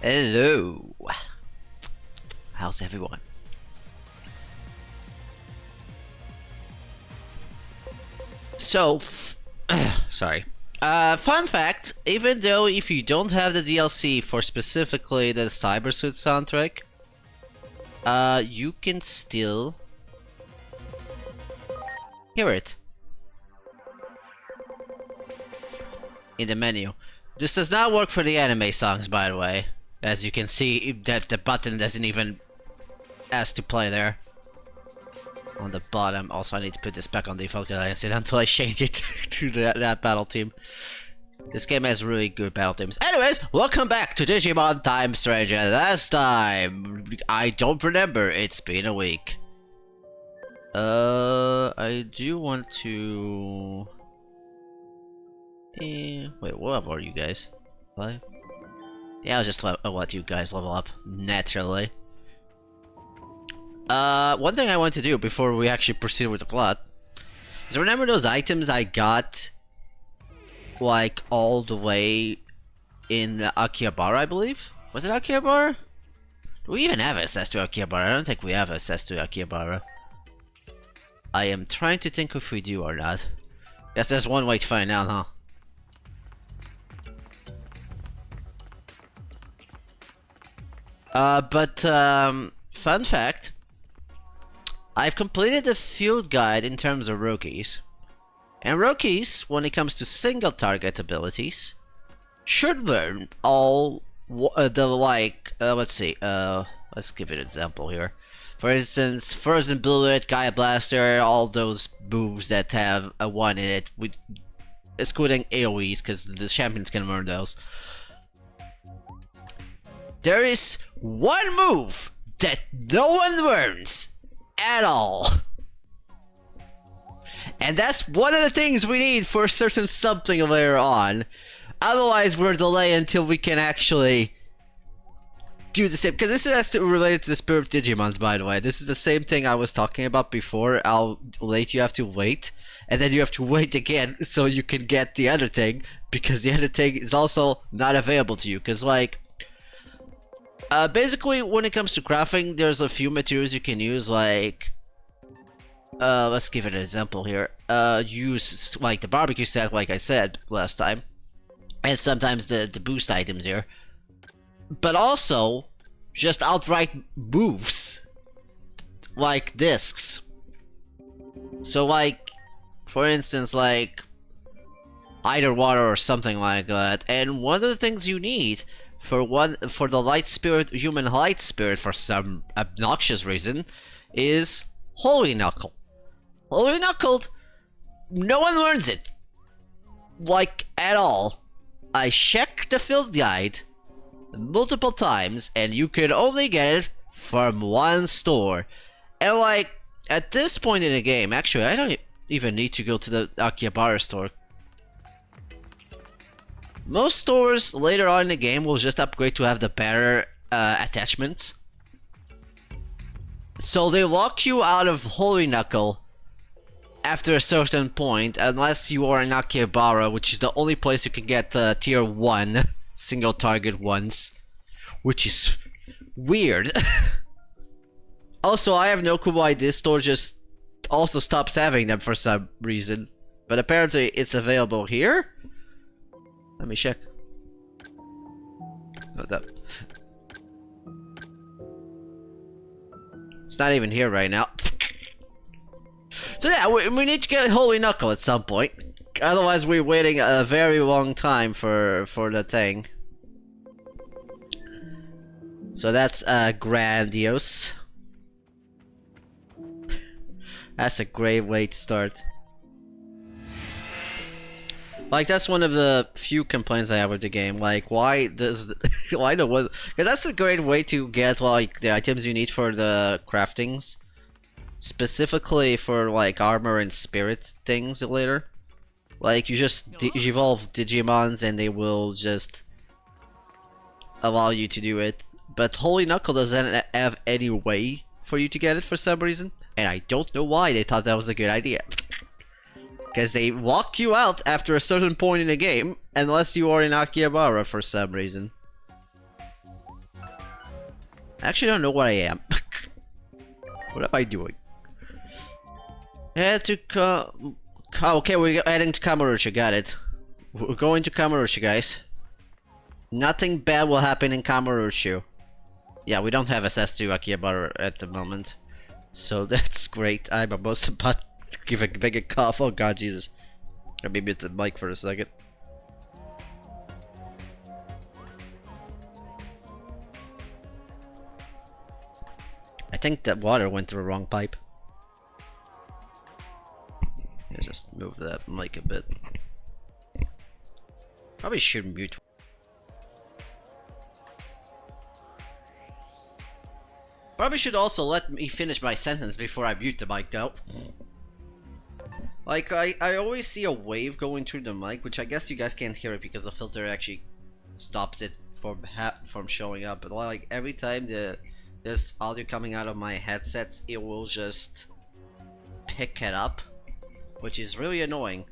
Hello. How's everyone? So, sorry. Fun fact, even though if you don't have the DLC for specifically the Cybersuit soundtrack, you can still hear it in the menu. This does not work for the anime songs, by the way. As you can see, that the button doesn't even ask to play there. On the bottom. Also, I need to put this back on default because I didn't see it until I change it to that battle team. This game has really good battle teams. Anyways, welcome back to Digimon Time Stranger. Last time, I don't remember. It's been a week. I do want to... wait, what are you guys? 5? Yeah, I'll just let you guys level up naturally. One thing I want to do before we actually proceed with the plot is remember those items I got, like, all the way in the Akihabara, I believe? Was it Akihabara? Do we even have access to Akihabara? I don't think we have access to Akihabara. I am trying to think if we do or not. Guess there's one way to find out, huh? Fun fact, I've completed the field guide in terms of rookies. And rookies, when it comes to single target abilities, should learn all let's see, Let's give it an example here. For instance, Frozen Bullet, Gaia Blaster, all those moves that have a 1 in it, with excluding AoEs, because the champions can learn those. There is one move that no one learns at all. And that's one of the things we need for a certain something later on. Otherwise, we're delayed until we can actually do the same. Because this is actually related to the Spirit of Digimons, by the way. This is the same thing I was talking about before. How late you have to wait. And then you have to wait again so you can get the other thing. Because the other thing is also not available to you. Because, like, basically, when it comes to crafting, there's a few materials you can use, like... let's give it an example here. Use, like, the barbecue set, like I said last time. And sometimes the boost items here. But also, just outright moves. Like discs. So, like, for instance, like, either water or something like that. And one of the things you need for the light spirit, human light spirit, for some obnoxious reason, is Holy Knuckle. Holy Knuckled, no one learns it. Like, at all. I checked the field guide multiple times, and you can only get it from one store. And, like, at this point in the game, actually, I don't even need to go to the Akihabara store. Most stores later on in the game will just upgrade to have the better attachments. So they lock you out of Holy Knuckle after a certain point, unless you are in Akihabara, which is the only place you can get tier 1 single target ones, which is weird. Also, I have no clue why this store just also stops having them for some reason, but apparently it's available here. Let me check. Not that. It's not even here right now. So yeah, we need to get Holy Knuckle at some point. Otherwise, we're waiting a very long time for the thing. So that's grandiose. That's a great way to start. Like, that's one of the few complaints I have with the game. Like, why does why no one? Because that's a great way to get, like, the items you need for the craftings. Specifically for, like, armor and spirit things later. Like, you just evolve Digimons and they will just allow you to do it. But Holy Knuckle doesn't have any way for you to get it for some reason. And I don't know why they thought that was a good idea. Because they lock you out after a certain point in the game, unless you are in Akihabara for some reason. I actually don't know what I am. What am I doing? Head to okay, we're heading to Kamurocho, got it. We're going to Kamurocho, guys. Nothing bad will happen in Kamurocho. Yeah, we don't have access to Akihabara at the moment. So that's great. I'm almost about to give a big cough. Oh god, Jesus. Let me mute the mic for a second. I think that water went through the wrong pipe. Just move that mic a bit. Probably should mute. Probably should also let me finish my sentence before I mute the mic though. Like, I always see a wave going through the mic, which I guess you guys can't hear it because the filter actually stops it from showing up. But like, every time there's audio coming out of my headsets, it will just pick it up, which is really annoying.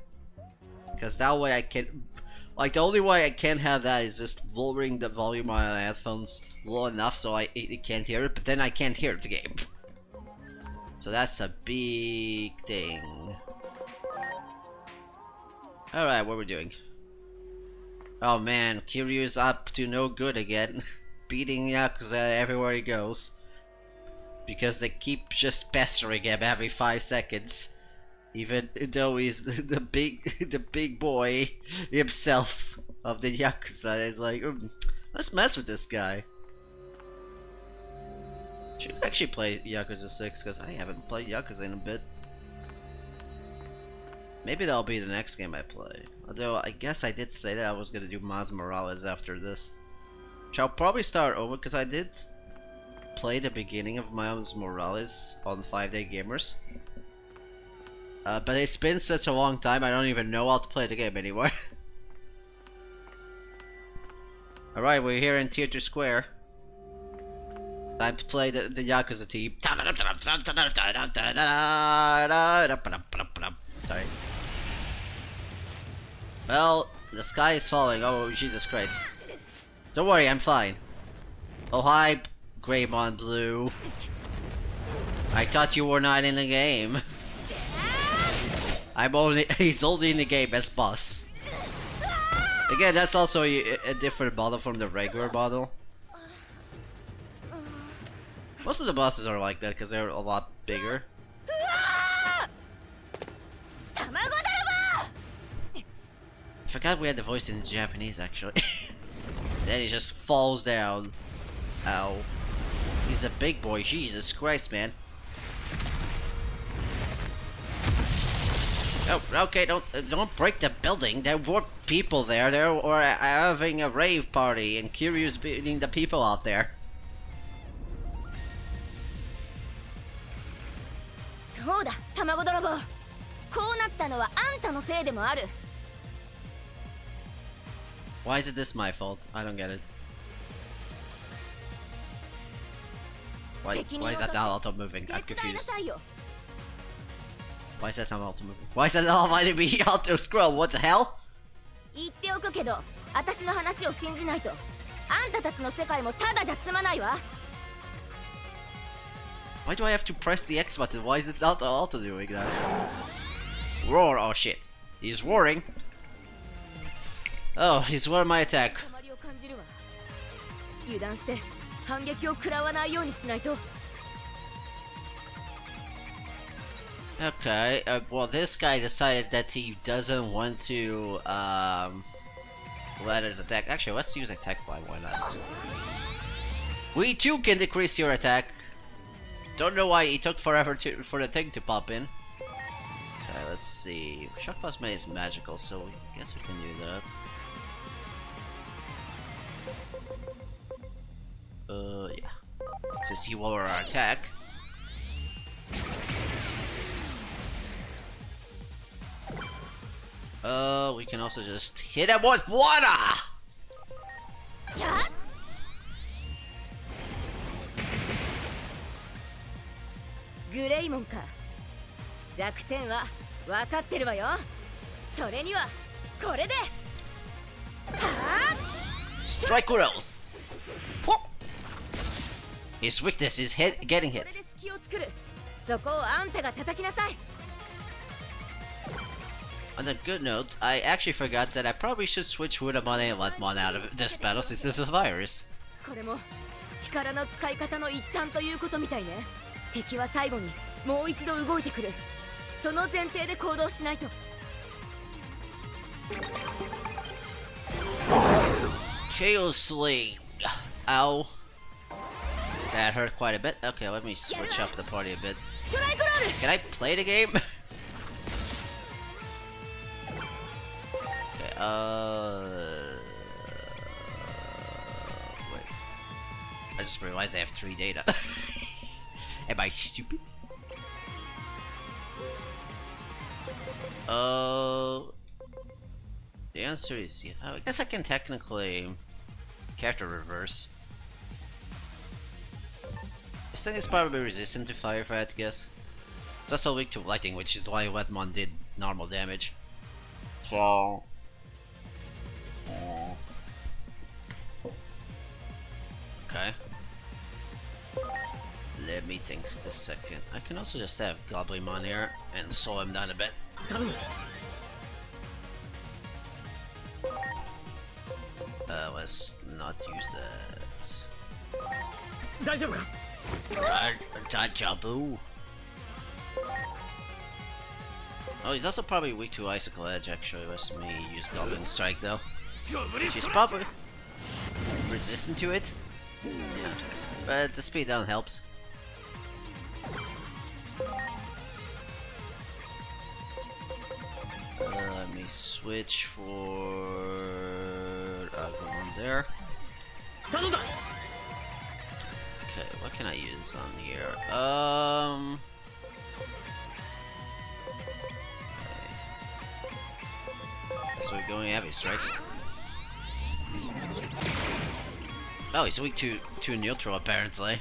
Because that way I can... Like, the only way I can have that is just lowering the volume on my headphones low enough so it can't hear it, but then I can't hear the game. So that's a big thing. Alright, what we're doing. Oh man, Kiryu's up to no good again. Beating Yakuza everywhere he goes. Because they keep just pestering him every 5 seconds. Even though he's the big boy himself of the Yakuza. It's like, let's mess with this guy. Should actually play Yakuza 6 because I haven't played Yakuza in a bit. Maybe that'll be the next game I play. Although I guess I did say that I was gonna do Miles Morales after this. Which I'll probably start over because I did play the beginning of Miles Morales on 5-Day Gamers. But it's been such a long time I don't even know how to play the game anymore. Alright, we're here in Theater Square. Time to play the Yakuza team. Sorry. Well, the sky is falling. Oh, Jesus Christ. Don't worry, I'm fine. Oh, hi, Greymon Blue. I thought you were not in the game. He's only in the game as boss. Again, that's also a different model from the regular model. Most of the bosses are like that because they're a lot bigger. I forgot we had the voice in Japanese actually. Then he just falls down. Ow. He's a big boy, Jesus Christ, man. Oh, okay, don't break the building. There were people there. They were having a rave party, and Kiryu's beating the people out there. Why is it my fault? I don't get it. Why is that not auto moving? I'm confused. Why is that not auto moving? Why is that not letting me auto scroll? What the hell? Why do I have to press the X button? Why is it not auto doing that? Roar! Oh shit. He's roaring. Oh, he's where my attack. Okay, well this guy decided that he doesn't want to let us attack. Actually, let's use attack fly, why not? We too can decrease your attack. Don't know why it took forever for the thing to pop in. Okay, let's see. Shock Plasma is magical, so I guess we can do that. Yeah. To see what our attack. We can also just hit him with water! Yeah? Greymon ka. 弱点は分かってるわよ。それにはこれで。Strike roll. His weakness is getting hit. On a good note, I actually forgot that I probably should switch Wudamon and Letmon out of this battle since it's a virus. Chaos Sling. Ow. That hurt quite a bit. Okay, let me switch up the party a bit. Can I play the game? Okay, wait. I just realized I have 3 data. Am I stupid? The answer is yeah. I guess I can technically character reverse. This thing is probably resistant to fire, if I had to guess. It's also weak to lightning, which is why Wetmon did normal damage. So... okay. Let me think a second. I can also just have Goblimon here and slow him down a bit. Let's not use that. Dajabu. Oh, he's also probably weak to Icicle Edge, actually. Let's me use Goblin Strike, though. She's probably resistant to it. Yeah, but the speed down helps. me switch for Agumon there. Okay, what can I use on here? Okay. So we're going heavy strike. Oh, he's weak to neutral apparently.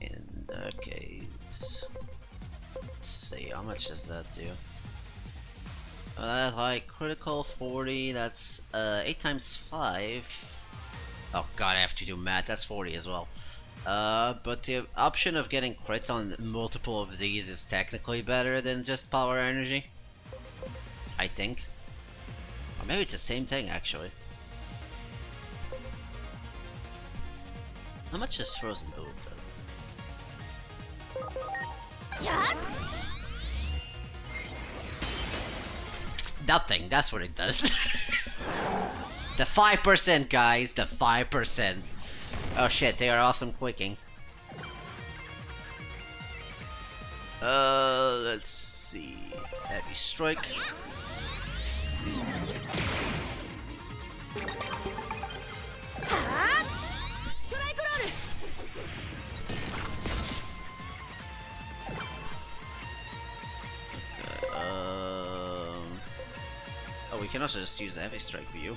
In that case, let's see, how much does that do? That's like critical 40, that's 8 times 5. Oh god, I have to do math, that's 40 as well. But the option of getting crit on multiple of these is technically better than just power energy. I think. Or maybe it's the same thing actually. How much is Frozen Boot though? Yeah. Nothing, that's what it does. The 5%, guys, the 5%. Oh shit, they are awesome quicking. Let's see. Heavy strike. Oh, we can also just use the heavy strike view.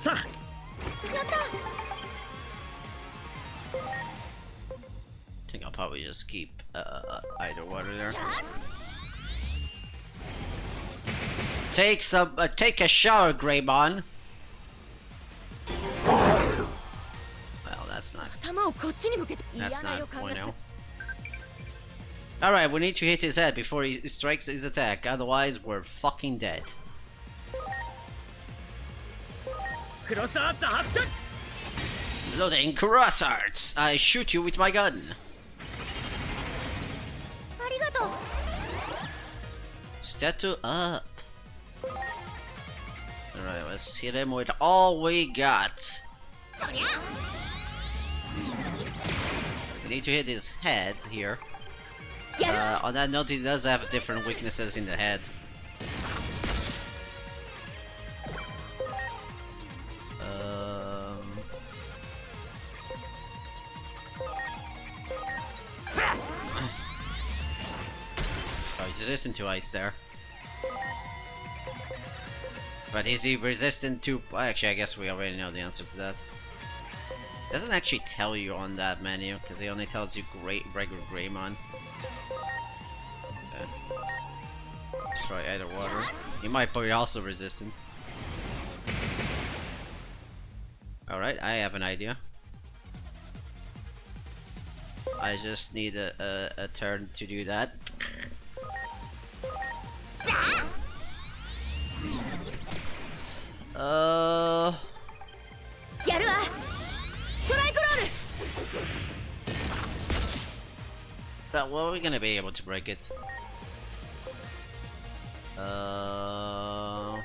I think I'll probably just keep either water there. Take a shower, Greymon. Well, that's not point out. Alright, we need to hit his head before he strikes his attack, otherwise we're fucking dead. Loading cross arts! I shoot you with my gun. Statue up. Alright, let's hit him with all we got. We need to hit his head here. On that note, he does have different weaknesses in the head. Oh, he's resistant to ice there. But is he resistant to... Well, actually, I guess we already know the answer to that. It doesn't actually tell you on that menu, because it only tells you regular Greymon. Okay. Let's try either water. He might be also resistant. Alright, I have an idea. I just need a turn to do that. Well, we're gonna be able to break it. Well,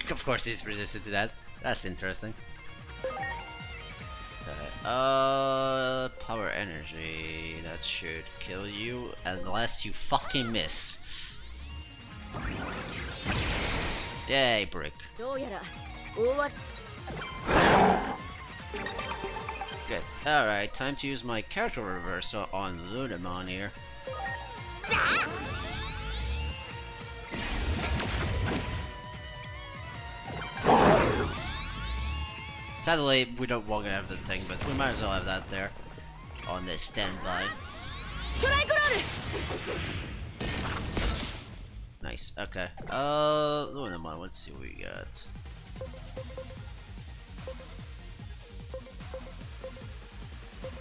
of course he's resistant to that. That's interesting. Power energy. That should kill you unless you fucking miss. Yay, brick. Good. Alright, time to use my character reversal on Lunamon here. Sadly, we don't want to have the thing, but we might as well have that there on this standby. Nice. Okay. Lunamon. Let's see what we got.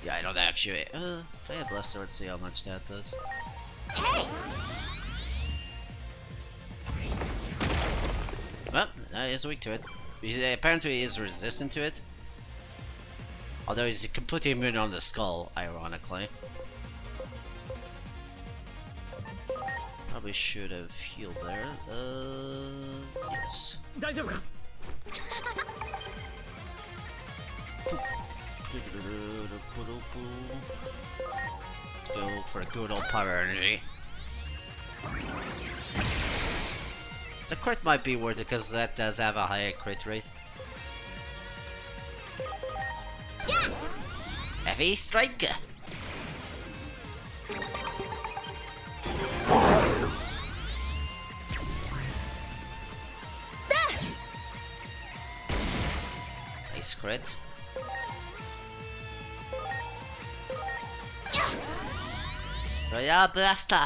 Yeah, I don't actually. If I have Lester, let's see how much that does. Well, that is weak to it. Apparently he is resistant to it. Although he's completely immune on the skull, ironically. Probably should have healed there. Yes. Let's go for a good old power energy. The crit might be worth it because that does have a higher crit rate. Heavy strike! Nice crit. Royal Blaster!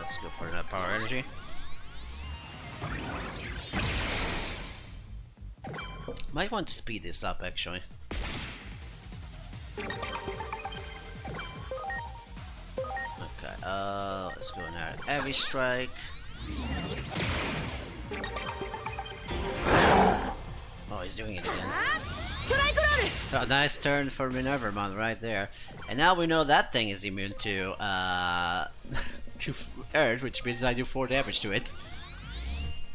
Let's go for that power energy. Might want to speed this up actually. Okay, let's go now. Heavy strike. Oh, he's doing it again. Oh, nice turn for Minervamon right there. And now we know that thing is immune to to Earth, which means I do 4 damage to it.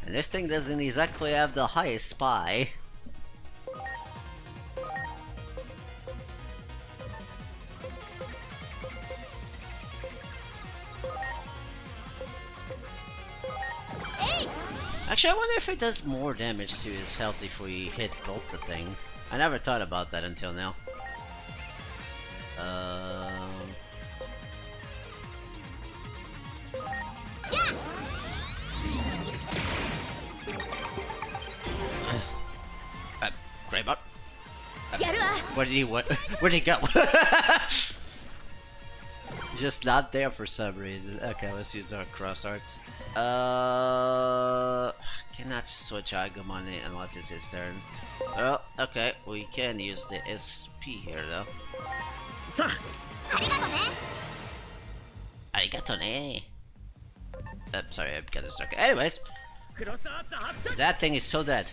And this thing doesn't exactly have the highest spy. Actually, I wonder if it does more damage to his health if we hit both the thing. I never thought about that until now. Greybot. Where did he what? Where'd he go? Just not there for some reason. Okay, let's use our cross arts. Cannot switch Agumon unless it's his turn. Well, okay, we can use the SP here though. Arigato ne. Sorry, I got distracted. Anyways, that thing is so dead.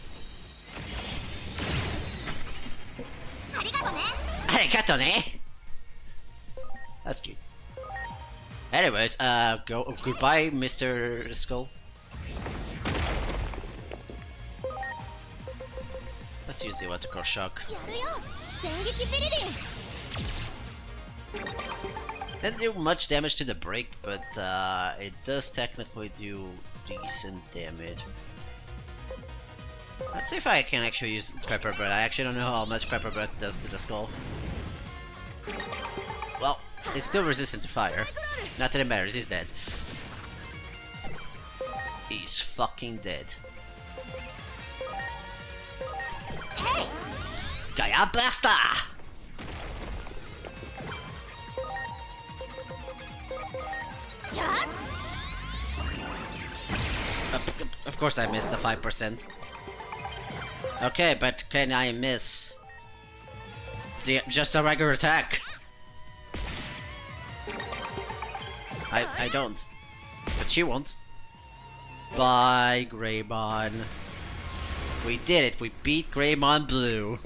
Arigato ne. That's cute. Anyways, goodbye, Mr. Skull. Let's use the electrical shock. Didn't do much damage to the break, but it does technically do decent damage. Let's see if I can actually use Pepper Breath. I actually don't know how much Pepper Breath does to the skull. Well, it's still resistant to fire. Not that it matters, he's dead. He's fucking dead. Hey! Gaia Blaster! Of course I missed the 5%. Okay, but can I miss just a regular attack? I don't. But she won't. Bye, Greymon. We did it. We beat Greymon Blue.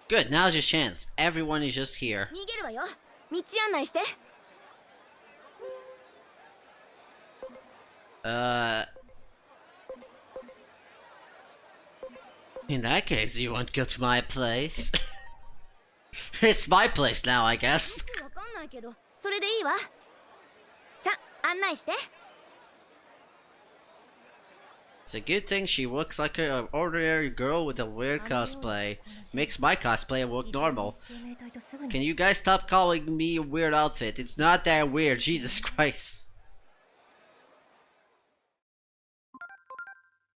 Good, now's your chance. Everyone is just here. In that case, you won't go to my place. It's my place now, I guess. It's a good thing she looks like an ordinary girl with a weird cosplay. Makes my cosplay look normal. Can you guys stop calling me a weird outfit? It's not that weird, Jesus Christ.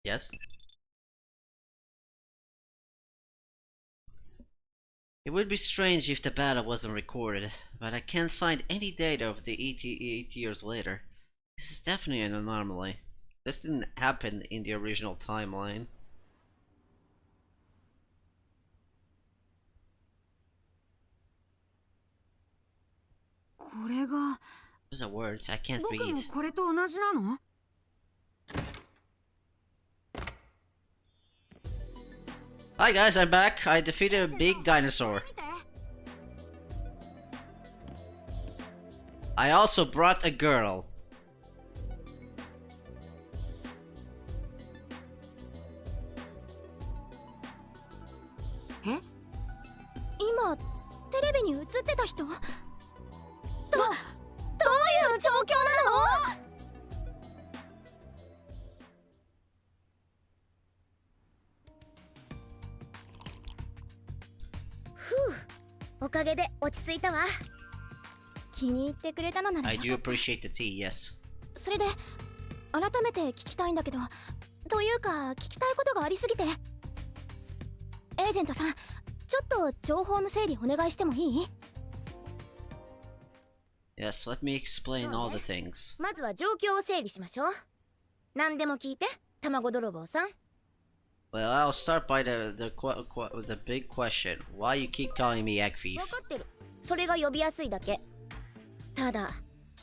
Yes? It would be strange if the battle wasn't recorded, but I can't find any data of the 88 years later. This is definitely an anomaly. This didn't happen in the original timeline. これが Those are words I can't 僕 read. もこれと同じなの？ Hi guys, I'm back. I defeated a big dinosaur. I also brought a girl. え？今テレビに映ってた人？どういう状況なの？ふう、おかげで落ち着いたわ。気に入ってくれたのなら I よ do かった。 appreciate the tea, yes. それで改めて聞きたいんだけど、というか聞きたいことがありすぎて。エージェントさん、ちょっと情報の整理お願いしてもいい？ Yes, let me explain all the things. まずは状況を整理しましょう。何でも聞いて、卵泥棒さん。 Well, I'll start by the big question. Why you keep calling me egg thief? 分かってる。それが呼びやすいだけ。ただ、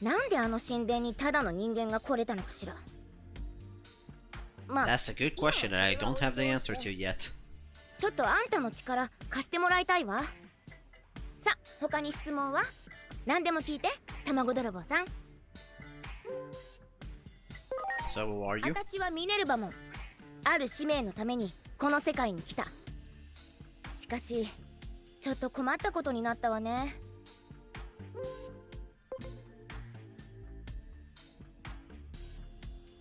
なんであの神殿にただの人間が来れたのかしら。まあ、 That's a good question that I don't have the answer to yet. ちょっとあんたの力貸してもらいたいわ。さ、他に質問は？何でも聞いて、卵泥棒さん。 So who are you? 私はミネルバモン。ある使命のためにこの世界に来た。しかし、ちょっと困ったことになったわね。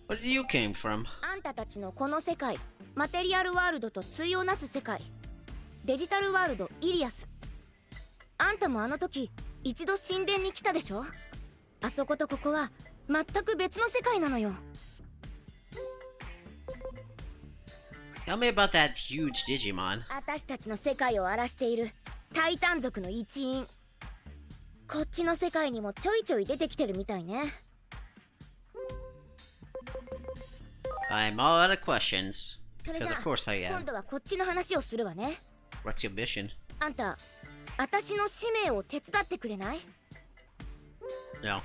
Where did you came from? あんたたちのこの世界、マテリアルワールドと対をなす世界、デジタルワールドイリアス。あんたもあの時一度神殿に来たでしょ。あそことここは全く別の世界なのよ。 Tell me about that huge Digimon. 私たちの世界を荒らしているタイタン族の一員。こっちの世界にもちょいちょい出てきてるみたいね。 I'm all out of questions. それじ Because ゃ of course I あ、今 am. 度はこっちの話をするわね。 What's your mission? あんた、私の使命を手伝ってくれない？ No.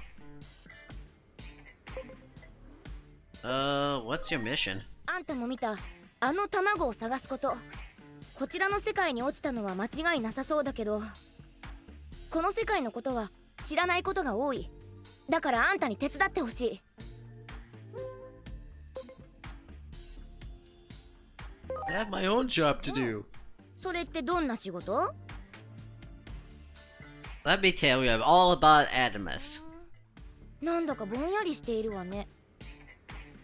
What's your mission? あんたも見たあの卵を探すこと。こちらの世界に落ちたのは間違いなさそうだけど、この世界のことは知らないことが多い。だからあんたに手伝ってほしい。 I have my own job to do. それってどんな仕事？ Let me tell you all about Adamus. なんだかぼんやりしているわね。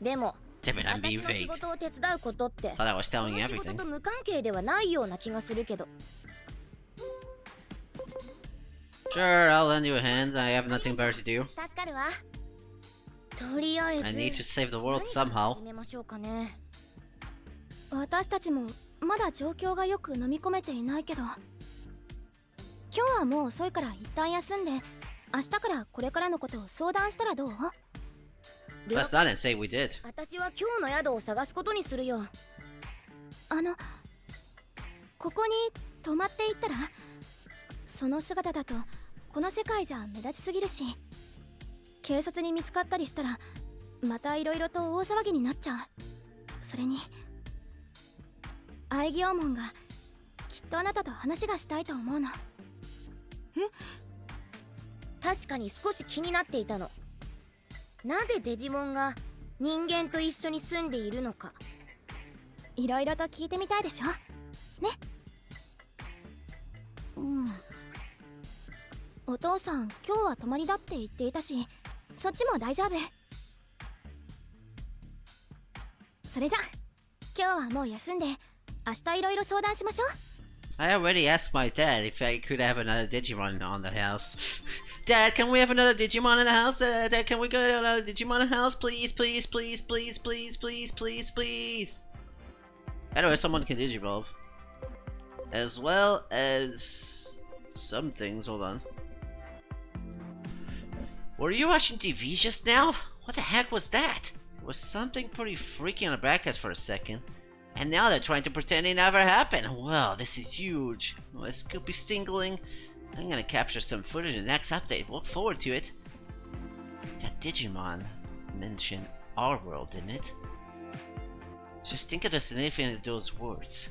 でも Damn it, I'm 私 being の仕 vague. 事を手伝うことって Thought I was そ telling の you 仕事 everything. と無関係ではないような気がするけど。 Sure, I'll lend you a hand. I have nothing better to do. 助かるわ。とりあえず I need to save the world 何から somehow. 始めましょうかね。私たちもまだ状況がよく飲み込めていないけど、今日はもう遅いから一旦休んで、明日からこれからのことを相談したらどう？ That's not and say we did. 私は今日の宿を探すことにするよ。ここに泊まっていったら、その姿だとこの世界じゃ目立ちすぎるし、警察に見つかったりしたらまたいろいろと大騒ぎになっちゃう。それにアイギオモンがきっとあなたと話がしたいと思うの。確かに少し気になっていたの。なぜデジモンが人間と一緒に住んでいるのか。いろいろと聞いてみたいでしょね。うん。お父さん今日は泊まりだって言っていたし、そっちも大丈夫。それじゃ今日はもう休んで、明日いろいろ相談しましょう。 I already asked my dad if I could have another Digimon on the house. Dad, can we have another Digimon in the house? Dad, can we get another Digimon in the house? Please, please, please, please, please, please, please, please. Anyway, someone can Digivolve. As well as some things. Hold on. Were you watching TV just now? What the heck was that? There was something pretty freaky on the broadcast for a second. And now they're trying to pretend it never happened. Wow, this is huge. Oh, it's could be stingling. I'm gonna capture some footage in the next update. Look forward to it. That Digimon mentioned our world, didn't it? Just think of the significance of those words.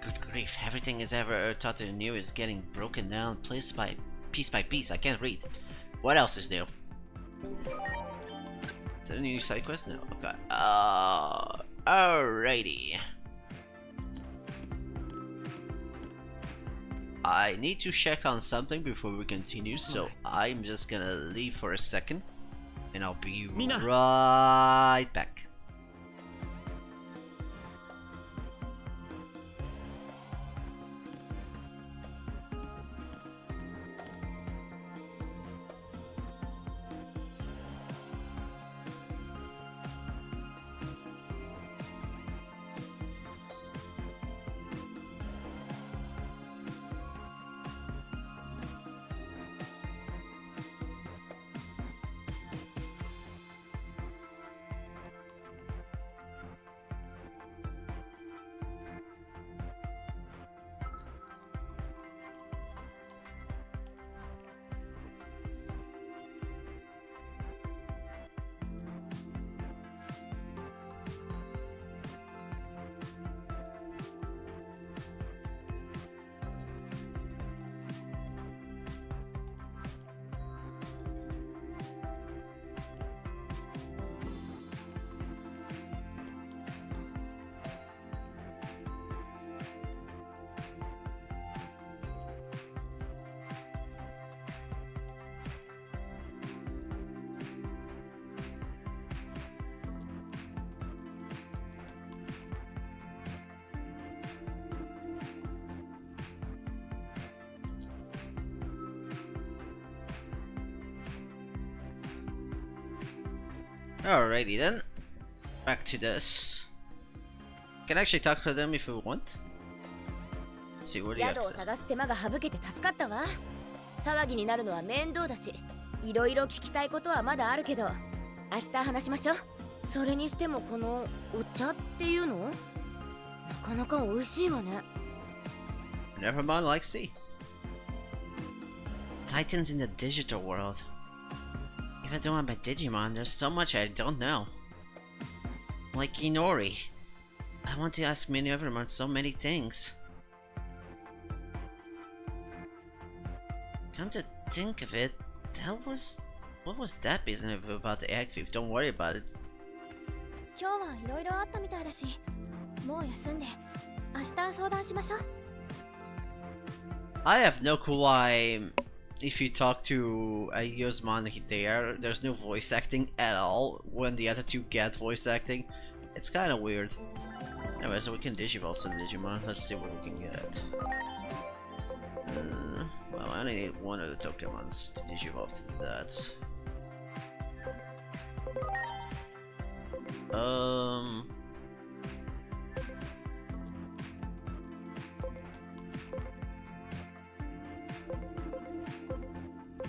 Good grief, everything is ever thought and knew is getting broken down piece by piece. I can't read. What else is new? Is there any new side quest? No. Okay. Alrighty. I need to check on something before we continue, so I'm just gonna leave for a second, and I'll be right back. Alrighty then, back to this. Can actually talk to them if we want. Let's see, what do you have 宿を to say? 探す手間が省けて助かったわ。騒ぎになるのは面倒だし、いろいろ聞きたいことはまだあるけど、明日話しましょう。それにしてもこのお茶っていうの、なかなか美味しいわね。Never mind, like see. Titans in the digital world. If I don't have my Digimon, there's so much I don't know. Like Inori. I want to ask many of them on so many things. Come to think of it, what was that business about the egg thief? Don't worry about it. 今日はいろいろあったみたいだし、もう休んで明日相談しましょう。I have no clue why if you talk to a Yosman there's no voice acting at all when the other two get voice acting. It's kind of weird. Anyway, so we can Digivolve some Digimon. Let's see what we can get. Well, I only need one of the Pokemons to Digivolve to that.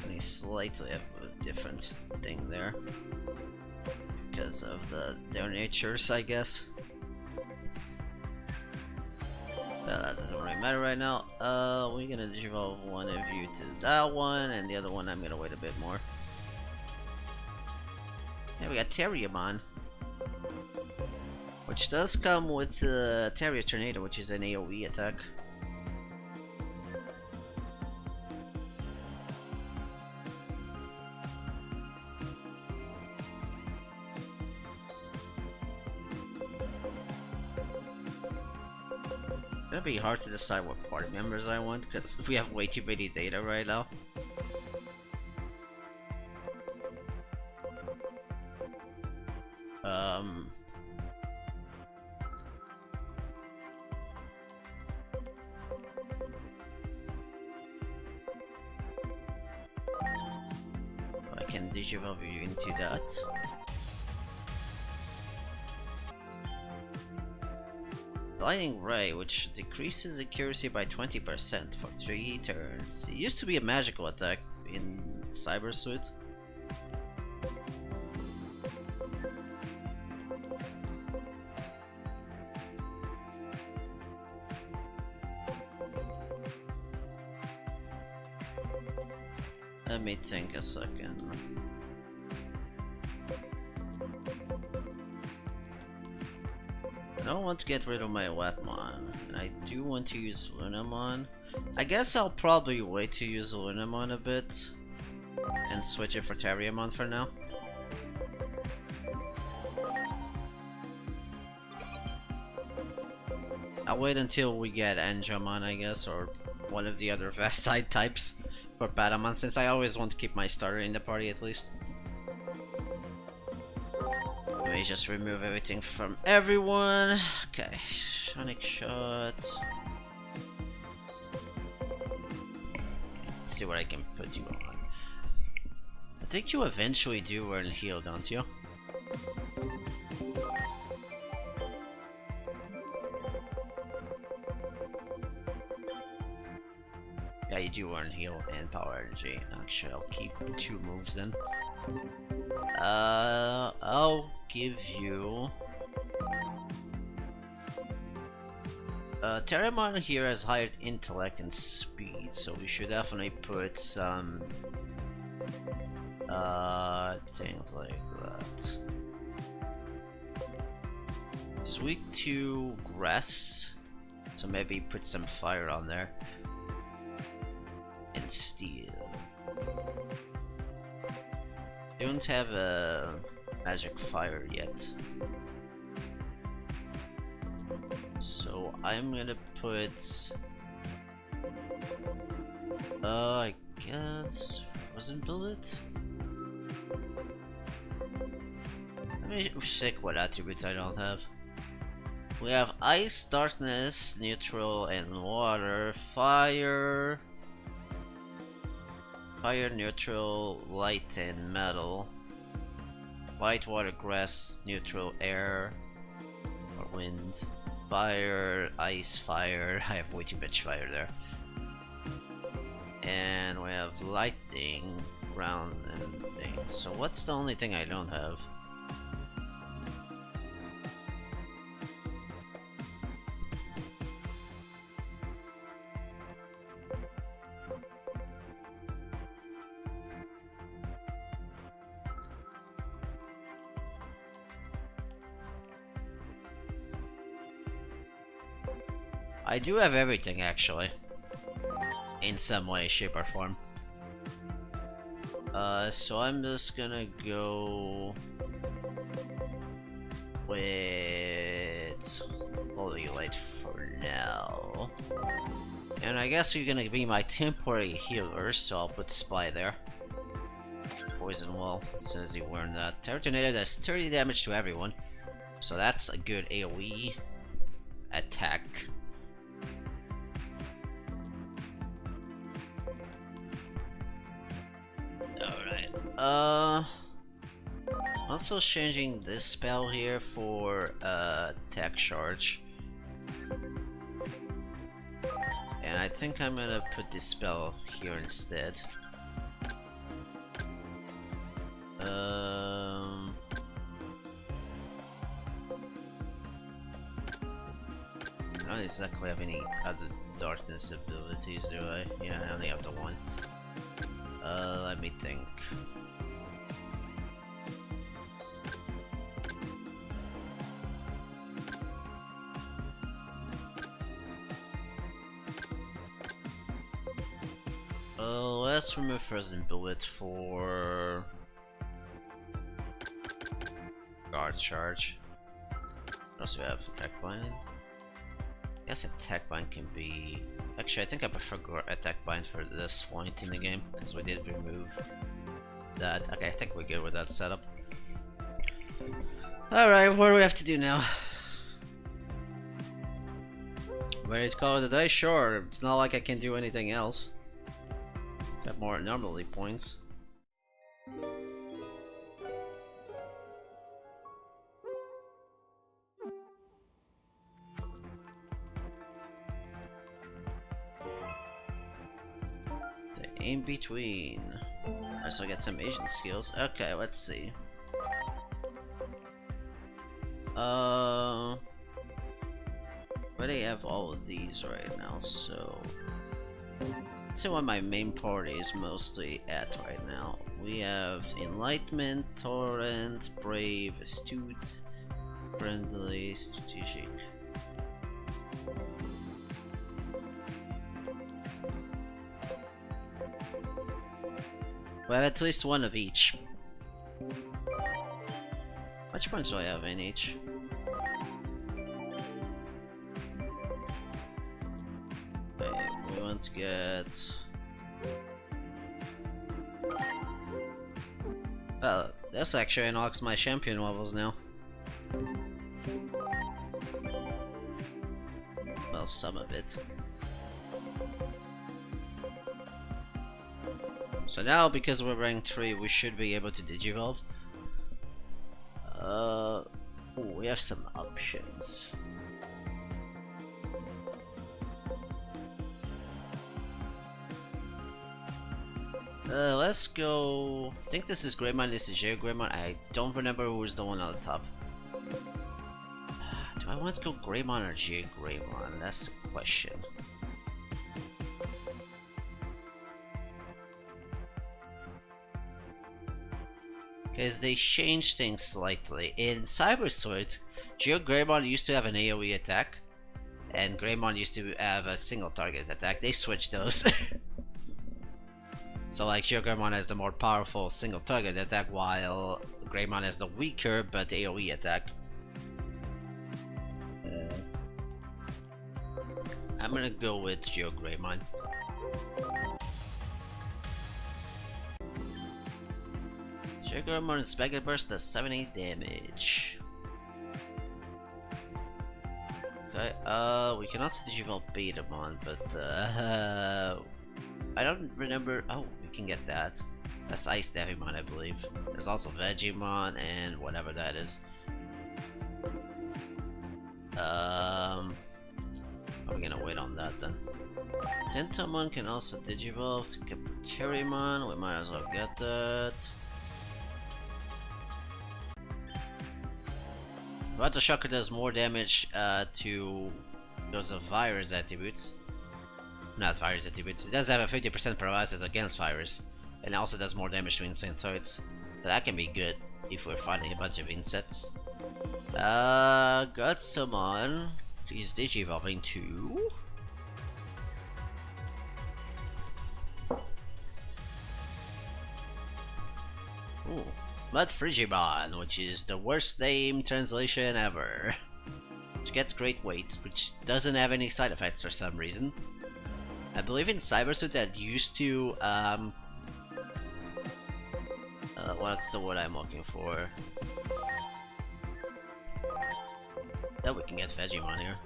They slightly have a different thing there because of their natures, I guess. Well, that doesn't really matter right now. We're gonna Digivolve one of you to that one, and the other one I'm gonna wait a bit more. Yeah, we got Terriermon, which does come with Terrier Tornado, which is an AoE attack. It's gonna be hard to decide what party members I want because we have way too many data right now. I can Digivolve you into that. Blinding Ray, which decreases accuracy by 20% for 3 turns. It used to be a magical attack in Cyber Suit. Let me think a second. I don't want to get rid of my Webmon, and I do want to use Lunamon. I guess I'll probably wait to use Lunamon a bit and switch it for Terriermon for now. I'll wait until we get Angemon, I guess, or one of the other Vast side types for Patamon, since I always want to keep my starter in the party at least. Let me just remove everything from everyone. Okay, Sonic Shot. Let's see what I can put you on. I think you eventually do learn Heal, don't you? Yeah, you do learn Heal and Power Energy. Actually, I'll keep 2 moves then. I'll give you... Terriermon here has higher intellect and speed, so we should definitely put some... things like that. It's weak to grass, so maybe put some fire on there. And steel. Don't have a magic fire yet, so I'm gonna put I guess wasn't bullet. Let me check what attributes I don't have. We have ice, darkness, neutral, and water. Fire, neutral, light, and metal. Light, water, grass, neutral, air, or wind. Fire, ice, fire. I have way too much fire there. And we have lightning, ground, and things. So what's the only thing I don't have? I do have everything actually, in some way, shape, or form. So I'm just gonna go with Holy Light for now. And I guess you're gonna be my temporary healer, so I'll put Spy there. Poison Wall, as soon as you learn that. Terror Tornado does 30 damage to everyone, so that's a good AoE attack. Also changing this spell here for attack charge. And I think I'm gonna put this spell here instead. I don't exactly have any other darkness abilities, do I? Yeah, I only have the one. Let me think. Let's remove Frozen Bullet for Guard Charge. Also we have Attack Bind. I guess Attack Bind can be... Actually, I think I prefer Attack Bind for this point in the game, because we did remove that. Okay, I think we're good with that setup. Alright, what do we have to do now? Ready to call it a day? Sure, it's not like I can do anything else. Got more anomaly points. The in between. I also get some Asian skills. Okay, let's see. But I have all of these right now, so Let's see what my main party is mostly at right now. We have Enlightenment, Torrent, Brave, Astute, Friendly, Strategic. We have at least one of each. How much points do I have in each? Okay, we want to get... this actually unlocks my champion levels now. Well, some of it. So now, because we're rank 3, we should be able to digivolve. Oh, we have some options. Let's go. I think this is Greymon, this is J Greymon. I don't remember who was the one on the top. Do I want to go Greymon or J Greymon? That's the question. Because they changed things slightly. In Cyber Sword, Geo Greymon used to have an AoE attack, and Greymon used to have a single target attack. They switched those. So like Geo Greymon has the more powerful single target attack, while Greymon has the weaker but AoE attack. I'm gonna go with Geo Greymon. Greymon Inspected Burst does 70 damage. Okay, we can also digivolve Betamon, but I don't remember. Oh, we can get that. That's Ice Devimon, I believe. There's also Vegemon and whatever that is. Are we gonna wait on that then? Tentomon can also digivolve to Kabuterimon. We might as well get that. But the Shocker does more damage to those virus attributes. Not virus attributes. It does have a 50% paralysis against virus, and it also does more damage to insect turrets. So that can be good if we're fighting a bunch of insects. Got someone. He's digivolving too. Ooh. Mud Frigimon, which is the worst name translation ever. Which gets great weight, which doesn't have any side effects for some reason. I believe in Cybersuit that used to, what's the word I'm looking for? Yeah, we can get Vegemon here.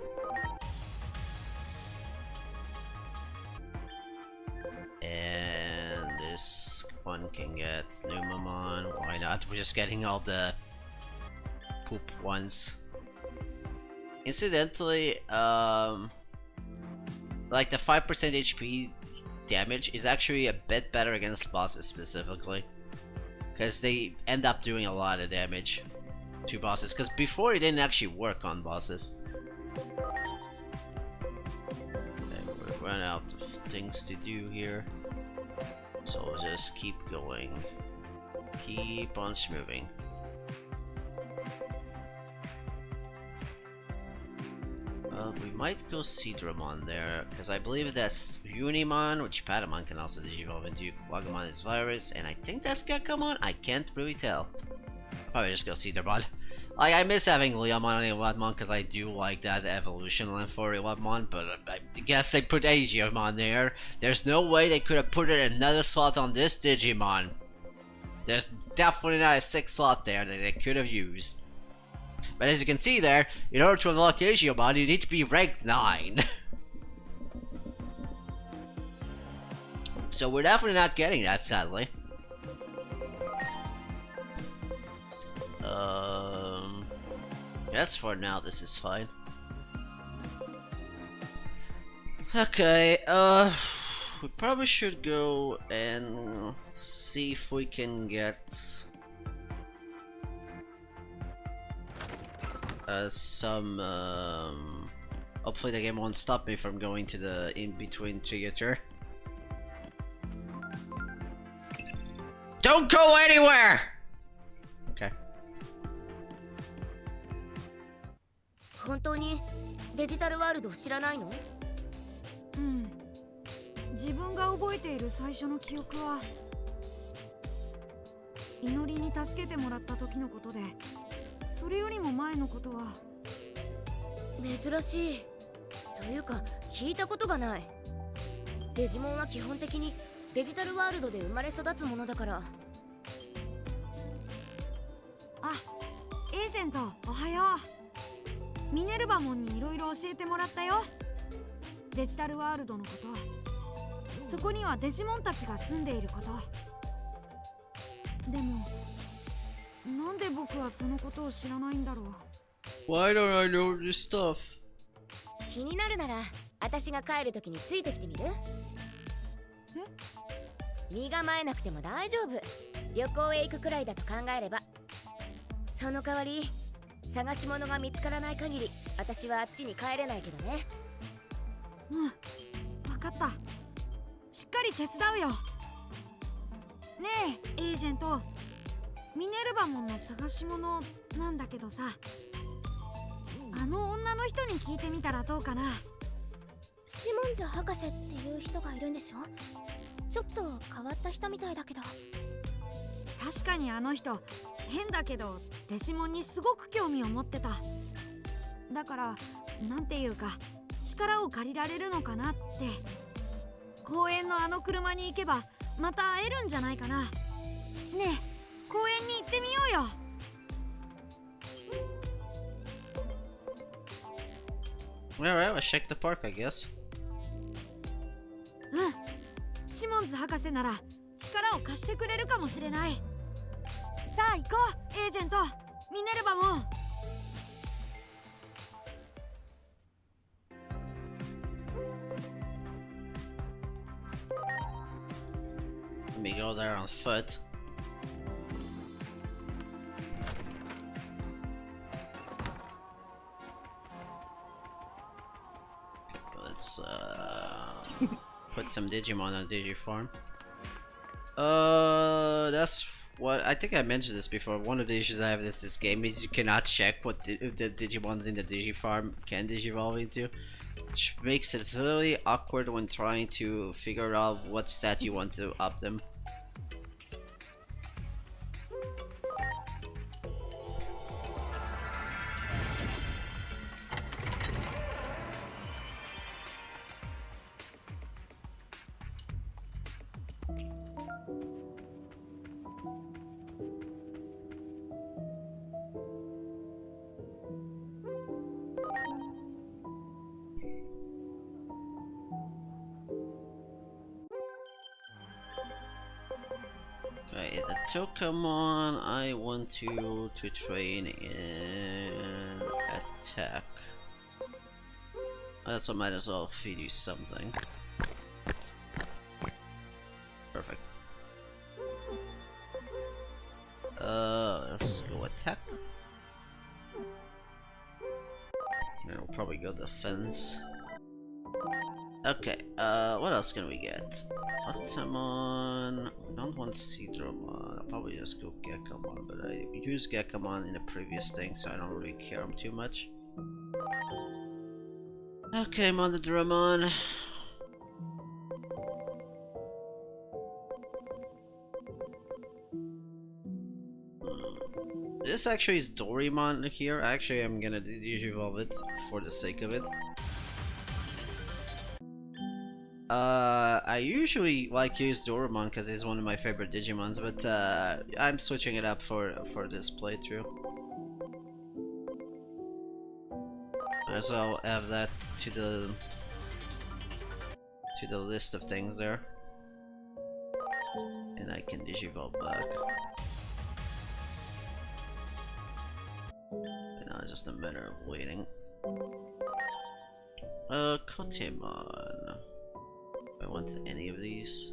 And this one can get Numamon. Why not? We're just getting all the poop ones. Incidentally, like the 5% HP damage is actually a bit better against bosses specifically, because they end up doing a lot of damage to bosses, because before it didn't actually work on bosses. Okay, we've run out of things to do here, so we'll just keep going. Keep on moving. We might go Seedramon there, because I believe that's Unimon, which Patamon can also digivolve into. Quagamon is Virus, and I think that's Gakamon? I can't really tell. Probably just go Seedramon. Like, I miss having Leomon and Ewadmon, because I do like that evolution line for Ewadmon, but I guess they put Agiomon there. There's no way they could have put it another slot on this Digimon. There's definitely not a 6th slot there that they could have used. But as you can see there, in order to unlock Agiomon, you need to be ranked 9. So we're definitely not getting that, sadly. Yes, for now this is fine. Okay, we probably should go and see if we can get some, hopefully the game won't stop me from going to the in-between theater. Don't go anywhere! Okay. 本当にデジタルワールドを知らないの？うん。自分が覚えている最初の記憶は祈りに助けてもらった時のことで、それよりも前のことは珍しい。というか聞いたことがない。デジモンは基本的にデジタルワールドで生まれ育つものだから。あ、エージェントおはよう。ミネルバモンにいろいろ教えてもらったよ。デジタルワールドのこと、そこにはデジモンたちが住んでいること。でもなんで僕はそのことを知らないんだろう。 Why don't I know this stuff? 気になるなら私が帰るときについてきてみる？身構えなくても大丈夫。旅行へ行くくらいだと考えれば。その代わり探し物が見つからない限り私はあっちに帰れないけどね。うん、分かった。しっかり手伝うよ。ねえエージェント、ミネルバモンの探し物なんだけどさ、あの女の人に聞いてみたらどうかな。シモンズ博士っていう人がいるんでしょ？ちょっと変わった人みたいだけど。確かにあの人変だけどデジモンにすごく興味を持ってた。だからなんていうか力を借りられるのかなって。公園のあの車に行けばまた会えるんじゃないかな。ねえ公園に行ってみようよ。Alright, let's check the park, I guess. うん、シモンズ博士なら力を貸してくれるかもしれない。さあ行こうエージェント、ミネルバモン。Let me go there on foot. Let's put some Digimon on Digifarm. That's what I think I mentioned this before. One of the issues I have with this game is you cannot check what the Digimons in the Digifarm can Digivolve into, which makes it really awkward when trying to figure out what stat you want to up them. Okay, the Tokamon I want to train in attack. So might as well feed you something. Perfect. Let's go attack. And we'll probably go defense. Okay, what else can we get? Otamon. I don't want Seedramon. I'll probably just go Gekamon, but I used Gekamon in the previous thing, so I don't really care too much. Okay, Monodramon. This actually is Dorimon here. Actually, I'm gonna Digivolve it for the sake of it. I usually like use Dorimon because he's one of my favorite Digimons, but I'm switching it up for this playthrough. So I'll add that to the list of things there, and I can Digivolve back. And now it's just a matter of waiting. Kotemon. I want any of these.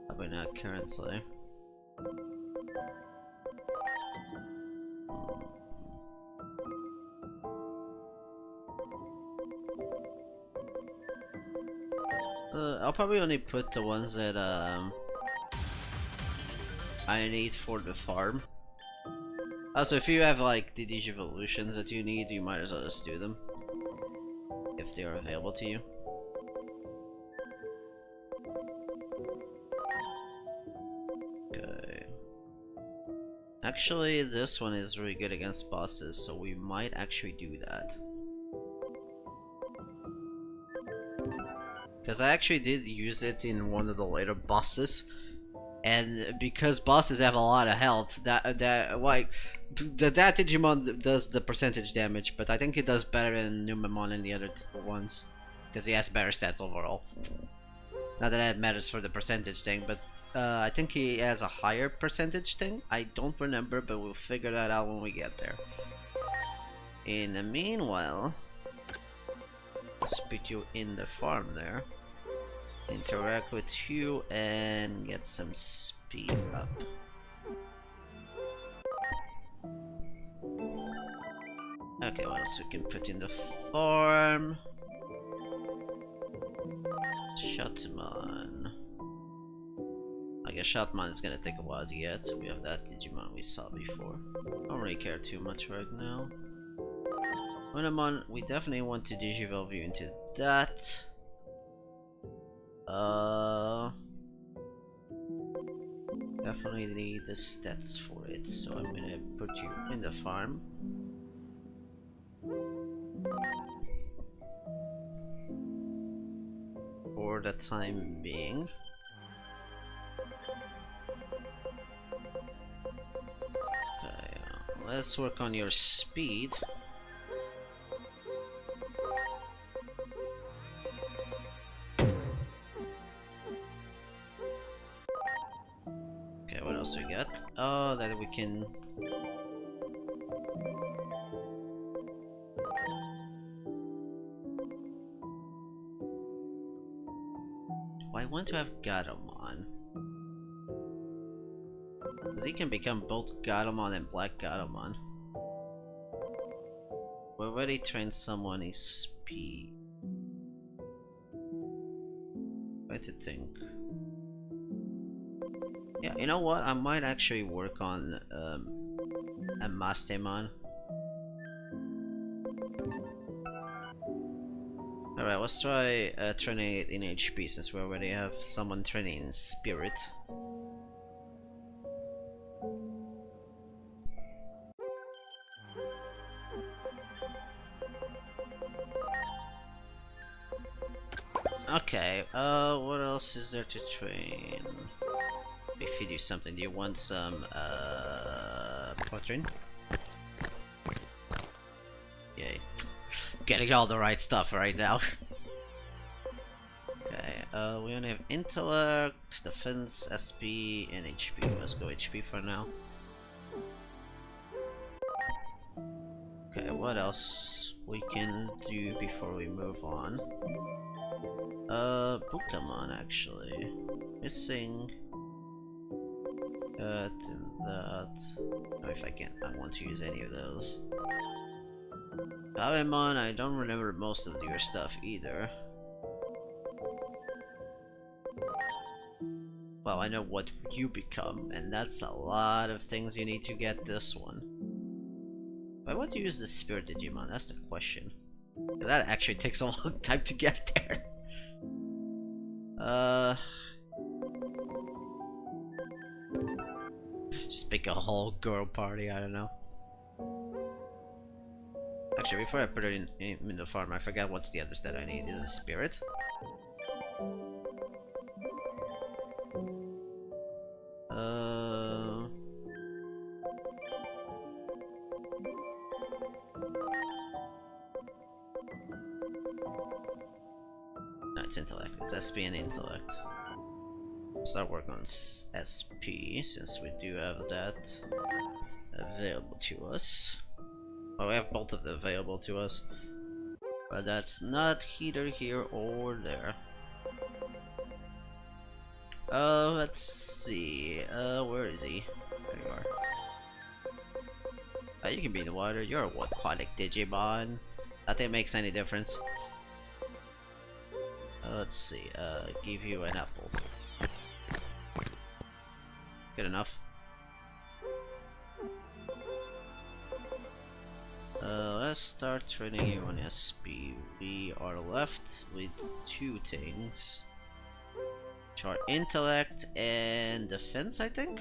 Probably not currently. I'll probably only put the ones that I need for the farm. Also, if you have like the Digivolutions that you need, you might as well just do them. If they are available to you. Okay. Actually, this one is really good against bosses, so we might actually do that. Because I actually did use it in one of the later bosses, and because bosses have a lot of health, that Digimon does the percentage damage, but I think it does better than Numemon and the other ones, because he has better stats overall. Not that that matters for the percentage thing, but I think he has a higher percentage thing. I don't remember, but we'll figure that out when we get there. In the meanwhile, let's put you in the farm there. Interact with you and get some speed up. Okay, what else we can put in the farm? Shotman. I guess Shotman is gonna take a while to get. We have that Digimon we saw before. Don't really care too much right now. Unamon, we definitely want to Digivolve you into that. Definitely need the stats for it, so I'm gonna put you in the farm. For the time being. Okay, let's work on your speed. Okay, what else we got? Oh, that we can... I want to have Gatomon. Because he can become both Gatomon and Black Gatomon. We already trained someone in speed. Try to think. Yeah, you know what? I might actually work on a Mastemon. Alright, let's try training it in HP since we already have someone training in Spirit. Okay, what else is there to train? If you do something, do you want some Quatrain? Yay. Getting all the right stuff right now. Okay, we only have Intellect, Defense, SP, and HP. Let's go HP for now. Okay, what else we can do before we move on? Pokemon actually. Missing that and that. Oh, if I can, I want to use any of those. Paimon, I don't remember most of your stuff either. Well, I know what you become, and that's a lot of things you need to get this one. Why want to use the Spirit Digimon? That's the question. That actually takes a long time to get there. Just pick a whole girl party, I don't know. Actually, before I put it in the farm, I forgot what's the other stat I need. Is it Spirit? No, it's Intellect. It's SP and Intellect. Start working on SP, since we do have that available to us. Well, we have both of them available to us, but that's not either here or there. Let's see. Where is he? There you are. You can be in the water. You're a aquatic Digimon. Nothing makes any difference. Let's see. Give you an apple. Good enough. let's start training you on SP. We are left with two things, which are intellect and defense, I think.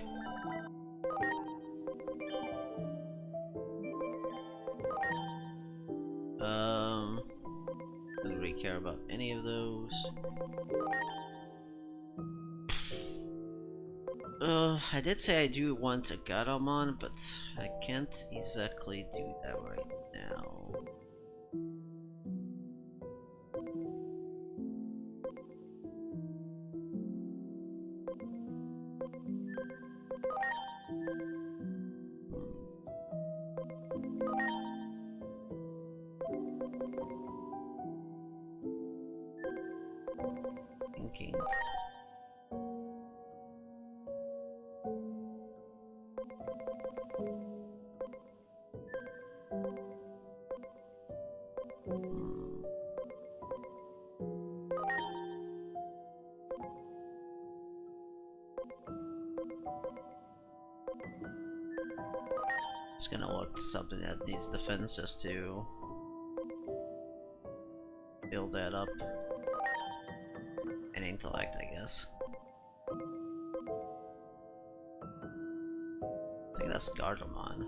Don't really care about any of those. I did say I do want a Garamon, but I can't exactly do that right now. Thinking. Just gonna look something that needs defense just to build that up. And intellect, I guess. I think that's Gardamon.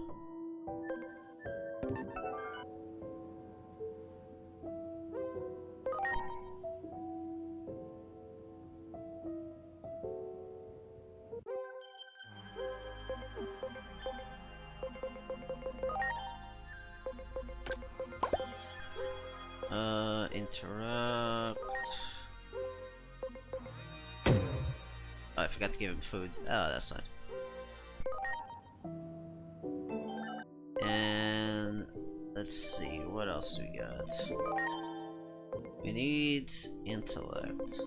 Interrupt. Oh, I forgot to give him food. Oh, that's fine. And let's see, what else we got? We need intellect.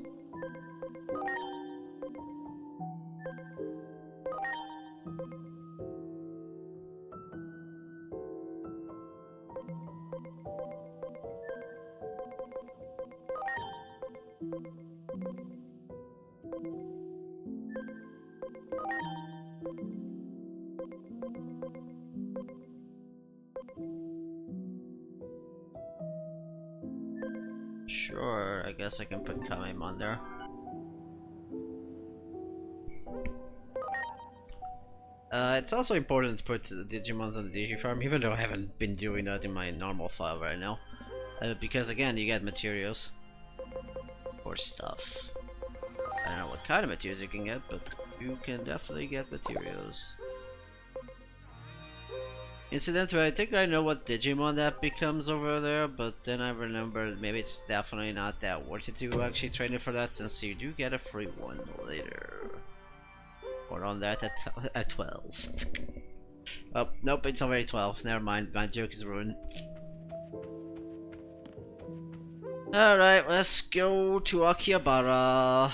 Sure, I guess I can put Kamemon there. It's also important to put the Digimons on the Digifarm, even though I haven't been doing that in my normal file right now. Because again, you get materials. Or stuff. I don't know what kind of materials you can get, but you can definitely get materials. Incidentally, I think I know what Digimon that becomes over there, but then I remembered maybe it's definitely not that worth it to actually train it for that, since you do get a free one later. Or on that at 12. Oh, nope, it's already 12. Never mind, my joke is ruined. Alright, let's go to Akihabara.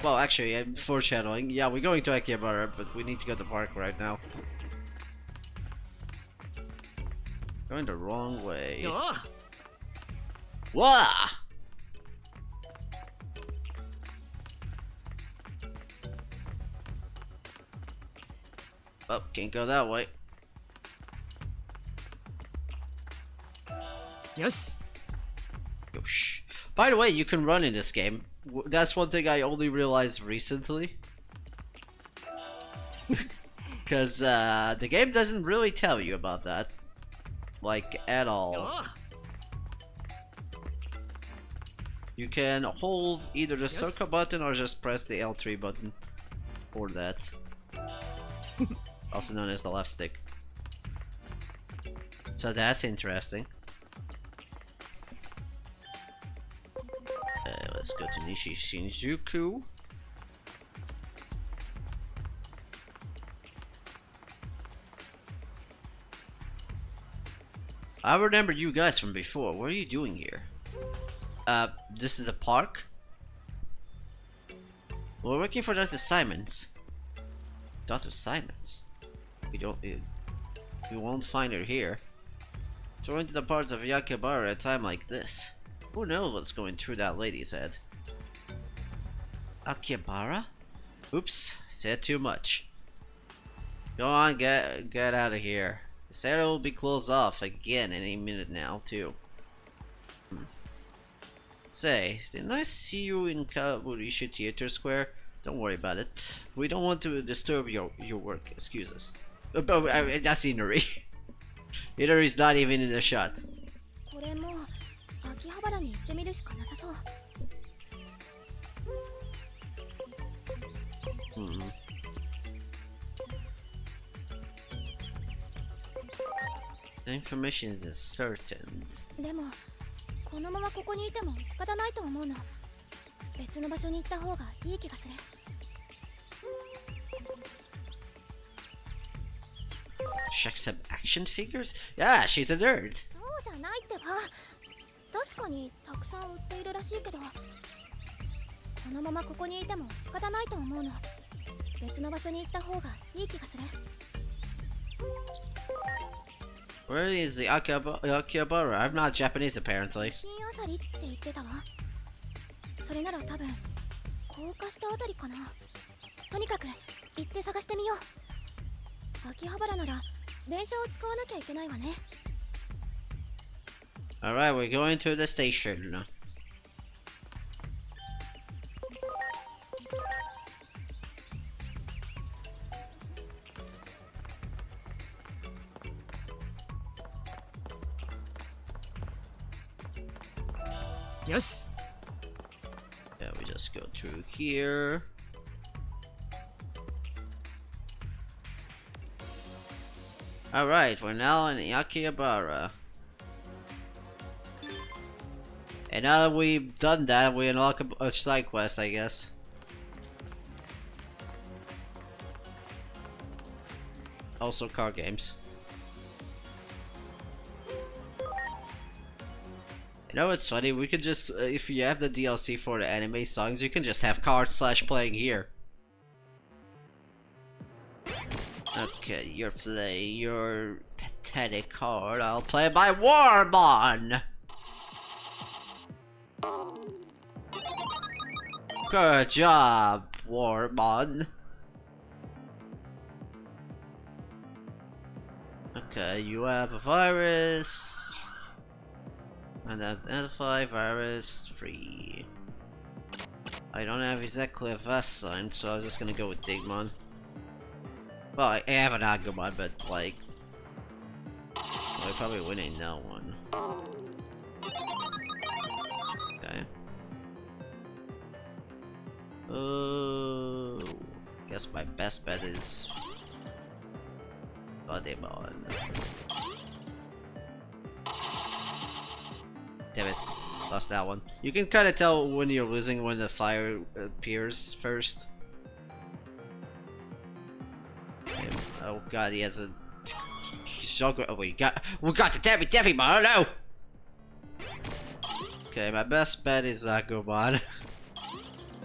Well, actually, I'm foreshadowing. Yeah, we're going to Akihabara, but we need to go to the park right now. Going the wrong way. Wah! Oh, can't go that way. Yes. Yosh. By the way, you can run in this game. That's one thing I only realized recently. Because the game doesn't really tell you about that. Like, at all. You can hold either the circle button or just press the L3 button for that. Also known as the left stick. So that's interesting. Let's go to Nishi Shinjuku. I remember you guys from before. What are you doing here? This is a park? We're working for Dr. Simons. Dr. Simons? We won't find her here. Join to the parts of Yakibara at a time like this. Who knows what's going through that lady's head? Akihabara? Oops, said too much. Go on, get out of here. This area will be closed off again any minute now, too. Say, didn't I see you in Kaburisha Theater Square? Don't worry about it. We don't want to disturb your work. Excuse us. That's Inari. Inari's not even in the shot. これも秋葉原に行ってみるしかなさそう。 The information is certain. でもこのままここにいても仕方ないと思うの。別の場所に行った方がいい気がする。 Check some action figures? Yeah, she's a nerd. そうじゃないってば。確かにたくさん売っているらしいけど、このままここにいても仕方ないと思うの。別の場所に行った方がいい気がする。 Where is the Akihabara? I'm not Japanese apparently. 品あさりって言ってたわ。それなら多分高架下あたりかな。とにかく行って探してみよう。秋葉原なら電車を使わなきゃいけないわね。 Alright, we're going to the station. Yes. Yeah, we just go through here. Alright, we're now in Akihabara. And now that we've done that, we unlock a side quest, I guess. Also card games. You know what's funny? We could just, if you have the DLC for the anime songs, you can just have card/playing here. Okay, you're playing your pathetic card. I'll play my Warbon! Good job, Warbon. Okay, you have a virus. And identify virus 3. I don't have exactly a vest sign, so I'm just gonna go with Digimon. Well, I have an Agumon, but like, we're probably winning that one. Okay. Guess my best bet is Digimon. Damn it, lost that one. You can kind of tell when you're losing when the fire appears first. And, oh god, he has a. He's so good. Oh, we got the Devimon. Oh no! Okay, my best bet is Agumon.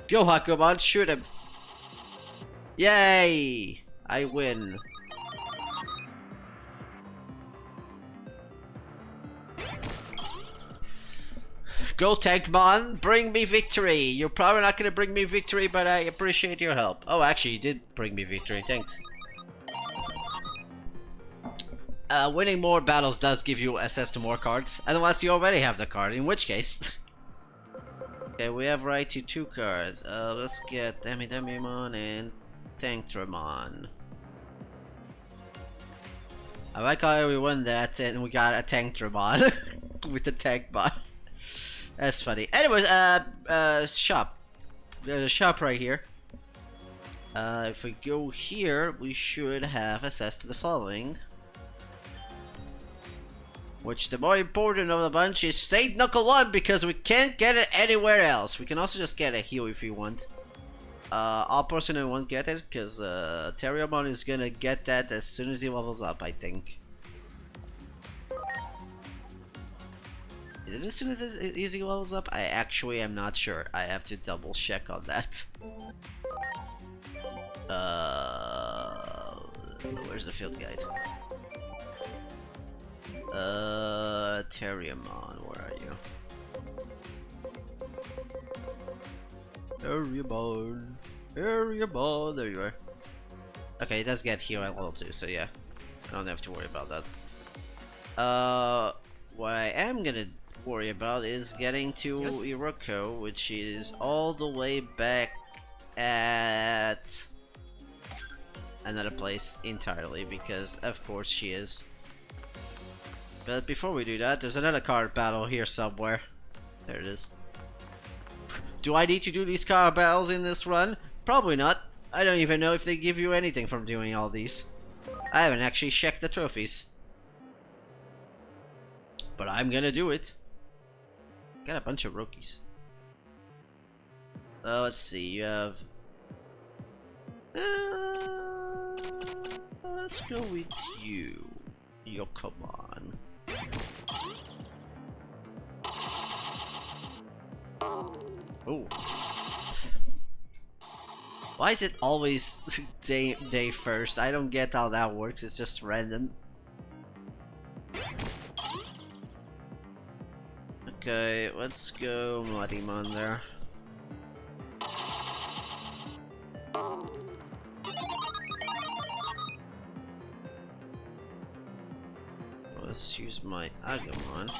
Go Agumon, shoot him! Yay! I win. Go Tankmon, bring me victory! You're probably not gonna bring me victory, but I appreciate your help. Oh, actually, you did bring me victory, thanks. Winning more battles does give you access to more cards, unless you already have the card, in which case... Okay, we have right to 2 cards. Let's get Digimon and Tanktramon. I like how we won that and we got a Tanktramon with the tank bot. That's funny. Anyways, shop. There's a shop right here. If we go here, we should have access to the following. Which the more important of the bunch is Saint Knuckle 1 because we can't get it anywhere else. We can also just get a heal if we want. All personnel won't get it because Terriamon is gonna get that as soon as he levels up, I think. Is it as soon as he levels up? I actually am not sure. I have to double check on that. Where's the field guide? Terriamon, where are you? Terriamon, there you are. Okay, it does get heal at level 2, so yeah. I don't have to worry about that. What I am gonna worry about is getting to Iroko, which is all the way back at another place entirely, because of course she is. But before we do that, there's another card battle here somewhere. There it is. Do I need to do these card battles in this run? Probably not. I don't even know if they give you anything from doing all these. I haven't actually checked the trophies. But I'm gonna do it. Got a bunch of rookies. Let's see, you have... let's go with you. Yokomon. Oh. Why is it always day first? I don't get how that works, it's just random. Okay, let's go Digimon there. Let's use my Agumon.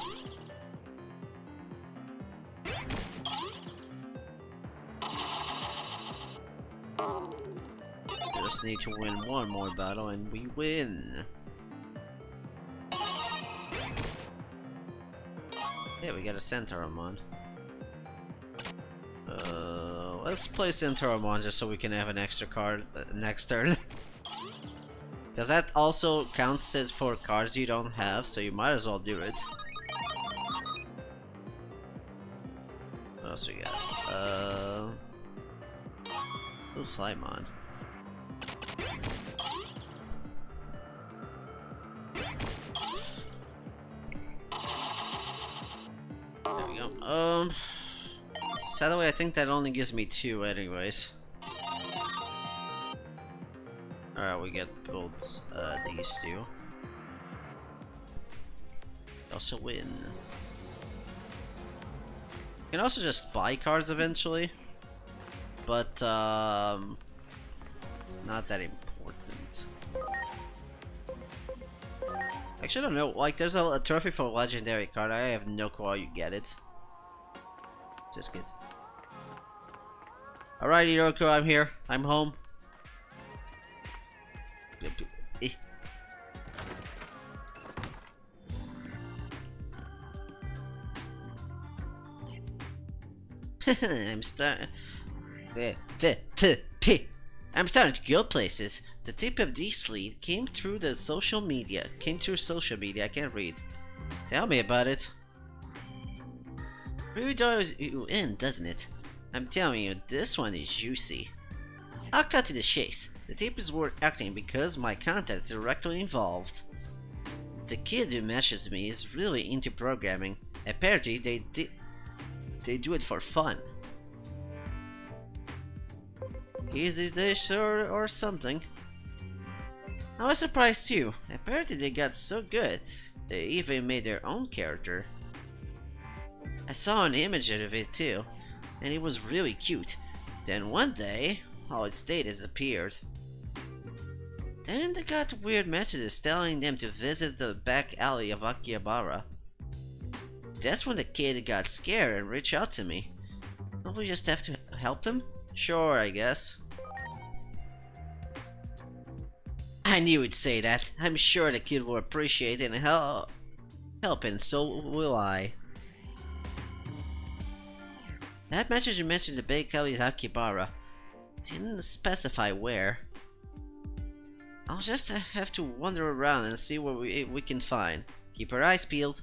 Just need to win one more battle and we win. Yeah, we got a Centauramon. Let's play Centauramon just so we can have an extra card next turn. Because that also counts as for cards you don't have, so you might as well do it. What else we got? Ooh, Flymon. There we go. Sadly, I think that only gives me 2 anyways. Alright, we get both these 2. Also win. You can also just buy cards eventually, but it's not that important. Actually, I don't know. Like, there's a trophy for a legendary card. I have no clue how you get it. Just good. Alright, Iroko, I'm here. I'm home. I'm starting to go places. The tip of this lead came through social media. I can't read. Tell me about it. Really does you in, doesn't it? I'm telling you, this one is juicy. I'll cut to the chase. The tape is worth acting because my content is directly involved. The kid who messages me is really into programming. Apparently, they do it for fun. Kids these days or something. I was surprised too. Apparently they got so good, they even made their own character. I saw an image of it too, and it was really cute. Then one day, all its data disappeared. Then they got weird messages telling them to visit the back alley of Akihabara. That's when the kid got scared and reached out to me. Don't we just have to help them? Sure, I guess. I knew he'd say that. I'm sure the kid will appreciate it and help, and so will I. That message mentioned the back alley of Akihabara. Didn't specify where. I'll just have to wander around and see what we can find. Keep our eyes peeled.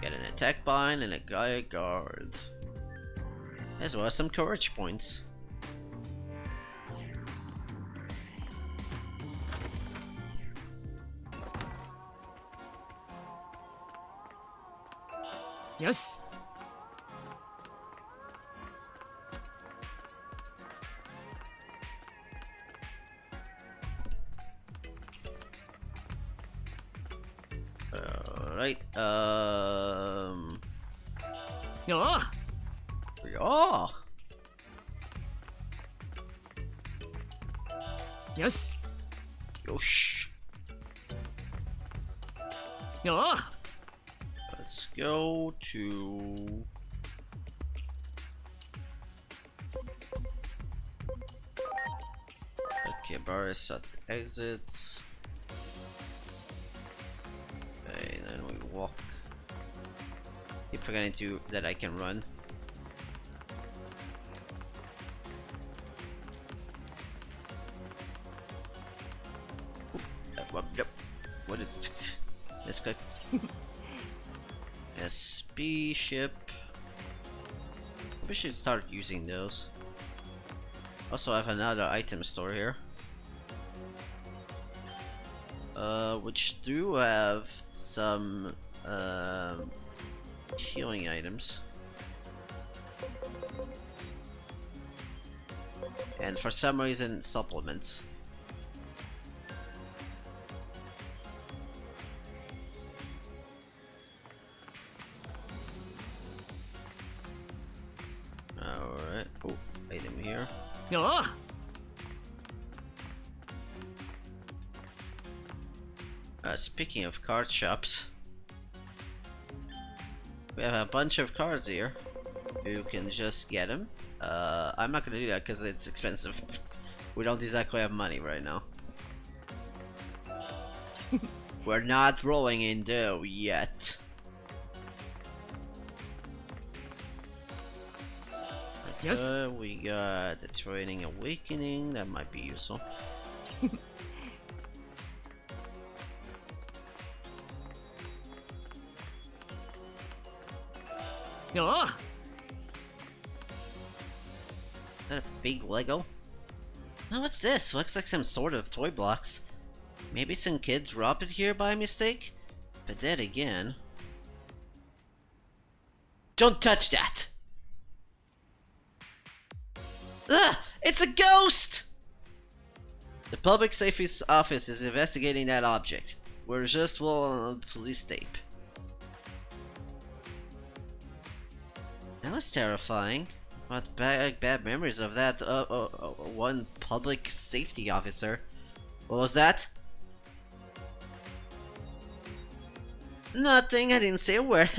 Get an attack bind and a Gaia guard. As well as some courage points. Yes. Alright, Yeah. yeah. よし Yosh. おう Let's go to... Okay, bar is at exits. Okay, then we walk. Keep forgetting that I can run. What did this guy? SP ship. We should start using those. Also, I have another item store here, which do have some healing items, and for some reason supplements. Alright, oh, item here. おう Speaking of card shops, we have a bunch of cards here. You can just get them. I'm not gonna do that because it's expensive. We don't exactly have money right now. We're not rolling in dough yet. Yes. We got the Training Awakening, that might be useful.おう Is that a big Lego? Oh, what's this? Looks like some sort of toy blocks. Maybe some kids dropped it here by mistake? But then again... Don't touch that! Ugh! It's a ghost! The Public Safety Office is investigating that object. We're just on police tape. That was terrifying. What bad memories of that one public safety officer. What was that? Nothing, I didn't say a word.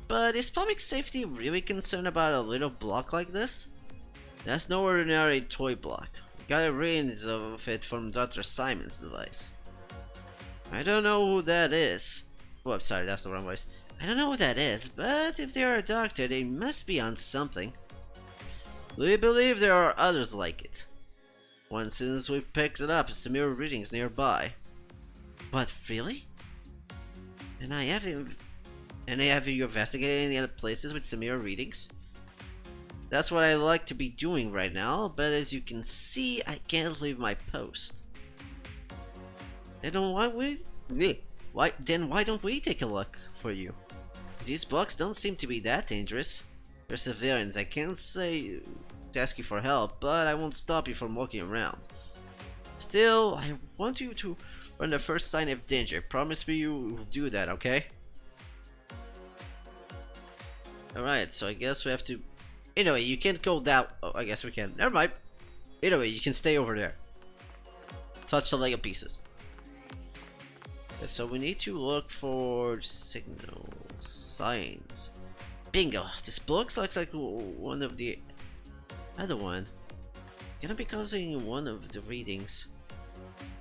But is public safety really concerned about a little block like this? That's no ordinary toy block. We got a readings of it from Dr. Simon's device. I don't know who that is. Oh, I'm sorry, that's the wrong voice. I don't know what that is, but if they are a doctor, they must be on something. We believe there are others like it. One since we picked it up, some mirror readings nearby. But really? And have you investigated any other places with some mirror readings? That's what I like to be doing right now, but as you can see, I can't leave my post. Then why don't we take a look for you? These blocks don't seem to be that dangerous. They're civilians. I can't say to ask you for help, but I won't stop you from walking around. Still, I want you to run the first sign of danger. Promise me you will do that, okay? Alright, so I guess we have to... Anyway, you can't go that... Oh, I guess we can. Never mind. Anyway, you can stay over there. Touch the Lego pieces. Okay, so we need to look for signals, signs. Bingo! This book looks like one of the other one. Gonna be causing one of the readings.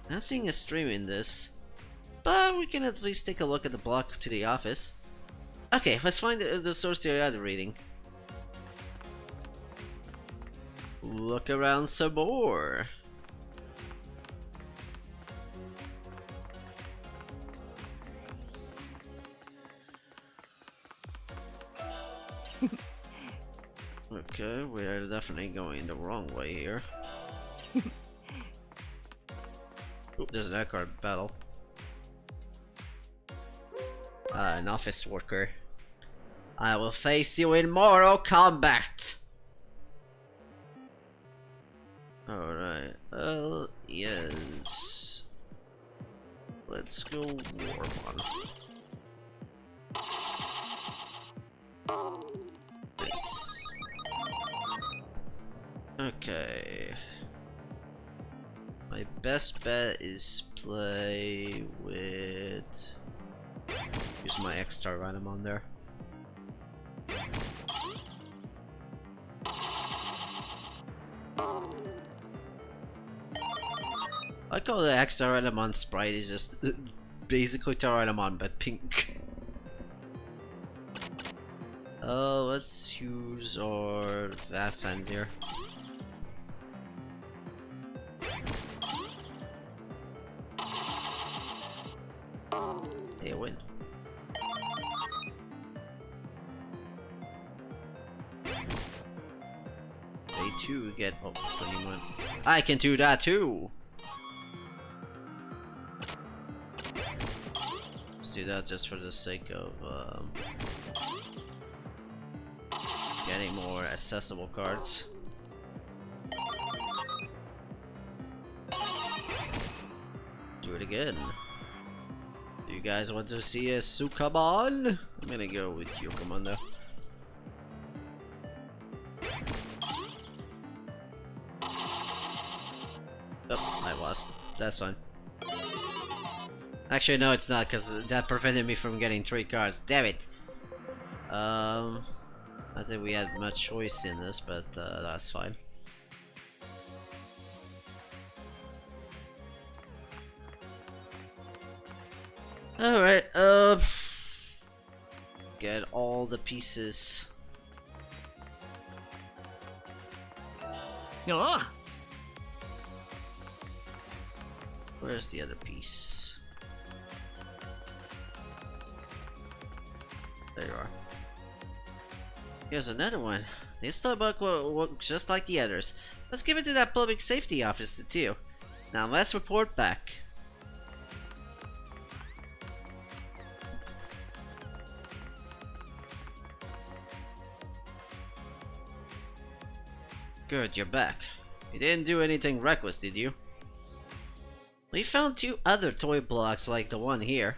Not seeing a stream in this, but we can at least take a look at the block to the office. Okay, let's find the source to the other reading. Look around some more. Okay, we are definitely going the wrong way here. Oop, there's an Eckhart battle. An office worker. I will face you in Mortal Kombat! Alright, yes. Let's go War 1. Nice. Okay. My best bet is play with... Use my extra random on there. I call the extra random sprite is just basically Tyrannomon but pink. Let's use our vast signs here. Hey, win. Day 2 get 21. I can do that too! Let's do that just for the sake of getting more accessible cards. Do it again. Do you guys want to see a Sukamon? I'm gonna go with Yokomon though. Oh, I lost. That's fine. Actually, no, it's not, because that prevented me from getting 3 cards. Damn it! I think we had much choice in this, but that's fine. Alright, get all the pieces. Oh, Where's the other piece? There you are. Here's another one. This toolbox will look just like the others. Let's give it to that public safety officer too. Now let's report back. Good, you're back. You didn't do anything reckless, did you? We found 2 other toy blocks like the one here.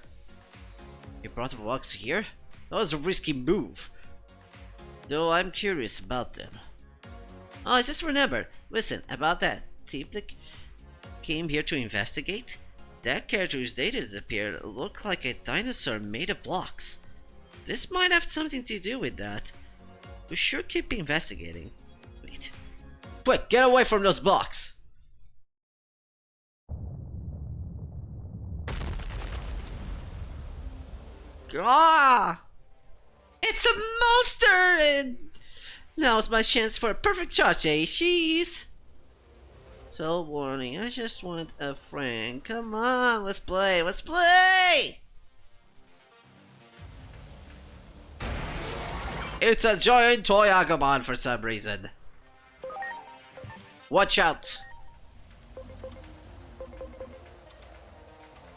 You brought the blocks here? That was a risky move. Though I'm curious about them. Oh, I just remembered. Listen, about that thief that came here to investigate? That character whose data disappeared looked like a dinosaur made of blocks. This might have something to do with that. We should keep investigating. Wait. Quick, get away from those blocks! Ah! It's a monster! And now's my chance for a perfect charge, eh? Sheesh! So warning, I just want a friend. Come on, let's play, let's play! It's a giant toy Agumon for some reason. Watch out!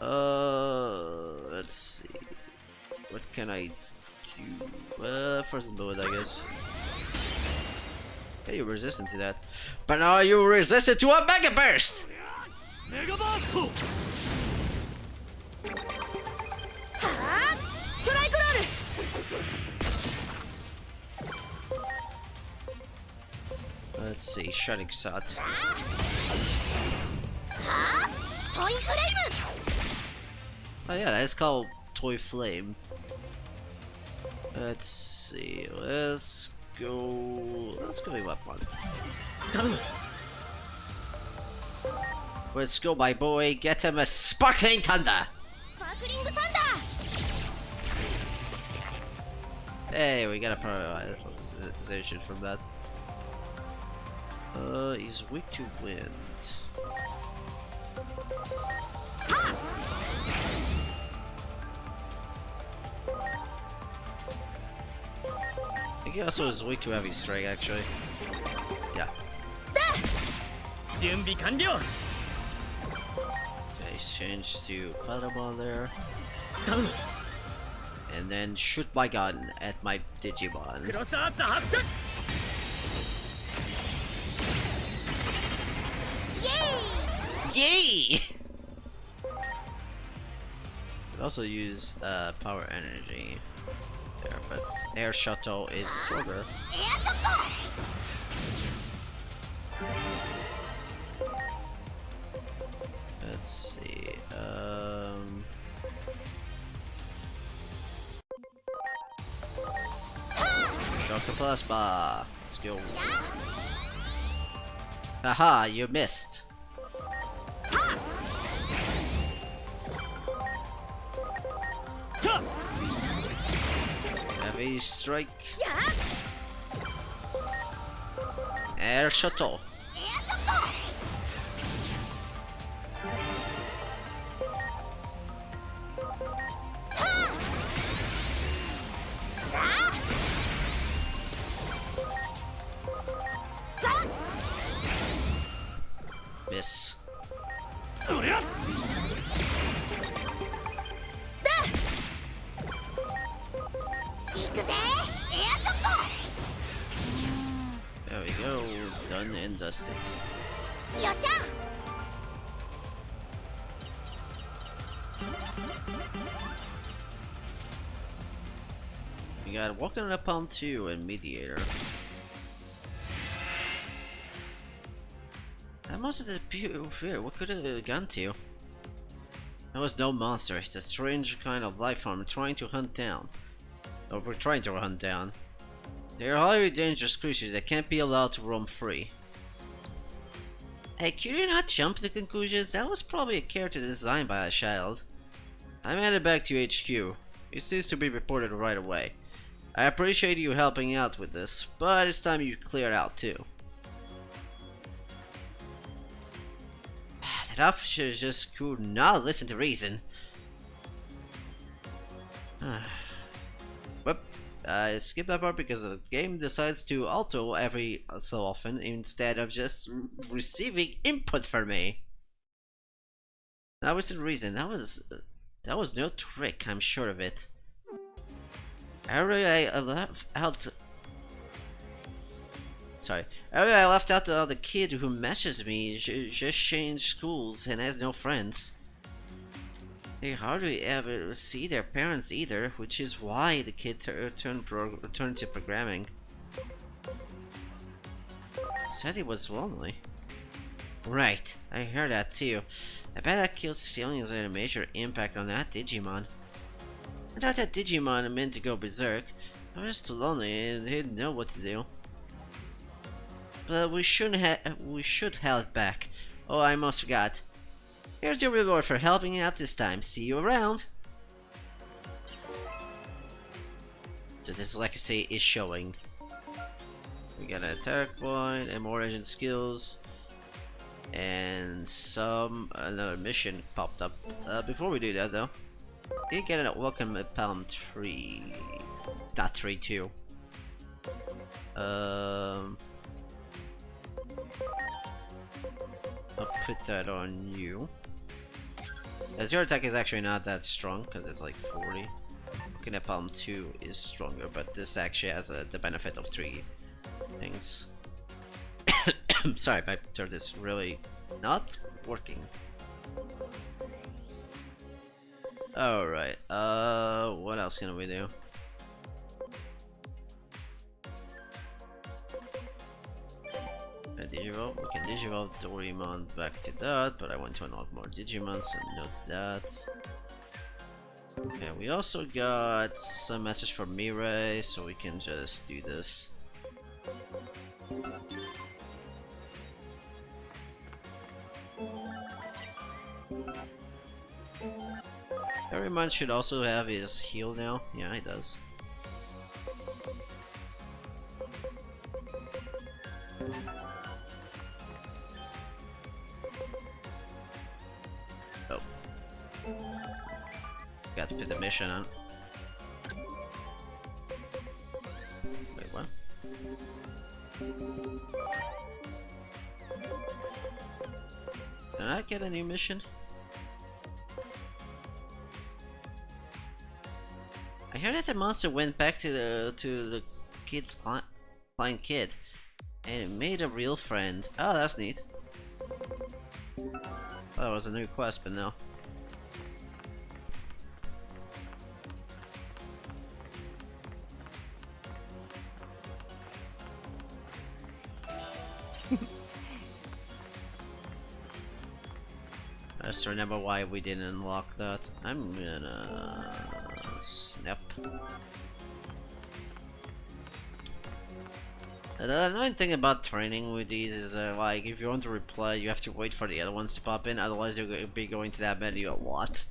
Let's see. What can I do? First bullet, I guess. Okay, you're resistant to that. But now you resistant to a Mega Burst! Mega Burst! Let's see, Shining Shot. Oh yeah, that's called Toy Flame. Let's see, let's go with weapon. Let's go, my boy, get him a Sparkling Thunder! Hey, we got a paralyzation from that. He's weak to wind. I think he also is weak to heavy strike, actually. Yeah. Okay, change to Patamon there. And then shoot my gun at my Digimon. Yay! Could also use power energy there, but air shuttle is stronger. let's see. Shock the plasma. Let's go. Haha, you missed. Heavy strike. Air shuttle. Miss. There we go, done and dusted. We got Walking on the Palm 2 and Mediator. That must have been pure fear. What could it have gone to? That was no monster. It's a strange kind of life form trying to hunt down. Or we're trying to hunt down. They are highly dangerous creatures that can't be allowed to roam free. Hey, could you not jump to conclusions? That was probably a character designed by a child. I'm headed back to HQ. It seems to be reported right away. I appreciate you helping out with this, but it's time you clear out too. That officer just could not listen to reason. Whoop. I skipped that part because the game decides to auto every so often instead of just receiving input from me. That was the reason. That was no trick, I'm sure of it. Earlier I left out the kid who messaged me just changed schools and has no friends. They hardly ever see their parents either, which is why the kid turned to programming. Said he was lonely. Right, I heard that too. I bet that kid's feelings had a major impact on that Digimon. I thought that Digimon meant to go berserk. I was too lonely and didn't know what to do. But we should have it back. Oh, I almost forgot. Here's your reward for helping out this time. See you around. So this legacy is showing. We got an attack point and more agent skills. And another mission popped up. Before we do that though, you get a welcome at Palm 3. Not 3, 2. I'll put that on you. As your attack is actually not that strong, because it's like 40. Looking at Palm 2 is stronger, but this actually has the benefit of 3 things. Sorry, my third is really not working. Alright, what else can we do? Digivolve. We can Digivolve Doraemon back to that, but I want to unlock more Digimon, so note that. Okay, we also got some message from Mirai, so we can just do this. Doraemon should also have his heal now. Yeah, he does. Got to put the mission on. Wait, what? Did I get a new mission? I heard that the monster went back to the kid's client kid and it made a real friend. Oh, that's neat. Oh, that was a new quest, but no. just remember why we didn't unlock that. I'm gonna snap. The annoying thing about training with these is like if you want to reply, you have to wait for the other ones to pop in, otherwise you're going to be going to that menu a lot.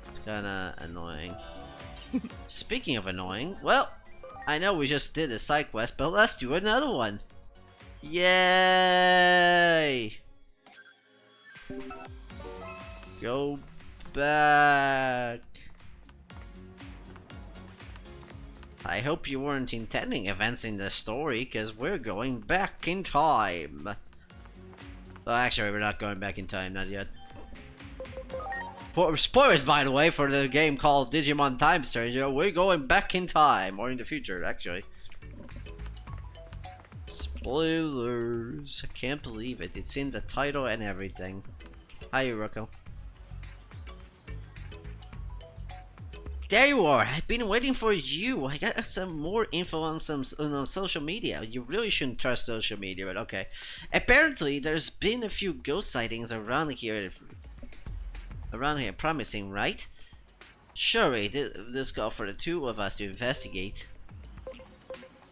It's kinda annoying. Speaking of annoying, well, I know we just did a side quest, but let's do another one. Yay! Go back. I hope you weren't intending events in the story, because we're going back in time. Well, actually, we're not going back in time, not yet. For spoilers, by the way, for the game called Digimon Time Stranger, we're going back in time, or in the future, actually. Spoilers. I can't believe it. It's in the title and everything. Hi, Uroko. There you are! I've been waiting for you! I got some more info on on social media. You really shouldn't trust social media, but okay. Apparently, there's been a few ghost sightings around here. Promising, right? Surely, this call for the two of us to investigate.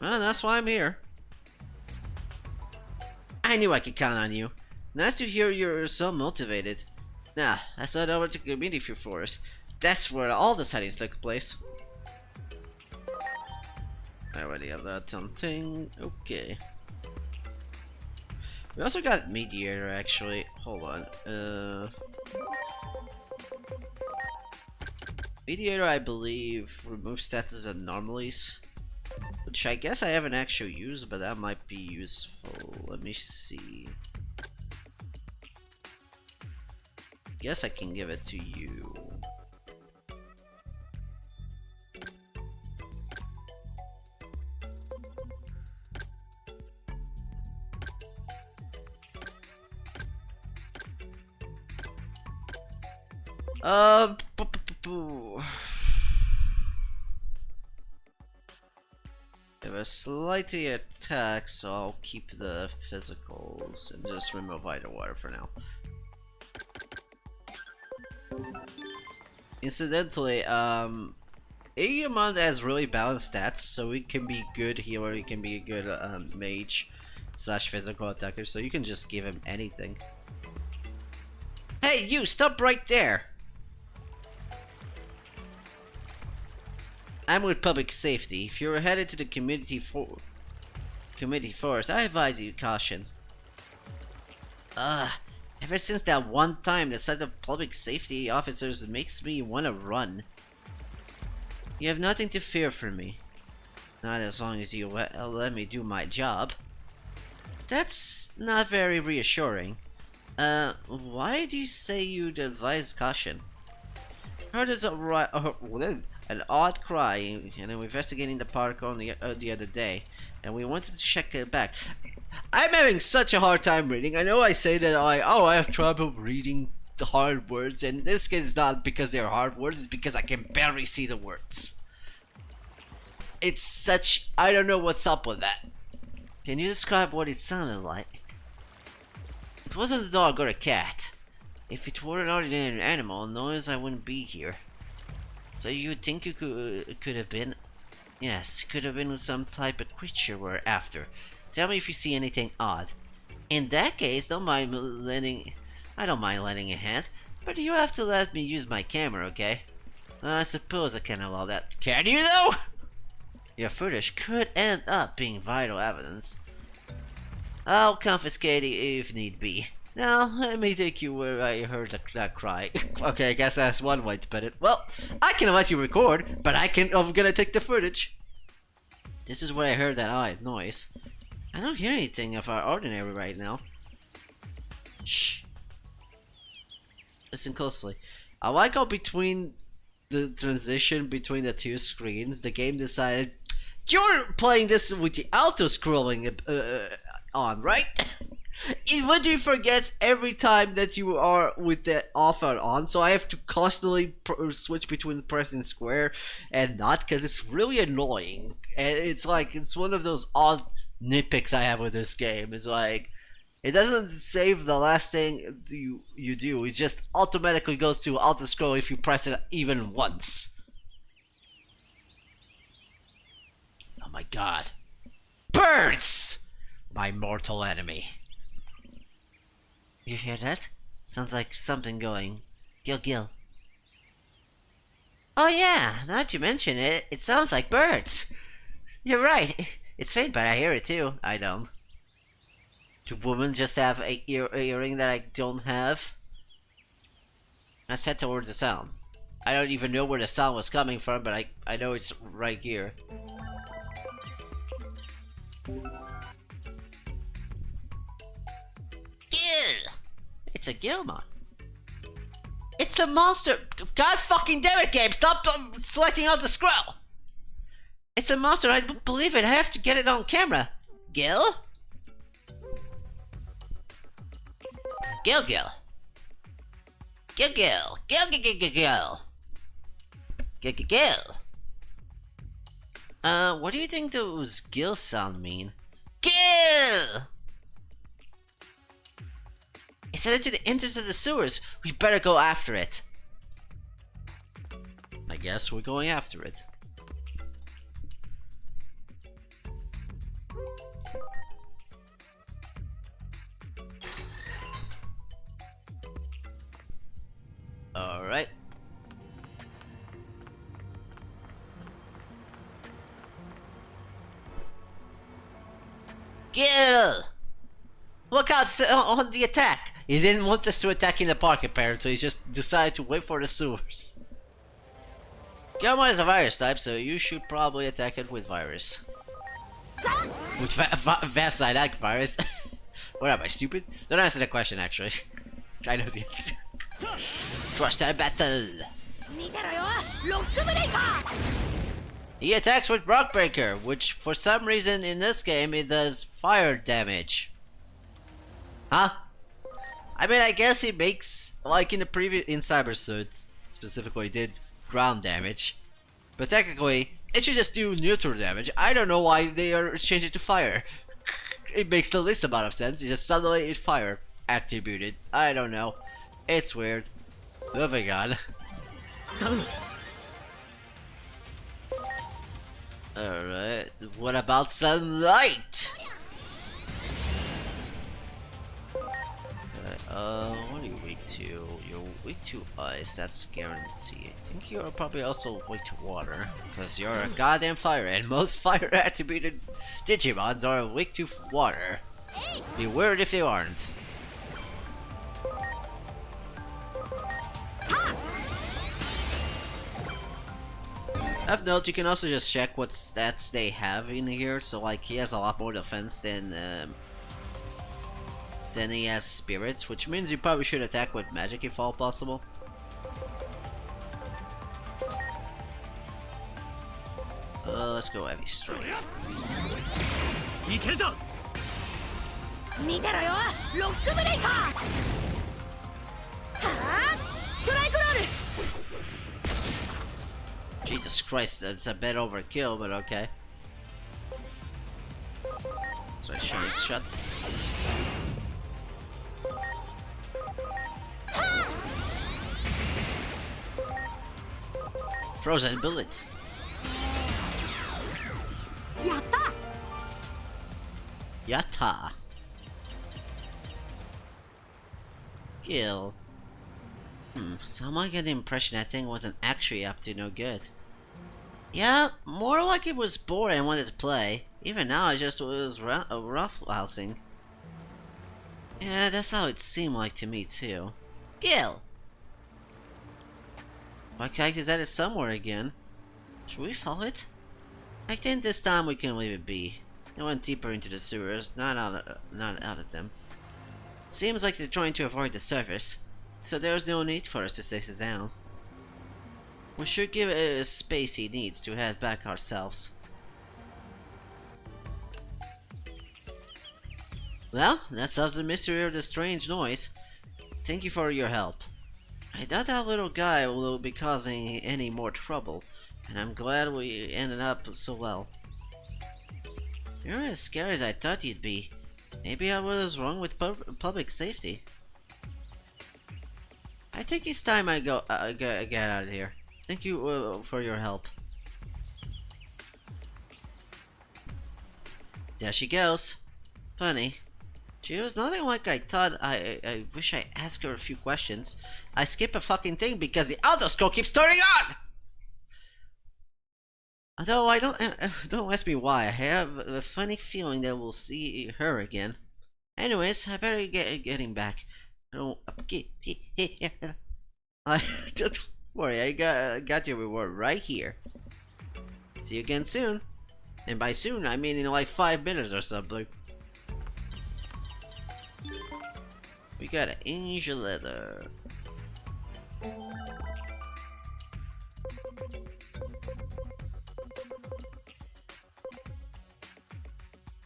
Well, that's why I'm here. I knew I could count on you. Nice to hear you're so motivated. Nah, I said over to Community Forest. That's where all the sightings took place. I already have that something. Okay. We also got Mediator actually. Hold on. Mediator, I believe, removes status anomalies. Which I guess I haven't actually used, but that might be useful. Let me see. Guess I can give it to you. They were slightly attacked, so I'll keep the physicals and just remove Vital Water for now. Incidentally, Digimon has really balanced stats, so it can be good healer, it can be a good mage slash physical attacker, so you can just give him anything. Hey, you! Stop right there! I'm with public safety. If you're headed to the community forest, I advise you caution. Ever since that one time, the sight of public safety officers makes me want to run. You have nothing to fear from me. Not as long as you let me do my job. That's not very reassuring. Why do you say you'd advise caution? Heard an odd cry, and I'm investigating the park on the other day, and we wanted to check it back. I'm having such a hard time reading. I know I say that I have trouble reading the hard words, and in this case it's not because they're hard words, it's because I can barely see the words. It's such... I don't know what's up with that. Can you describe what it sounded like? It wasn't a dog or a cat. If it were an ordinary animal, noise I wouldn't be here. So you think it could have been? Yes, could have been some type of creature we're after. Tell me if you see anything odd. In that case, I don't mind lending a hand, but you have to let me use my camera, okay? I suppose I can allow that. Can you though? Your footage could end up being vital evidence. I'll confiscate it if need be. Now, let me take you where I heard that cry. Okay, I guess that's one way to put it. Well, I can let you record, but I'm gonna take the footage. This is where I heard that odd noise. I don't hear anything of our ordinary right now. Shh. Listen closely. I like how between the transition between the two screens, the game decided you're playing this with the auto scrolling on, right? Would you forget every time that you are with the off or on, so I have to constantly switch between pressing square and not, because it's really annoying. And it's like, it's one of those odd nitpicks I have with this game. It's like, It doesn't save the last thing you do. It just automatically goes to auto scroll if you press it even once. Oh my god. Birds! My mortal enemy. You hear that? Sounds like something going. Gil Gil. Oh yeah, now that you mention it, it sounds like birds. You're right. It's faint, but I hear it too. I don't. Do women just have a earring that I don't have? Let's head towards the sound. I don't even know where the sound was coming from, but I know it's right here. Gil! It's a Gilmon. It's a monster! God fucking damn it, game! Stop selecting out the scroll! It's a monster, I don't believe it. I have to get it on camera. Gil? Gil Gil. Gil Gil. Gil Gil Gil Gil Gil. Gil Gil Gil. What do you think those Gil sound mean? Gil! It said it to the entrance of the sewers. We better go after it. I guess we're going after it. Alright. Gil! Look out on the attack! He didn't want us to attack in the park apparently, he just decided to wait for the sewers. Gilmon is a virus type, so you should probably attack it with virus. With Vaside virus? What am I, stupid? Don't answer the question actually. I know the answer. Trust that battle! He attacks with Rock Breaker, which for some reason in this game it does fire damage. Huh? I mean, I guess he makes, like in the previous, in Cyber Suit, specifically did ground damage. But technically, it should just do neutral damage. I don't know why they are changing it to fire. It makes the least amount of sense, it just suddenly is fire attributed. I don't know. It's weird. Moving on. Alright, what about sunlight? What are you weak to? You're weak to ice, that's guaranteed. I think you're probably also weak to water, because you're a goddamn fire, and most fire attributed Digimons are weak to water. Be weird if they aren't. Of note, you can also just check what stats they have in here, so like he has a lot more defense than he has spirits, which means you probably should attack with magic if all possible. Let's go heavy strike. Jesus Christ, that's a bit overkill, but okay. So I shut it shut. Frozen bullet. Yatta! Yatta. Gil. So I get the impression that thing wasn't actually up to no good. Yeah, more like it was bored and wanted to play. Even now, it just was roughhousing. Yeah, that's how it seemed like to me too. Gil! My kite is at it somewhere again. Should we follow it? I think this time we can leave it be. It went deeper into the sewers, not out of them. Seems like they're trying to avoid the surface, so there's no need for us to chase it down. We should give it a space he needs to head back ourselves. Well, that solves the mystery of the strange noise. Thank you for your help. I doubt that little guy will be causing any more trouble, and I'm glad we ended up so well. You're as scary as I thought you'd be. Maybe I was wrong with public safety. I think it's time I get out of here. Thank you for your help. There she goes. Funny. She was nothing like I thought. I wish I asked her a few questions. I skip a fucking thing because the auto scroll keeps turning on! Although I don't ask me why. I have a funny feeling that we'll see her again. Anyways, I better getting back. Don't worry, I got your reward right here. See you again soon. And by soon, I mean in like 5 minutes or something. We got an angel letter.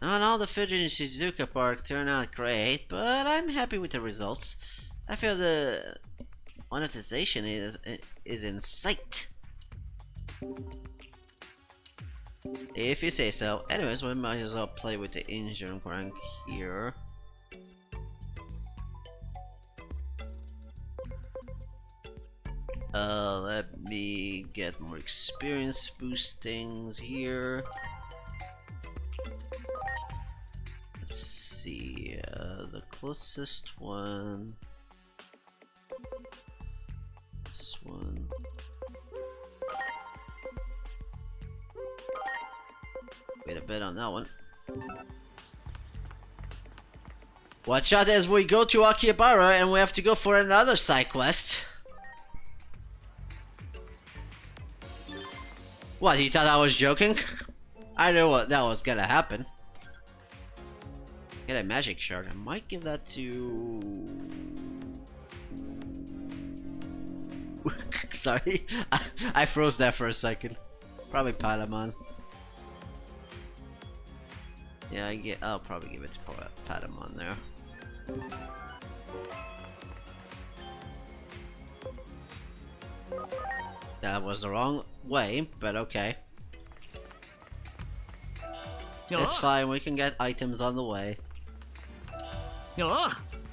Not all the footage in Shizuoka Park turned out great, but I'm happy with the results. I feel the monetization is in sight. If you say so. Anyways, we might as well play with the engine rank here. Let me get more experience boostings here. Let's see, the closest one. This one. Wait a bit on that one. Watch out as we go to Akihabara and we have to go for another side quest. What, you thought I was joking? I knew what that was gonna happen. Get a magic shard. I might give that to... Sorry, I froze there for a second. Probably Patamon. Yeah, I'll probably give it to Patamon there. That was the wrong way, but okay. It's fine, we can get items on the way.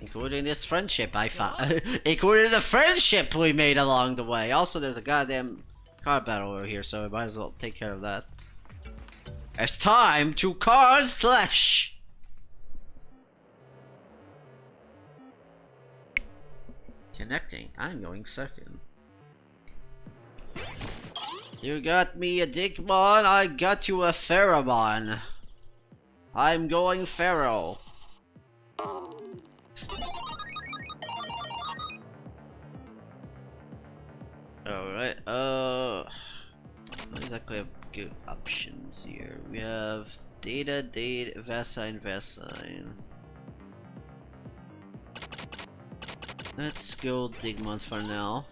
Including this friendship I found. Including the friendship we made along the way. Also, there's a goddamn card battle over here, so I might as well take care of that. It's time to card slash! Connecting. I'm going second. You got me a Digimon, I got you a Pheromon. I'm going Pharaoh. Alright, what exactly have good options here? We have Data, Vassine. Let's go Digimon for now.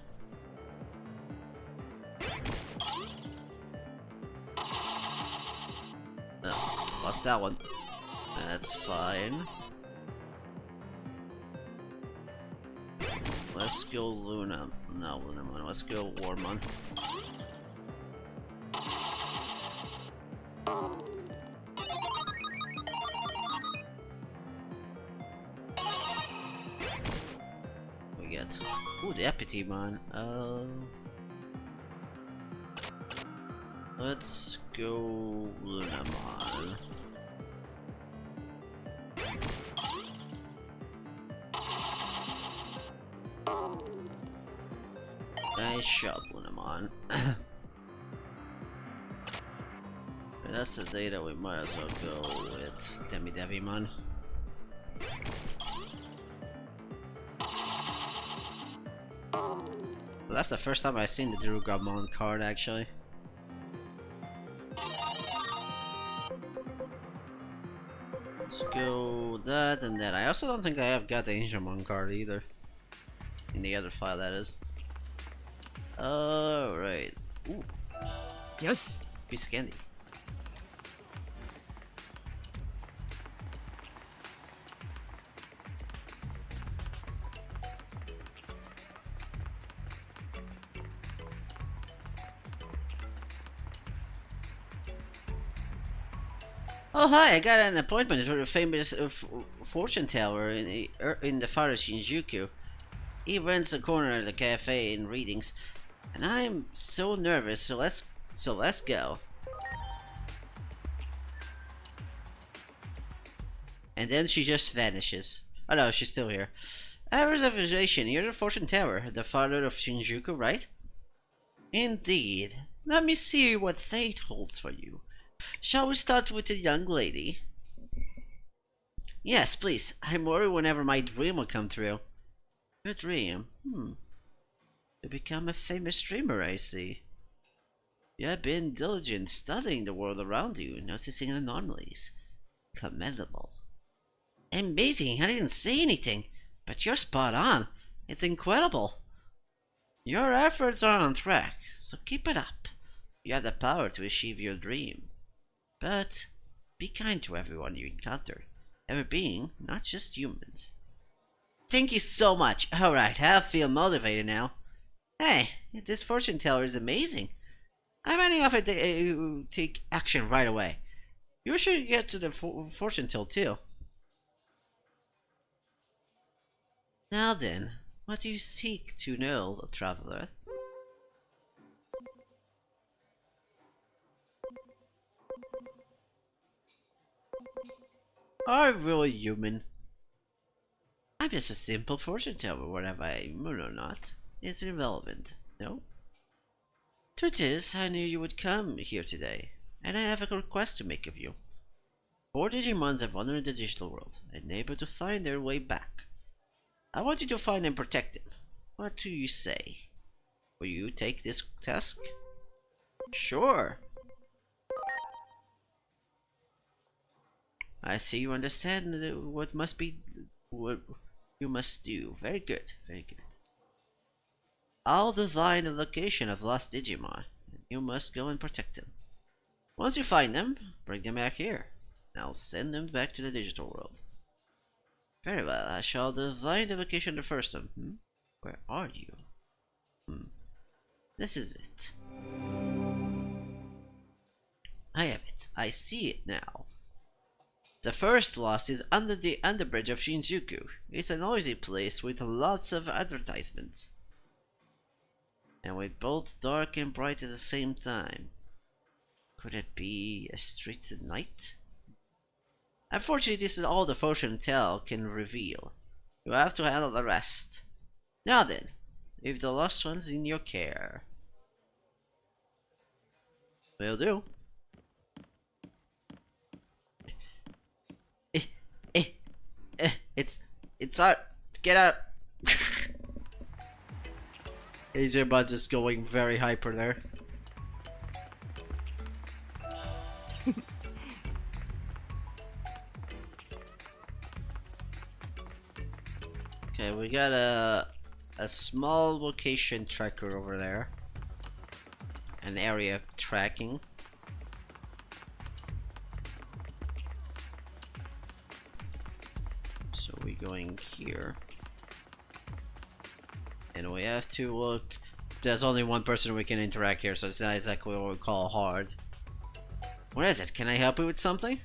Oh, lost that one. That's fine. Let's go Luna. No, Lunamon. Let's go Warmon. We get. Ooh, the Epitimon. Let's go Lunamon. Nice shot, Lunamon. That's the data we might as well go with Devimon. Well, that's the first time I've seen the Drugamon card actually. Let's go that and that. I also don't think I have got the Angelmon card either. In the other file, that is. Alright. Ooh. Yes. Piece of candy. Oh hi, I got an appointment for the famous fortune teller in the far Shinjuku. He rents a corner at the cafe in readings, and I'm so nervous. So let's go. And then she just vanishes. Oh no, she's still here. I have a reservation. You're the fortune teller, the father of Shinjuku, right? Indeed. Let me see what fate holds for you. Shall we start with the young lady? Yes, please. I'm worried whenever my dream will come true. Your dream? To become a famous streamer, I see. You have been diligent studying the world around you, noticing anomalies. Commendable. Amazing, I didn't say anything, but you're spot on. It's incredible. Your efforts are on track, so keep it up. You have the power to achieve your dream. But be kind to everyone you encounter. Every being, not just humans. Thank you so much. Alright, I feel motivated now. Hey, this fortune teller is amazing. I'm ready off to take action right away. You should get to the fortune teller too. Now then, what do you seek to know, traveler? Are you really human? I'm just a simple fortune teller, whatever I moon or not. It's irrelevant, no? Truth is, I knew you would come here today, and I have a request to make of you. 4 Digimons have wandered the digital world, unable to find their way back. I want you to find and protect them. What do you say? Will you take this task? Sure. I see you understand what you must do. Very good, very good. I'll divine the location of lost Digimon, and you must go and protect them. Once you find them, bring them back here, and I'll send them back to the digital world. Very well, I shall divine the location of the first of them. Where are you? This is it. I have it. I see it now. The first lost is under the underbridge of Shinjuku. It's a noisy place with lots of advertisements. And with both dark and bright at the same time. Could it be a street at night? Unfortunately, this is all the fortune teller can reveal. You have to handle the rest. Now then, leave the lost ones in your care. Will do. It's out. Get out. His earbuds is going very hyper there. Okay, we got a small location tracker over there. An area tracking. So we're going here. And we have to look. There's only one person we can interact here, so it's not exactly what we call hard. What is it? Can I help you with something?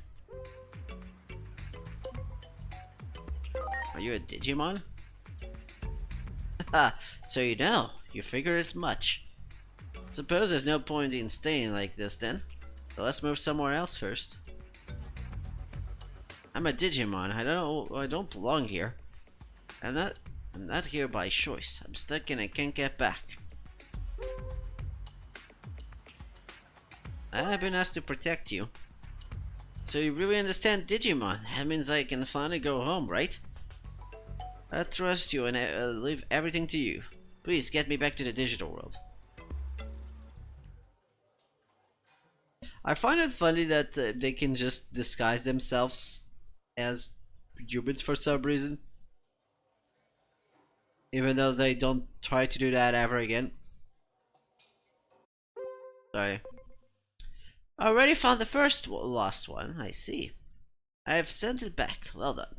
Are you a Digimon? Haha, so you know. You figure as much. Suppose there's no point in staying like this then. So let's move somewhere else first. I'm a Digimon. I don't belong here. I'm not here by choice. I'm stuck and I can't get back. I've been asked to protect you. So you really understand Digimon. That means I can finally go home, right? I trust you and I leave everything to you. Please get me back to the digital world. I find it funny that they can just disguise themselves as humans for some reason. Even though they don't try to do that ever again. Sorry. Already found the first lost one, I see. I have sent it back, well done.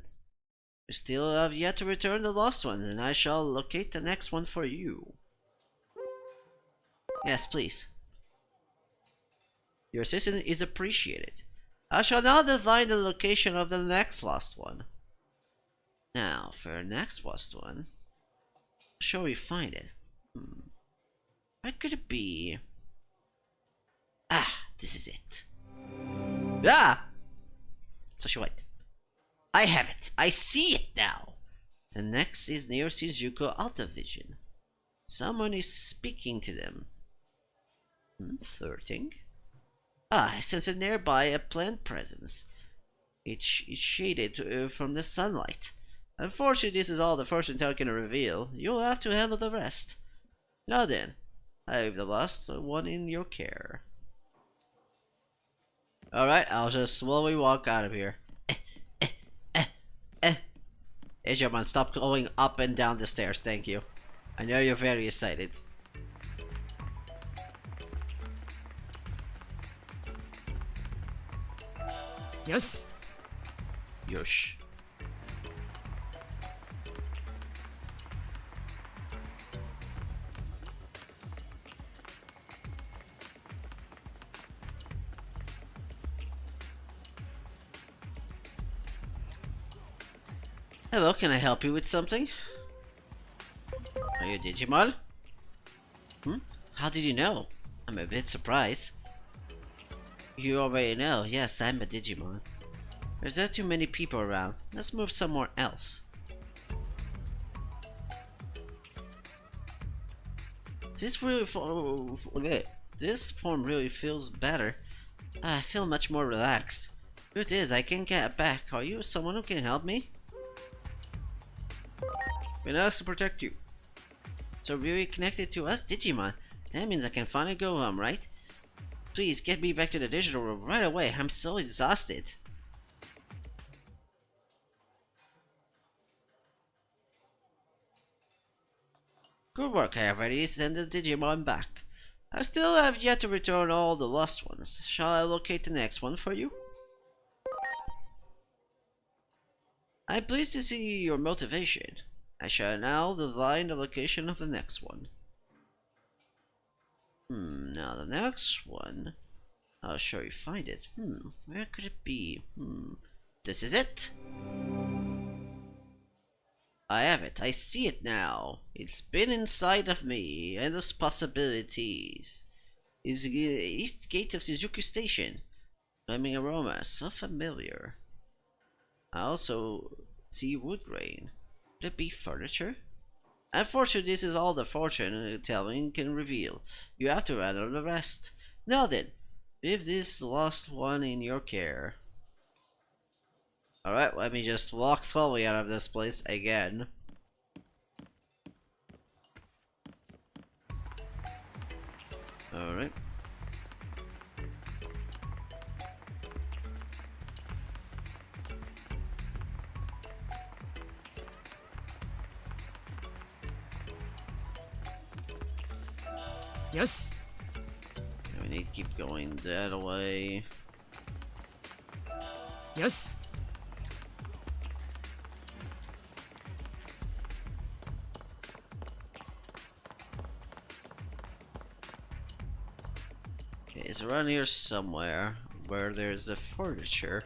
You still have yet to return the lost one, and I shall locate the next one for you. Yes, please. Your assistance is appreciated. I shall now define the location of the next lost one. Now, for our next lost one, shall we find it? Where could it be? Ah, this is it. Ah! So wait. I have it. I see it now. The next is near Shinjuku Alta Vision. Someone is speaking to them. Flirting? Ah, I sense nearby a plant presence. It's shaded from the sunlight. Unfortunately, this is all the fortune teller can reveal. You'll have to handle the rest. Now then, I leave the last one in your care. Alright, I'll just slowly walk out of here. Hey, Digimon, stop going up and down the stairs, thank you. I know you're very excited. Yes. Yosh. Hello, can I help you with something? Are you a Digimon? How did you know? I'm a bit surprised. You already know, yes, I'm a Digimon. There's not too many people around. Let's move somewhere else. This form really feels better. I feel much more relaxed. Truth is, I can't get back. Are you someone who can help me? Been asked to protect you. So really connected to us, Digimon. That means I can finally go home, right? Please get me back to the digital room right away. I'm so exhausted. Good work, I have already sent the Digimon back. I still have yet to return all the lost ones. Shall I locate the next one for you? I'm pleased to see your motivation. I shall now divine the location of the next one. Now the next one... I'll show you find it. Where could it be? This is it! I have it. I see it now. It's been inside of me. Endless possibilities. Is the east gate of Shinjuku Station. Flaming aroma. So familiar. I also see wood grain. Could it be furniture? Unfortunately, this is all the fortune telling can reveal. You have to handle the rest. Now then, leave this lost one in your care. Alright, let me just walk slowly out of this place again. Alright. Yes. We need to keep going that way. Yes. Okay, it's around here somewhere where there's a furniture.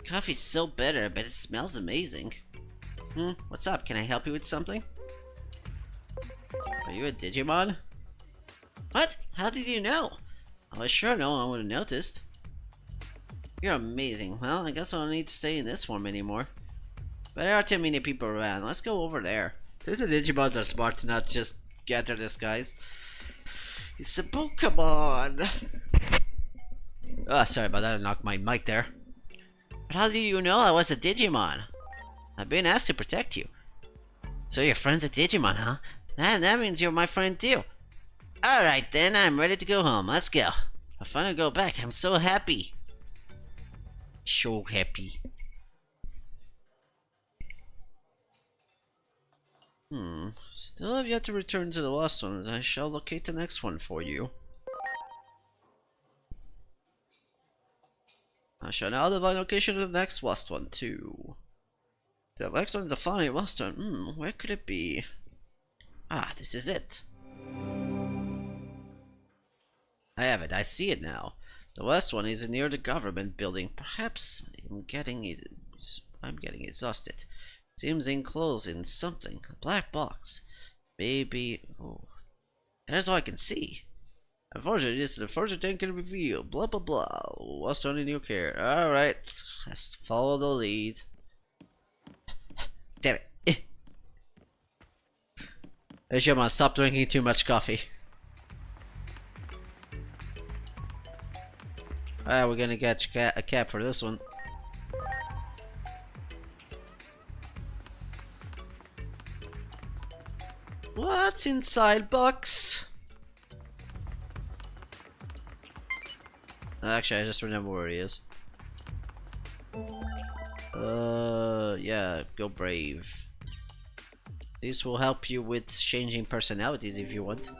Coffee's so bitter, but it smells amazing. What's up? Can I help you with something? Are you a Digimon? What? How did you know? I was sure no one would have noticed. You're amazing. Well, I guess I don't need to stay in this form anymore. But there are too many people around. Let's go over there. There's a Digimon that's smart to not just gather this, guys. It's a Pokemon! Oh, sorry about that. I knocked my mic there. But how did you know I was a Digimon? I've been asked to protect you. So your friend's a Digimon, huh? That means you're my friend too. Alright then, I'm ready to go home. Let's go. I finally go back. I'm so happy. So happy. Still have yet to return to the lost ones. I shall locate the next one for you. I shall now divine location of the next lost one too. The wax on the funny monster. Where could it be? Ah, this is it. I have it. I see it now. The last one is near the government building. Perhaps I'm getting exhausted. Seems enclosed in something. A black box. Maybe. Oh, that's all I can see. Unfortunately, this is the first thing can reveal. Blah blah blah. What's on in your care? All right, let's follow the lead. Damn it! Hey, Digimon, stop drinking too much coffee. Alright, we're gonna get a cap for this one. What's inside box? Actually, I just remember where he is. Yeah, go brave. This will help you with changing personalities if you want.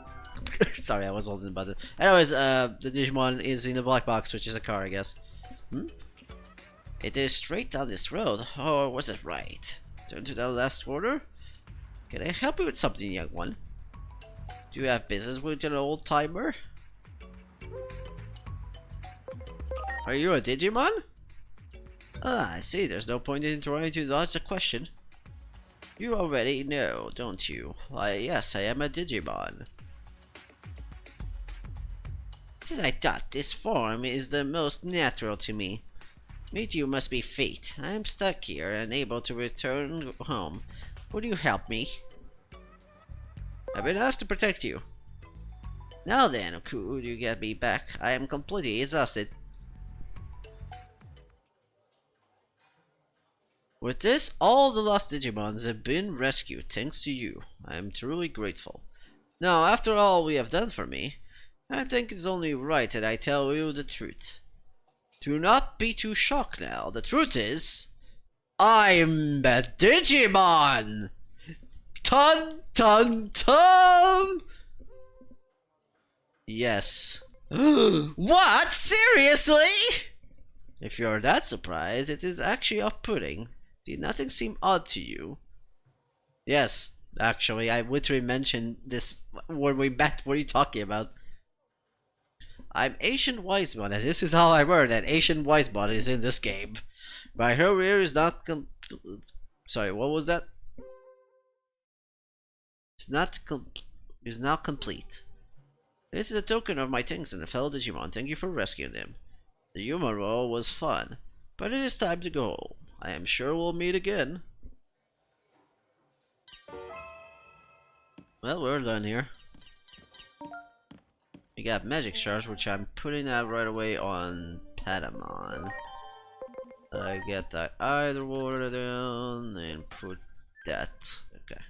Sorry, I was holding the button. Anyways, the Digimon is in the black box, which is a car, I guess. It is straight down this road. Or was it right? Turn to the last quarter? Can I help you with something, young one? Do you have business with an old timer? Are you a Digimon? Ah, I see. There's no point in trying to dodge the question. You already know, don't you? Why, yes, I am a Digimon. Since I thought this form is the most natural to me. Meet you must be fate. I am stuck here, unable to return home. Would you help me? I've been asked to protect you. Now then, could you get me back? I am completely exhausted. With this, all the lost Digimons have been rescued thanks to you. I am truly grateful. Now, after all we have done for me, I think it's only right that I tell you the truth. Do not be too shocked now. The truth is, I'm a Digimon! Ton ton ton! Yes. What? Seriously? If you're that surprised, it is actually off-putting. Did nothing seem odd to you? Yes, actually, I literally mentioned this when we met. What are you talking about? I'm Ancient Wisebot, and this is how I learned that Ancient Wisebot is in this game. My career is not sorry, what was that? It's not complete. This is a token of my thanks and a fellow Digimon. Thank you for rescuing them. The human role was fun, but it is time to go home. I am sure we'll meet again. Well, we're done here. We got magic shards, which I'm putting out right away on Patamon. I get that either water down and put that. Okay.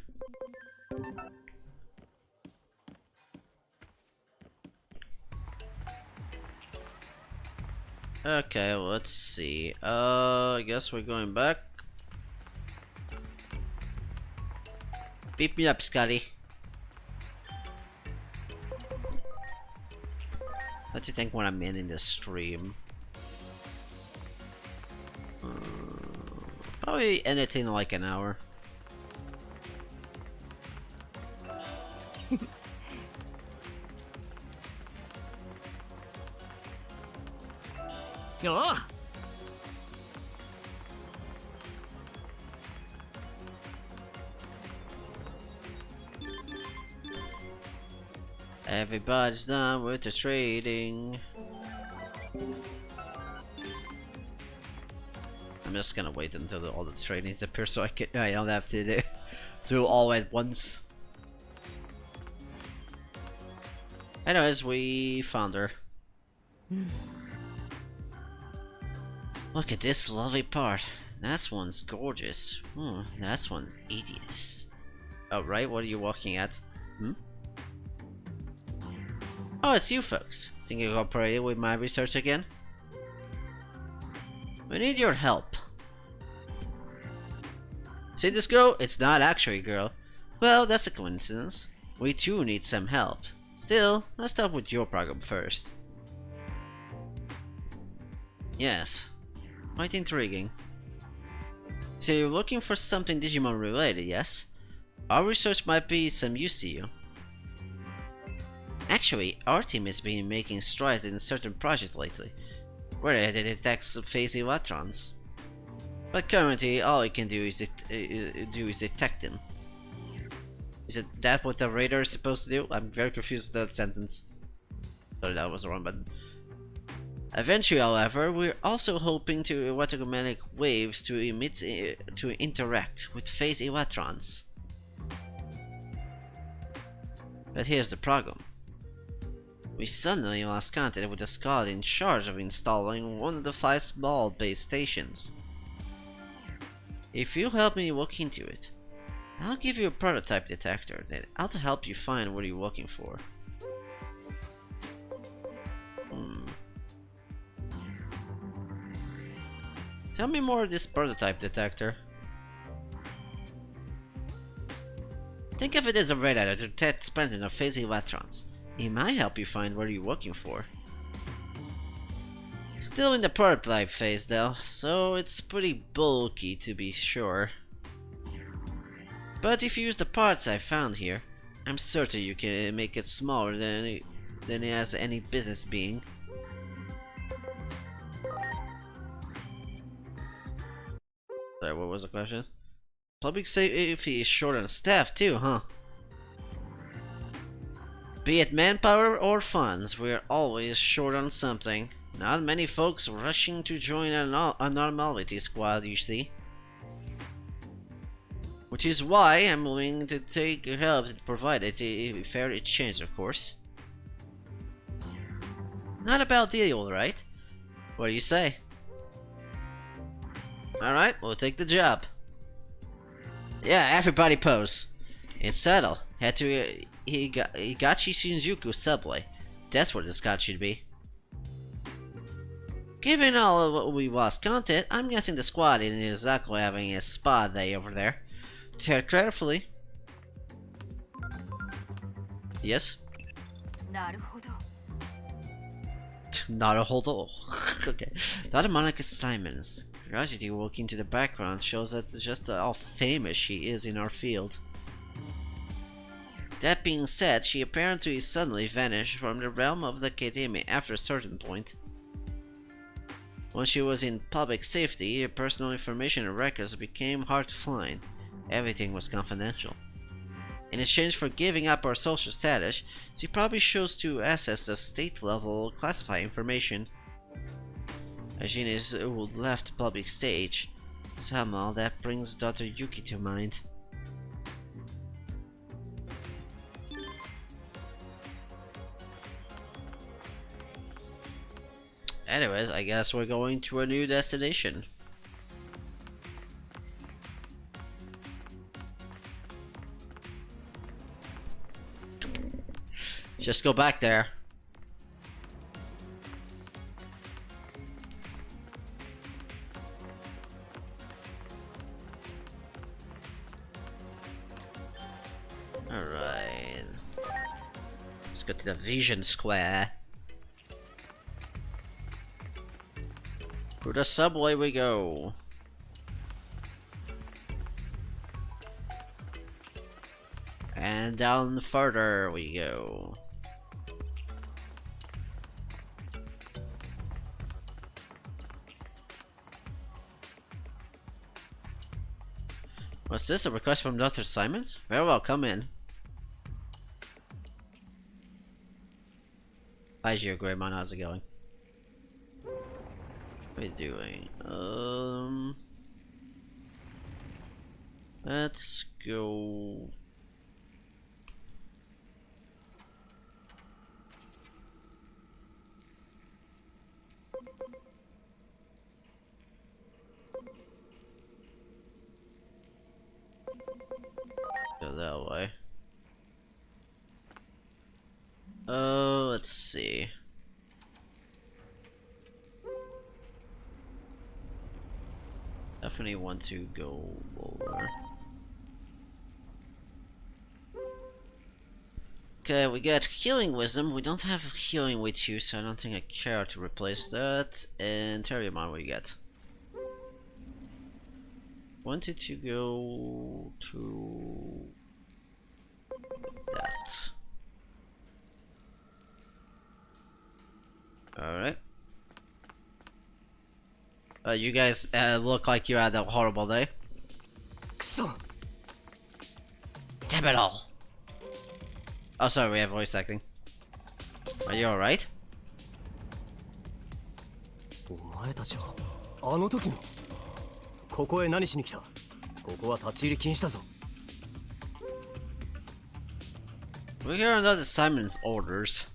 Okay, let's see. I guess we're going back. Beep me up, Scotty. What do you think when I'm ending the stream? Probably anything like an hour. Yo! Everybody's done with the trading. I'm just gonna wait until all the tradings appear so I don't have to do all at once. Anyways, we found her. Look at this lovely part. That one's gorgeous. That one's hideous. Oh, right? What are you walking at? Oh, it's you folks. Think you cooperated with my research again? We need your help. See this girl? It's not actually a girl. Well, that's a coincidence. We too need some help. Still, let's start with your program first. Yes. Quite intriguing. So you're looking for something Digimon related, yes? Our research might be some use to you. Actually, our team has been making strides in a certain project lately, where it detects phase electrons. But currently, all it can do is detect them. Is it that what the radar is supposed to do? I'm very confused with that sentence. Sorry, that was wrong, but... Eventually, however, we're also hoping to electromagnetic waves to emit to interact with phase electrons. But here's the problem. We suddenly lost contact with the squad in charge of installing one of the 5 small base stations. If you help me look into it, I'll give you a prototype detector that ought to help you find what you're looking for. Tell me more of this prototype detector. Think of it as a radar that detects splinters of phase electrons. It might help you find what you're looking for. Still in the prototype phase though, so it's pretty bulky to be sure. But if you use the parts I found here, I'm certain you can make it smaller than it has any business being. Sorry, what was the question? Public safety is short on staff too, huh? Be it manpower or funds, we're always short on something. Not many folks rushing to join a normality squad, you see. Which is why I'm willing to take your help, provided a fair exchange, of course. Not a bad deal, right? What do you say? Alright, we'll take the job. Yeah, everybody pose. It's settled. Head to Higachi Shinjuku subway. That's where the squad should be. Given all of what we lost content, I'm guessing the squad isn't exactly having a spa day over there. Tread carefully. Yes? Naruhodo. Okay. The other Monica Simons. Curiosity looking into the background shows that just how famous she is in our field. That being said, she apparently suddenly vanished from the realm of the academy after a certain point. When she was in public safety, her personal information and records became hard to find. Everything was confidential. In exchange for giving up her social status, she probably chose to access the state-level classified information. As she is who left the public stage, somehow that brings Dr. Yuki to mind. Anyways, I guess we're going to a new destination. Just go back there. Alright. Let's go to the Vision Square. To the subway we go. And down further we go. What's this? A request from Dr. Simons? Very well, come in. Hi, Greymon, how's it going? What are you doing? Let's go. Go that way. Let's see. Definitely want to go over. Okay, we got Healing Wisdom. We don't have Healing with you, so I don't think I care to replace that. And Terriermon, what you got? wanted to go to that. Alright. You guys look like you had a horrible day. クソ Damn it all! Oh, sorry, we have voice acting. Are you alright? お前たちはあの時のここへ何しに来たここは立ち入り禁止だぞ We're here under the Simon's orders.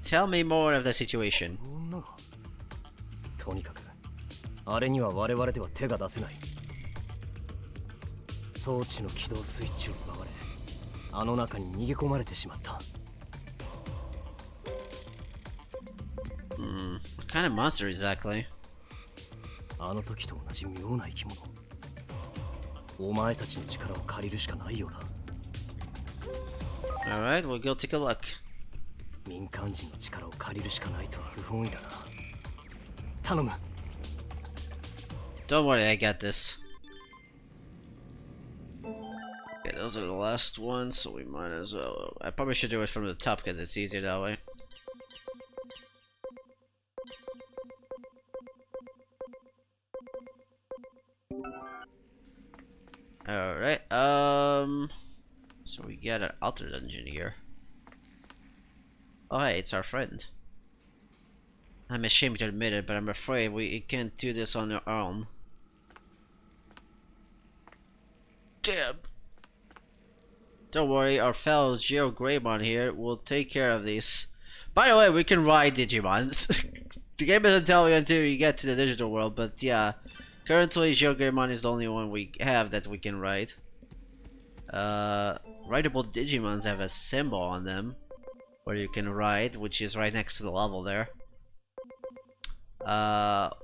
Tell me more of the situation. 女がとにかくあれには我々では手が出せない装置の起動スイッチを奪われあの中に逃げ込まれてしまった What kind of monster exactly? あの時と同じ妙な生き物お前たちの力を借りるしかないようだ Alright, we'll go take a look. 民間人の力を借りるしかないとは不本意だな頼む Don't worry, I got this. Okay, those are the last ones, so we might as well. I probably should do it from the top because it's easier that way. Alright, so we got an altar dungeon here. Oh hey, it's our friend. I'm ashamed to admit it, but I'm afraid we can't do this on our own. Damn. Don't worry, our fellow Geo Greymon here will take care of these. By the way, we can ride Digimons. The game doesn't tell you until you get to the digital world, but yeah. Currently, Geo Greymon is the only one we have that we can ride. Rideable Digimons have a symbol on them where you can ride, which is right next to the level there.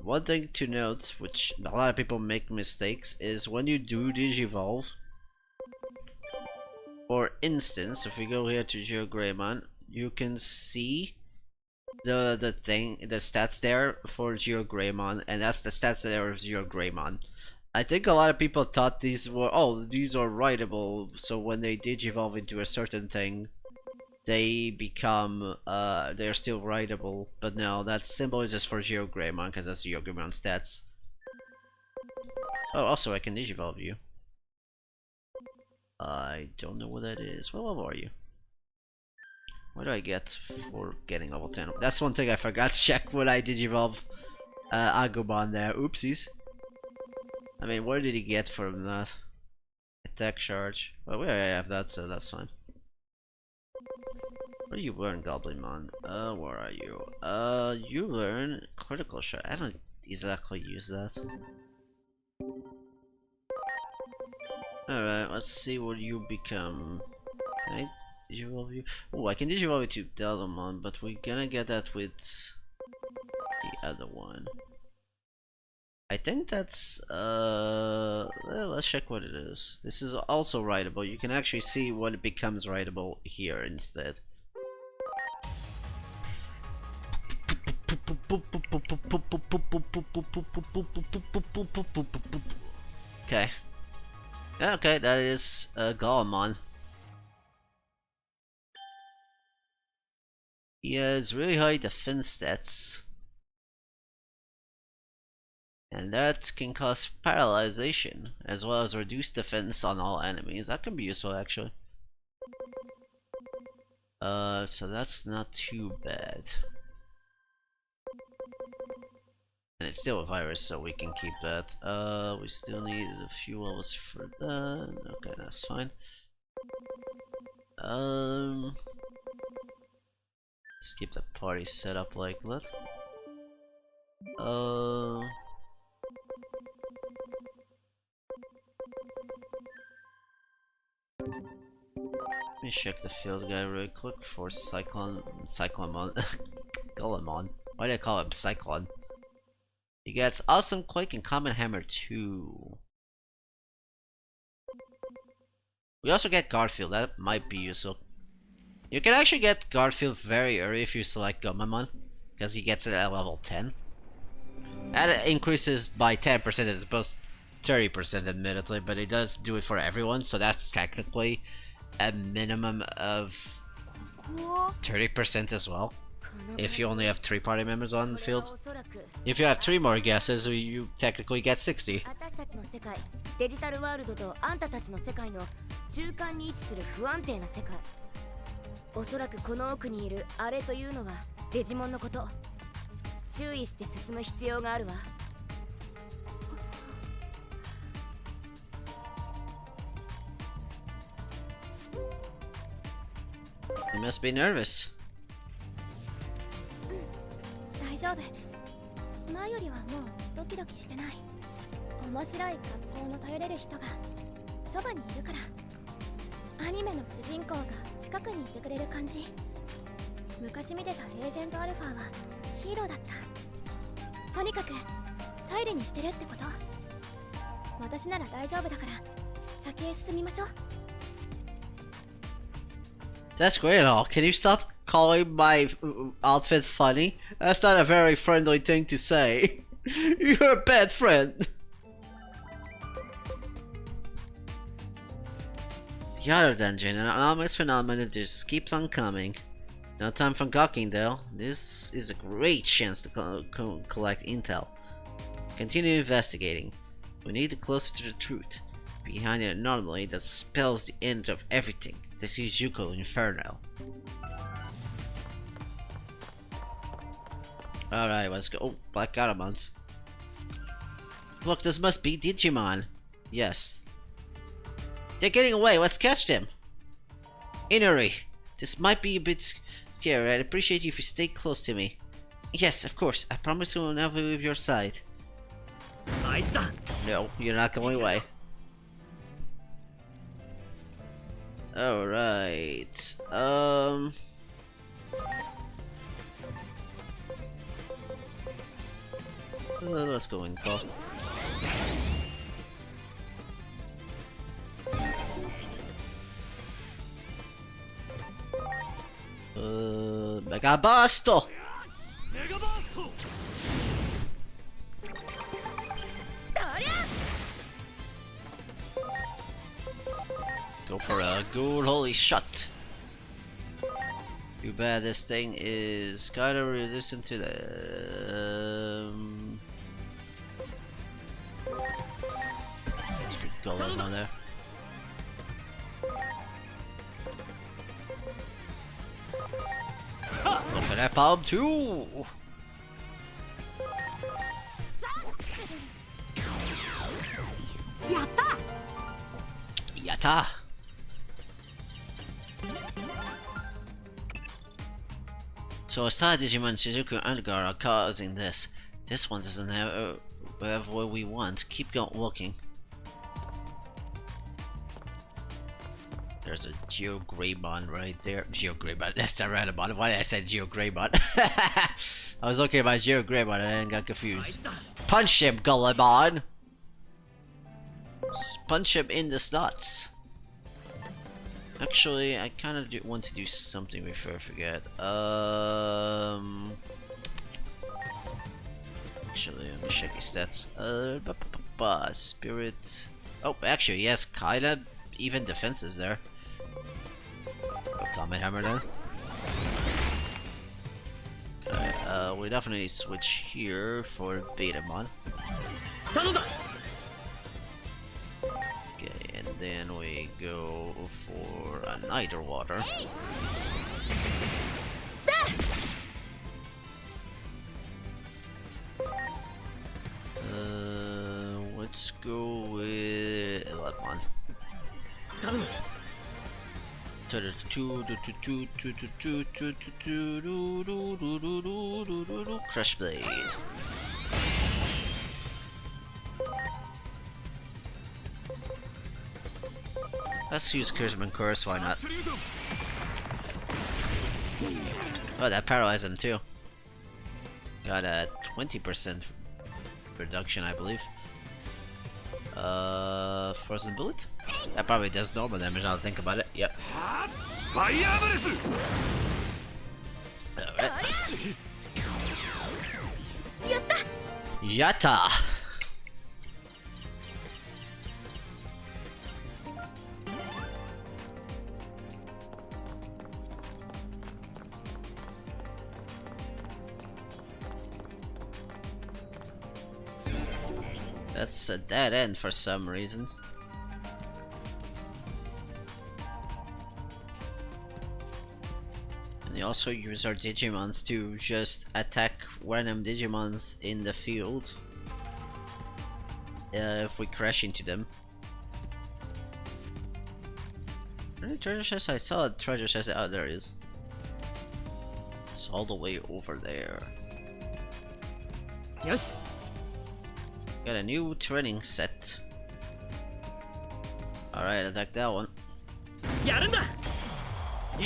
One thing to note, which a lot of people make mistakes, is when you do Digivolve. For instance, if we go here to Geo Greymon, you can see the stats there for Geo Greymon, and that's the stats there of Geo Greymon. I think a lot of people thought these were, oh, these are writable, so when they digivolve into a certain thing, they become, they're still writable. But no, that symbol is just for Geo Greymon, because that's Geo Greymon stats. Oh, also I can digivolve you. I don't know what that is. What level are you? What do I get for getting level 10? That's one thing I forgot to check when I digivolve Agumon there. Oopsies. I mean, what did he get from that? Attack charge. Well, we already have that, so that's fine. What do you learn, Goblinmon? Where are you? You learn critical shot. I don't exactly use that. Alright, let's see what you become. Can I digivolve you? Oh, I can digivolve you to Delmon, but we're gonna get that with the other one. I think that's well, let's check what it is. This is also writable. You can actually see what it becomes writable here instead. Okay. Okay, that is Golemon. He has really high defense stats. And that can cause paralyzation, as well as reduced defense on all enemies. That can be useful actually. So that's not too bad. And it's still a virus, so we can keep that. We still need a few levels for that. Okay, that's fine. Let's keep the party set up like that. Let me check the field guide real quick for Cyclone, Golemon. Why do I call him Cyclone? He gets Awesome Quake and Common Hammer 2. We also get Garfield, that might be useful. You can actually get Garfield very early if you select Gomamon, because he gets it at level 10. And it increases by 10% as opposed 30% admittedly, but it does do it for everyone, so that's technically a minimum of 30% as well. If you only have 3 party members on the field. If you have 3 more guesses, you technically get 60. 私たちの世界、デジタルワールドとあんたたちの世界の中間に位置する不安定な世界。おそらくこの奥にいるあれというのはデジモンのこと。注意して進む必要があるわ。You must be nervous. 大丈夫。前よりはもうドキドキしてない。面白い格好の頼れる人がそばにいるから。アニメの主人公が近くにいてくれる感じ。昔見てたエージェントアルファはヒーローだった。とにかく頼りにしてるってこと。私なら大丈夫だから先へ進みましょう。That's great and all. Can you stop calling my outfit funny? That's not a very friendly thing to say. You're a bad friend. The other dungeon, an anomalous phenomenon just keeps on coming. No time for gawking though. This is a great chance to collect intel. Continue investigating. We need to closer to the truth. Behind an anomaly that spells the end of everything. This is Yuko Inferno. Alright, let's go. Oh, Black Garamons. Look, this must be Digimon. Yes. They're getting away, let's catch them! Inuri, this might be a bit scary. I'd appreciate you if you stay close to me. Yes, of course. I promise we will never leave your side. No, you're not going away. Alright, let's go in, Cole. Mega Basto! Go for a good holy shot. Too bad this thing is kind of resistant to the. Let's get going on there. Look at that palm too. Yatta! Yatta! So Star Digimon Shizuku and Edgar are causing this. This one doesn't have what we want. Keep walking. There's a Geo Greymon right there. Geo Greymon, that's not Randomon. Why did I say Geo Greymon? I was looking at my Geo Greymon and then got confused. Punch him, Gullimon! Punch him in the snots. Actually, I kind of want to do something before I forget. Actually, let me check his stats. Spirit. Oh, actually, he has kinda even defenses there. Go Comet Hammer then. Okay, we definitely switch here for Betamon. Okay, and then we go for a Niter Water. Let's go with Elepmon. Crush Blade. Let's use Charisma Curse, why not? Oh, that paralyzed him too. Got a 20% reduction, I believe. Frozen Bullet? That probably does normal damage now that I think about it. Yep. Alright. Yatta! That's a dead end for some reason. And we also use our Digimons to just attack random Digimons in the field. If we crash into them. Any treasure chest? I saw a treasure chest. Oh, there it is. It's all the way over there. Yes. Got a new training set. Alright, attack that one.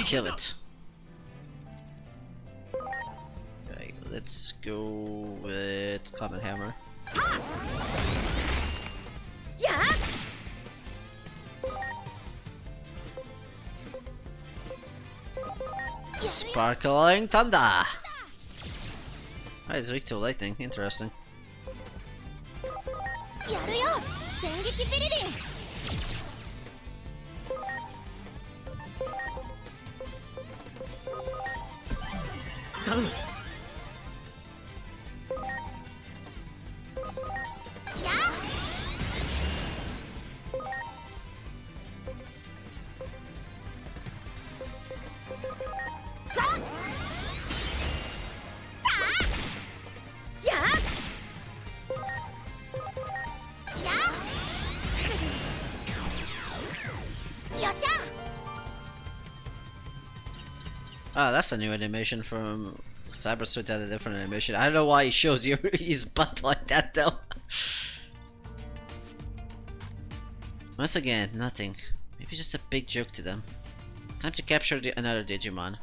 Kill it. Okay, let's go with Comet Hammer. Yeah. Sparkling Thunder! Oh, it's weak to lightning. Interesting. やるよ電撃ビリリン頼む。やよっしゃ Ah, that's a new animation from Cyber Suit. Had a different animation. I don't know why he shows you his butt like that though. Once again, nothing. Maybe just a big joke to them. Time to capture another Digimon.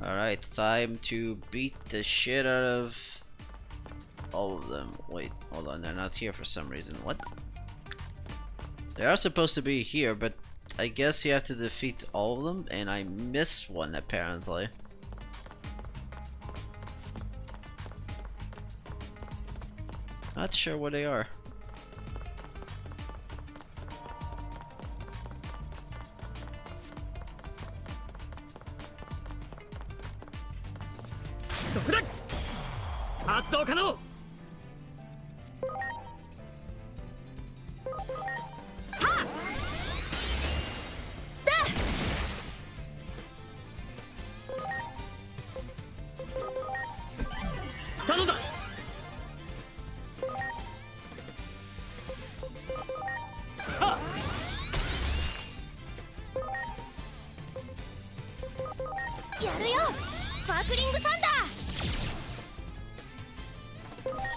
Alright, time to beat the shit out of all of them. Wait, hold on, they're not here for some reason. What? They are supposed to be here, but I guess you have to defeat all of them, and I missed one apparently. Not sure where they are.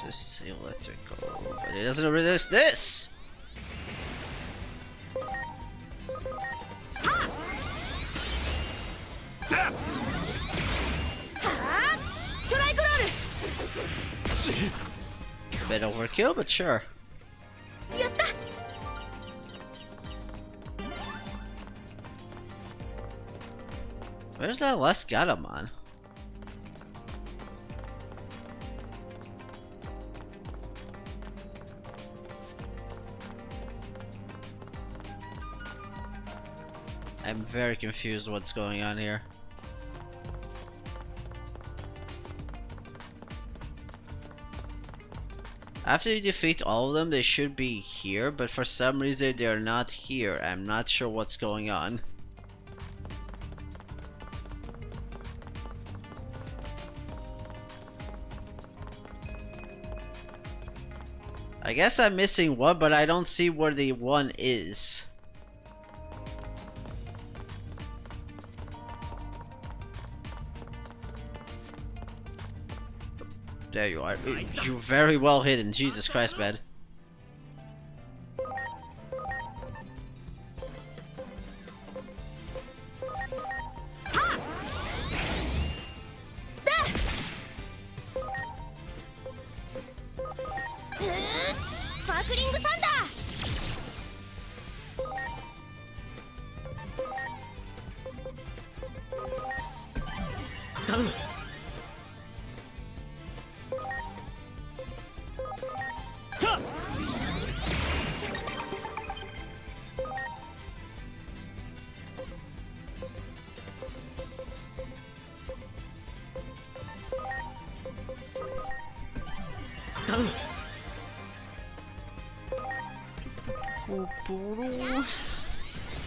Just electrical, but it doesn't resist this! Bit overkill, but sure. Where's that last Gatomon? I'm very confused what's going on here. After you defeat all of them, they should be here, but for some reason they're not here. I'm not sure what's going on. I guess I'm missing one, but I don't see where the one is. There you are. You're very well hidden. Jesus Christ, man.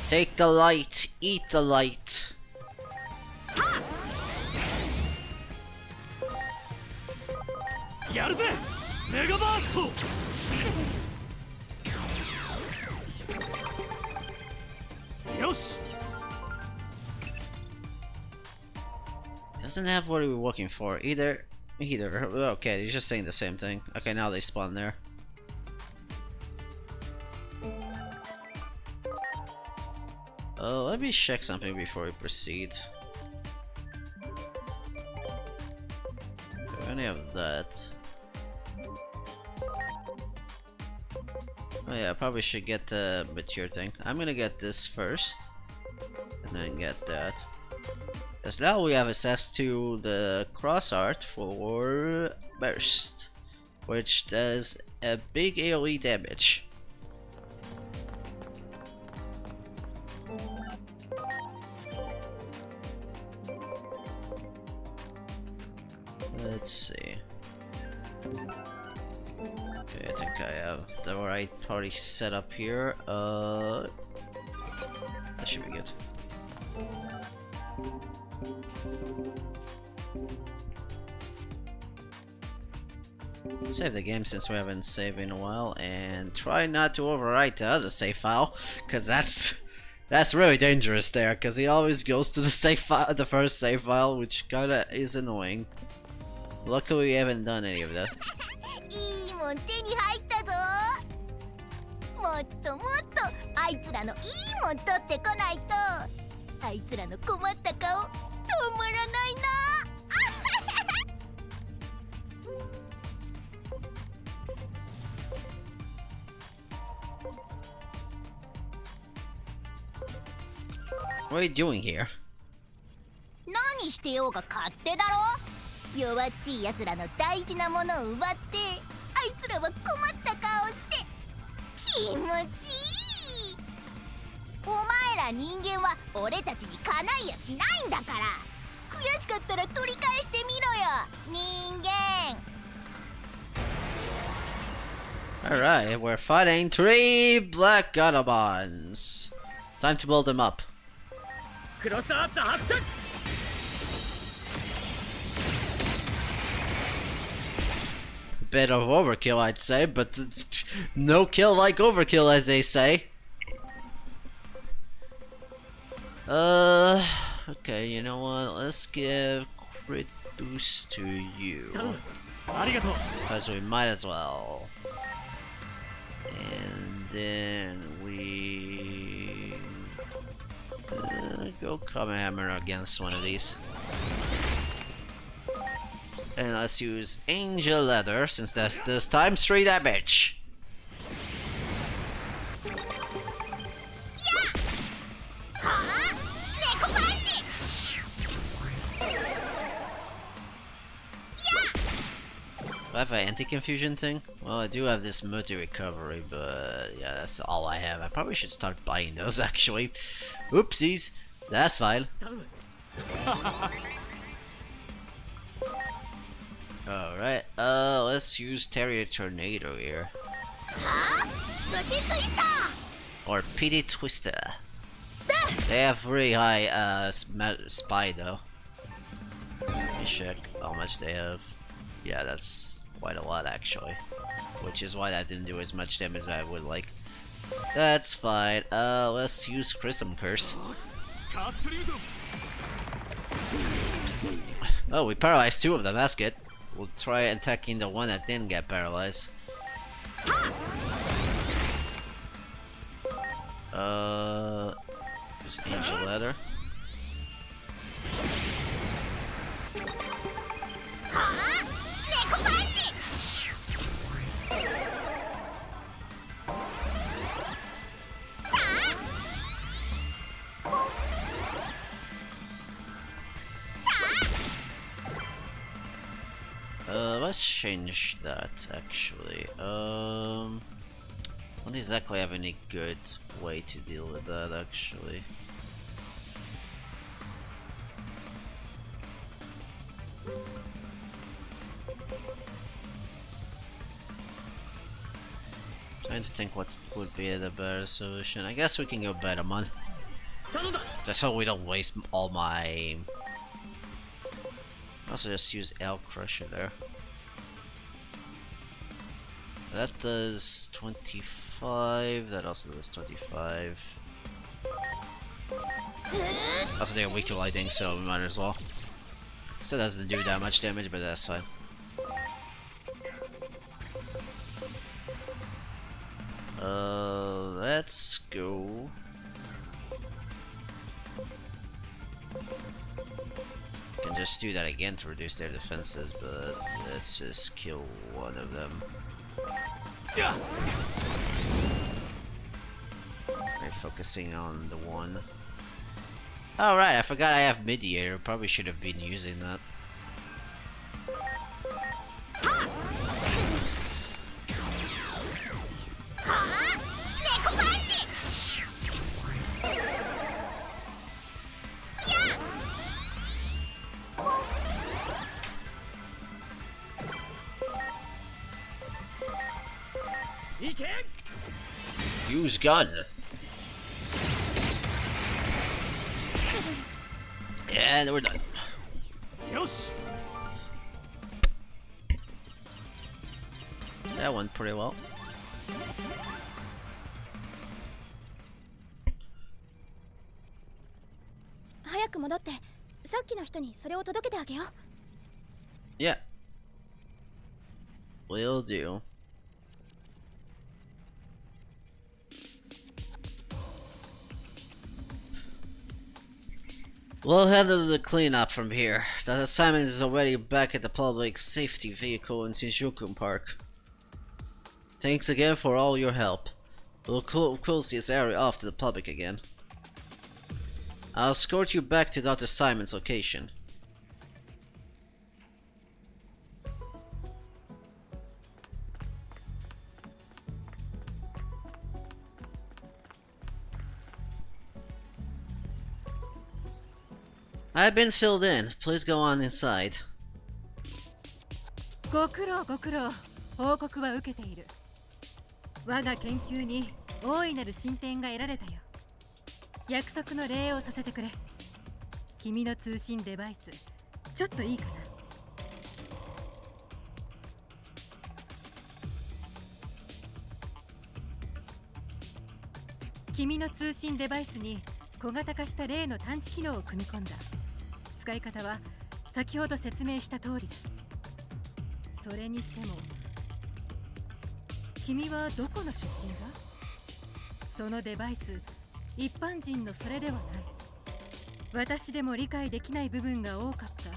Take the light, eat the light. Doesn't have what we were looking for either. Okay, you're just saying the same thing. Okay, now they spawn there. Let me check something before we proceed. We only have that. Oh yeah, I probably should get the mature thing. I'm gonna get this first, and then get that. Because now we have access to the cross art for burst, which does a big AoE damage. Let's see. Okay, I think I have the right party set up here. That should be good. Save the game since we haven't saved in a while, and try not to overwrite the other save file, because that's really dangerous there, because he always goes to the save file, the first save file, which kinda is annoying. Luckily we haven't done any of that. いいもん手に入ったぞ。もっともっとあいつらのいいもん取ってこないと、あいつらの困った顔止まらないな。What are you doing here? 何してようが勝手だろ。弱っちいやつらの大事なものを奪ってあいつらは困った顔して気持ちいい。お前ら人間は俺たちにかないやしないんだから、悔しかったら取り返してみろよ人間。 Alright, we're fighting 3 black Gatomons. Time to build them up. Bit of overkill, I'd say, but no kill like overkill, as they say. Okay, you know what? Let's give crit boost to you, because we might as well. And then we go Kamehameha against one of these. And let's use Angel Leather, since that's this times 3 damage. Do I have an anti-confusion thing? Well, I do have this multi-recovery, but yeah, that's all I have. I probably should start buying those, actually. Oopsies. That's fine. Alright, let's use Terrier Tornado here. Or PD Twister. They have really high spy though. Let me check how much they have. Yeah, that's quite a lot actually. Which is why that didn't do as much damage as I would like. That's fine. Let's use Chrism Curse. Oh, we paralyzed 2 of them, that's good. We'll try attacking the one that didn't get paralyzed. Just Angel Leather. Let's change that actually. Don't exactly have any good way to deal with that actually. Trying to think what would be the better solution. I guess we can go Betamon. Just so we don't waste all my... Also just use L Crusher there. That does 25, that also does 25. Also they're weak to lightning, so we might as well. Still doesn't do that much damage, but that's fine. Let's go. Can just do that again to reduce their defenses, but let's just kill one of them. We're focusing on the one. Oh right, I forgot I have Mediator. Probably should have been using that. Use gun. And we're done. Yosh. That went pretty well. Yeah. Will do. We'll handle the cleanup from here. That assignment is already back at the public safety vehicle in Shinjuku Park. Thanks again for all your help. We'll close this area off to the public again. I'll escort you back to Dr. Simon's location. I've been filled in. Please go on inside. ご苦労ご苦労。報告は受けている。我が研究に大いなる進展が得られたよ。約束の礼をさせてくれ。君の通信デバイス、ちょっといいかな。君の通信デバイスに小型化した例の探知機能を組み込んだ。使い方は先ほど説明した通りだ。それにしても君はどこの出身だ？そのデバイス、一般人のそれではない。私でも理解できない部分が多かった。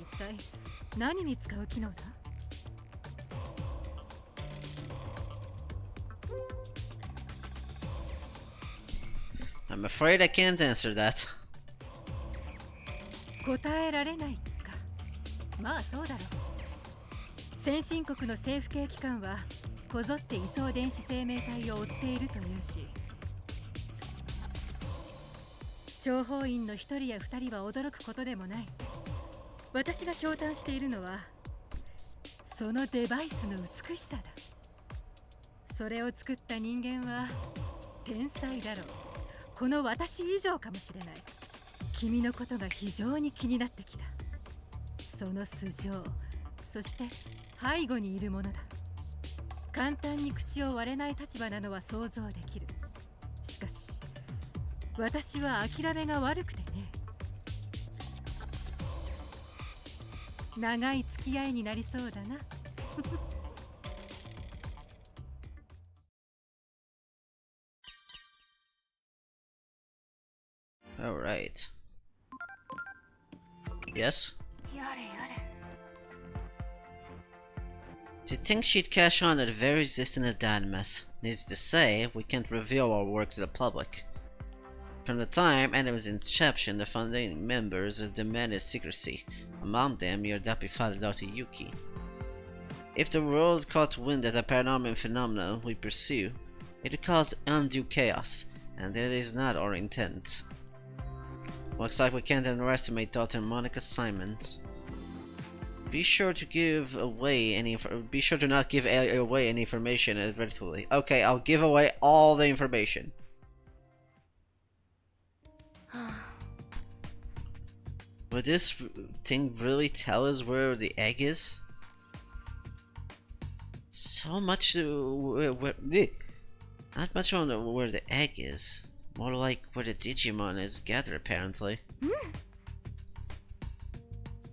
一体何に使う機能だ？ I'm afraid I can't answer that. 答えられないか。まあそうだろう。先進国の政府系機関はこぞって移送電子生命体を追っているというし、諜報員の一人や二人は驚くことでもない。私が驚嘆しているのはそのデバイスの美しさだ。それを作った人間は天才だろう。この私以上かもしれない。君のことが非常に気になってきた。その素性、そして背後にいるものだ。簡単に口を割れない立場なのは想像できる。しかし私は諦めが悪くてね。長い付き合いになりそうだな。Alright. Yes? To think she'd catch on at a very distant anonymous. Needs to say, we can't reveal our work to the public. From the time Anime's inception, the founding members have demanded secrecy. Among them, your adopted father, Dr. Yuki. If the world caught wind of the paranormal phenomena we pursue, it would cause undue chaos, and that is not our intent. Looks like we can't underestimate Dr. Monica Simons. Be sure to give away any. Be sure to not give away any information advertently. Okay, I'll give away all the information. Would this thing really tell us where the egg is? So much to not much on where the egg is. More like where the Digimon is gathered, apparently.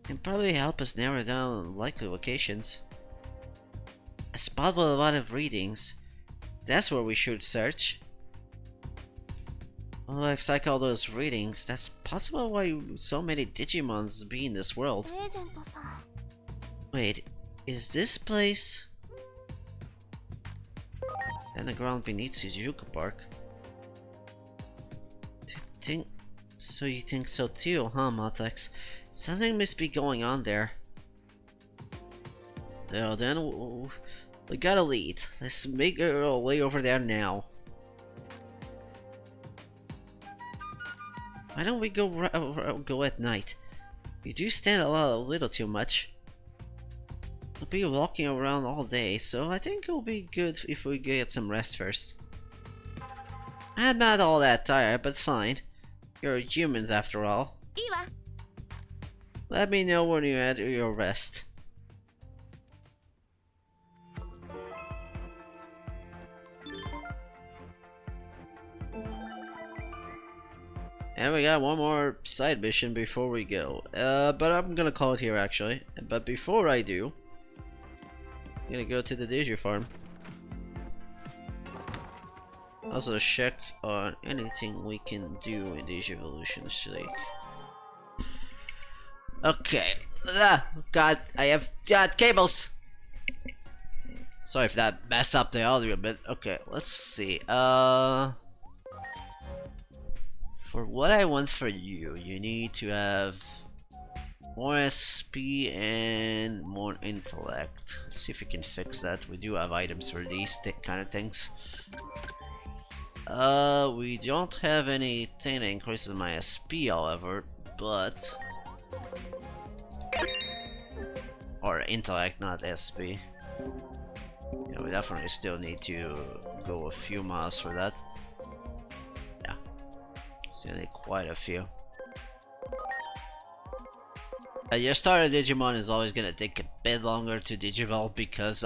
Can probably help us narrow down likely locations. A spot with a lot of readings. That's where we should search. Well, looks like all those readings. That's possible why so many Digimons be in this world. エージェントさん Wait, is this place? And the ground beneath Shizuku Park. So you think so too, huh, Matex? Something must be going on there. Well then, we gotta lead. Let's make our way over there now. Why don't we go at night? We do stand a little too much. We'll be walking around all day, so I think it'll be good if we get some rest first. I'm not all that tired, but fine. You're humans after all. いいわ Let me know when you're at your rest. And we got one more side mission before we go. But I'm gonna call it here actually. But before I do, I'm gonna go to the Digi farm. Also check on anything we can do in Digi Evolution Shake. Okay. God, I have cables. Sorry if that messed up the audio a bit. Okay, let's see. For what I want for you, you need to have more SP and more intellect. Let's see if we can fix that. We do have items for these kind of things. We don't have anything that increases my SP, however, but or intellect, not SP. Yeah, we definitely still need to go a few miles for that. Yeah, still need quite a few. Your starter Digimon is always gonna take a bit longer to Digivolve because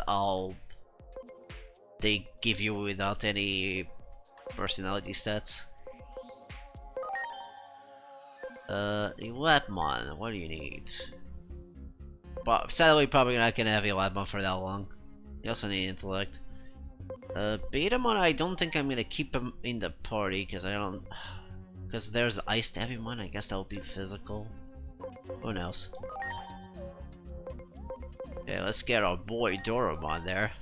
they give you without any personality stats. Elatmon, what do you need? But sadly, probably not gonna have Elatmon for that long. You also need intellect. Betamon, I don't think I'm gonna keep him in the party because because there's Ice Tabimon. I guess that would be physical. Who knows? Okay, let's get our boy Doromon there.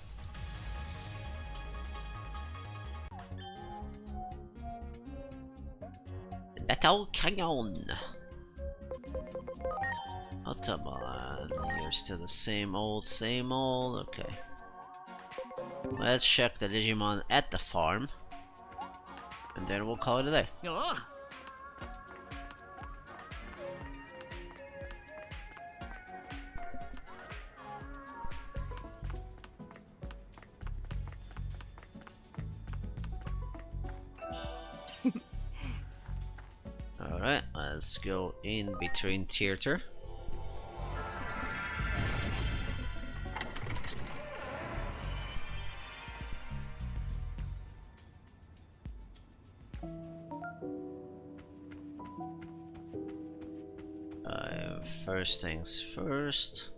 Metal Canyon! Otamon, you're still the same old, okay. Let's check the Digimon at the farm. And then we'll call it a day. Alright, let's go in between theater. First things first.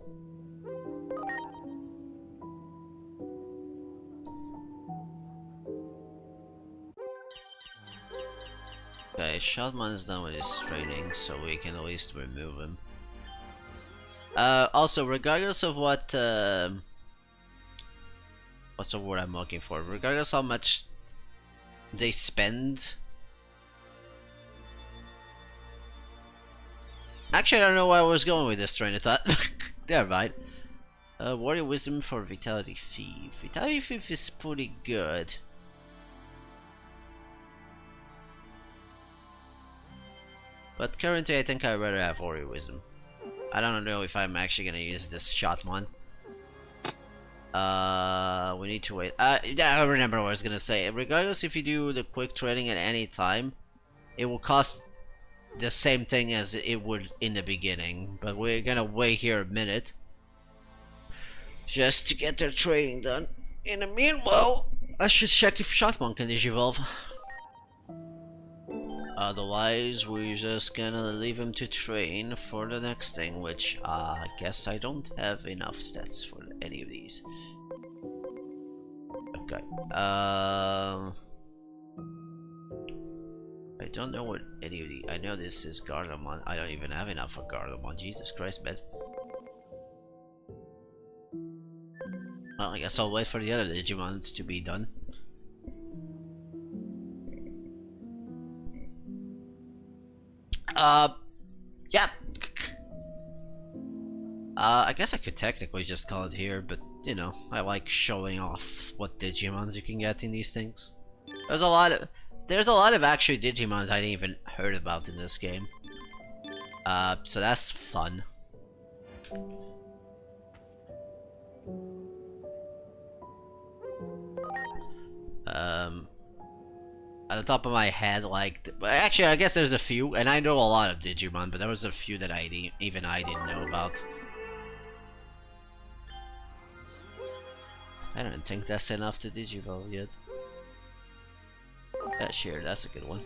Okay, Shotman is done with his training, so we can at least remove him. Also, regardless of what, what's the word I'm looking for? Regardless how much they spend. Actually, I don't know where I was going with this train of thought. Never mind. Warrior Wisdom for Vitality Thief. Vitality Thief is pretty good. But currently I think I'd rather have Warrior Wisdom. I don't know if I'm actually gonna use this Shotmon. We need to wait. Yeah, I remember what I was gonna say. Regardless if you do the quick training at any time, it will cost the same thing as it would in the beginning. But we're gonna wait here a minute just to get their training done. In the meanwhile, I should check if Shotmon can digivolve. Otherwise, we're just gonna leave him to train for the next thing, which I guess I don't have enough stats for any of these. Okay. I don't know what any of these. I know this is Garlemon. I don't even have enough for Garlemon. Jesus Christ, man. Well, I guess I'll wait for the other Digimons to be done. Yeah. I guess I could technically just call it here, but you know, I like showing off what Digimons you can get in these things. There's a lot of actual Digimons I didn't even heard about in this game. So that's fun. At the top of my head, like, actually, I guess there's a few, and I know a lot of Digimon, but there was a few that I didn't know about. I don't think that's enough to digivolve yet. Sure, that's a good one.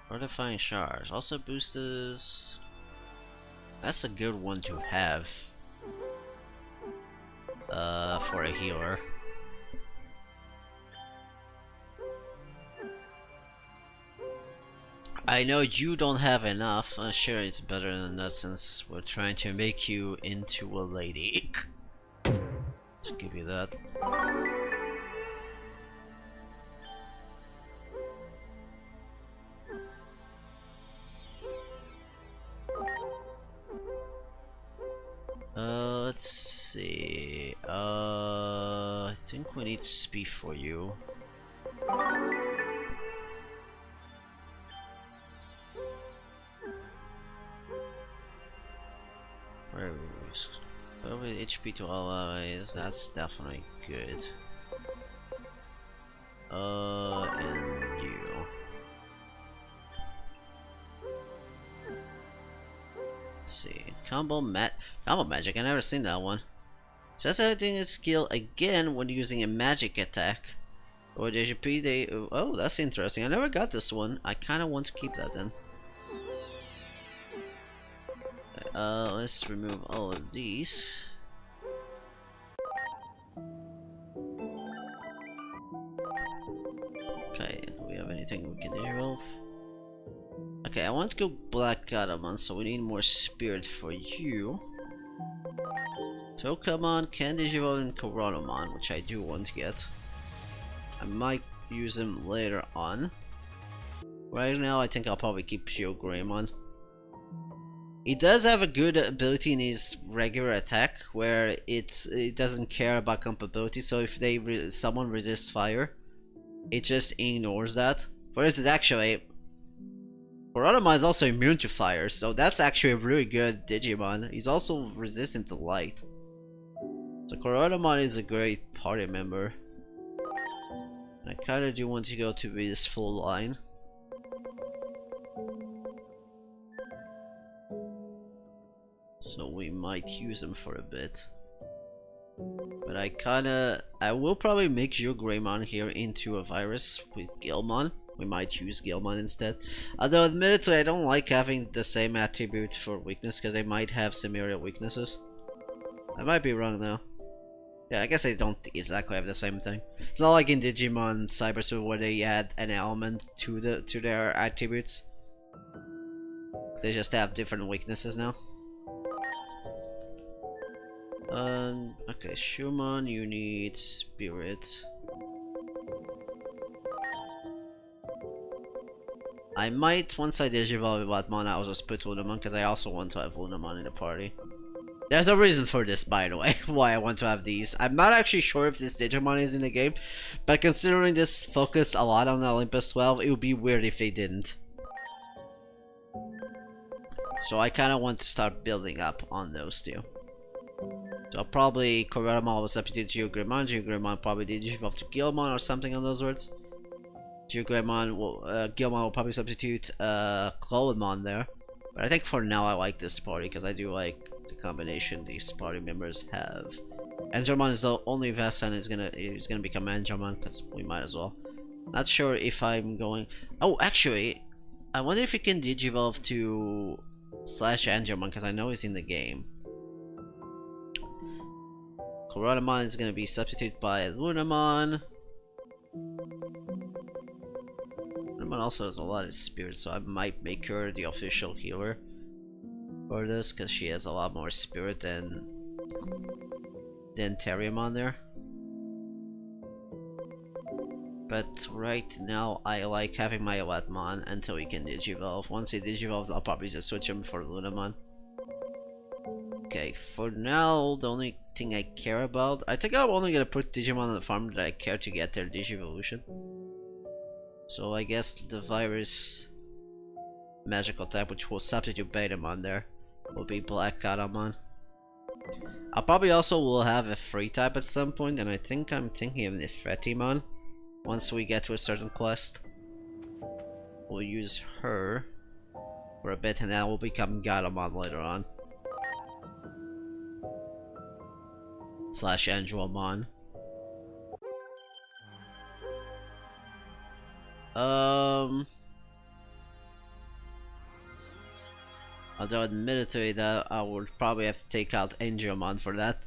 Fortifying Charge also boosts. That's a good one to have. For a healer. I know you don't have enough. Sure, it's better than that since we're trying to make you into a lady. Let's give you that. Let's see. I think we need speed for you. Over HP to all allies, that's definitely good. And you. Let's see. Combo magic, I never seen that one. Says everything is skill again when using a magic attack. Or HP they oh, that's interesting. I never got this one. I kinda want to keep that then. Let's remove all of these. Okay, do we have anything we can evolve? Okay, I want to go Black Gatomon, so we need more spirit for you. Tokamon, can digivolve in Coronomon, which I do want to get. I might use him later on. Right now, I think I'll probably keep Geogreymon. He does have a good ability in his regular attack, where it doesn't care about compatibility. So if someone resists fire, it just ignores that. For instance, actually, Coronomon is also immune to fire, so that's actually a really good Digimon. He's also resistant to light. So Coronomon is a great party member. I kinda do want to go to this full line. So we might use him for a bit. But I will probably make Geogreymon here into a virus with Gilmon. We might use Gilmon instead. Although admittedly I don't like having the same attribute for weakness because they might have similar weaknesses. I might be wrong though. Yeah, I guess they don't exactly have the same thing. It's not like in Digimon Cyber Suit where they add an element to their attributes. They just have different weaknesses now. Okay, Shumon, you need spirit. I might, once I digivolve with Batmon, I'll just put Lunamon because I also want to have Lunamon in the party. There's a reason for this, by the way, why I want to have these. I'm not actually sure if this Digimon is in the game, but considering this focused a lot on Olympus 12, it would be weird if they didn't. So I kind of want to start building up on those two. So probably Koradamon will substitute Geogreymon, Geogreymon probably Digivolve to Gilmon or something on those words. Geogreymon will, Gilmon will probably substitute Clodamon there. But I think for now I like this party because I do like the combination these party members have. Angelmon is the only Vessan is gonna become Angelmon because we might as well. Not sure if I'm going. Oh, actually, I wonder if you can Digivolve to Slash Angelmon because I know he's in the game. Koradamon is gonna be substituted by Lunamon. Lunamon also has a lot of spirit, so I might make her the official healer for this because she has a lot more spirit than Terriermon there. But right now I like having my Elatmon until he can Digivolve. Once he Digivolves, I'll probably just switch him for Lunamon. Okay, for now, the only thing I care about, I think I'm only gonna put Digimon on the farm that I care to get their Digivolution. So I guess the virus magical type, which will substitute Betamon there, will be Black Gatomon. I probably also will have a free type at some point, and I think I'm thinking of the Fretimon. Once we get to a certain quest, we'll use her for a bit, and then we'll become Gatomon later on. Slash Angelmon. Although admittedly that I would probably have to take out Angelmon for that.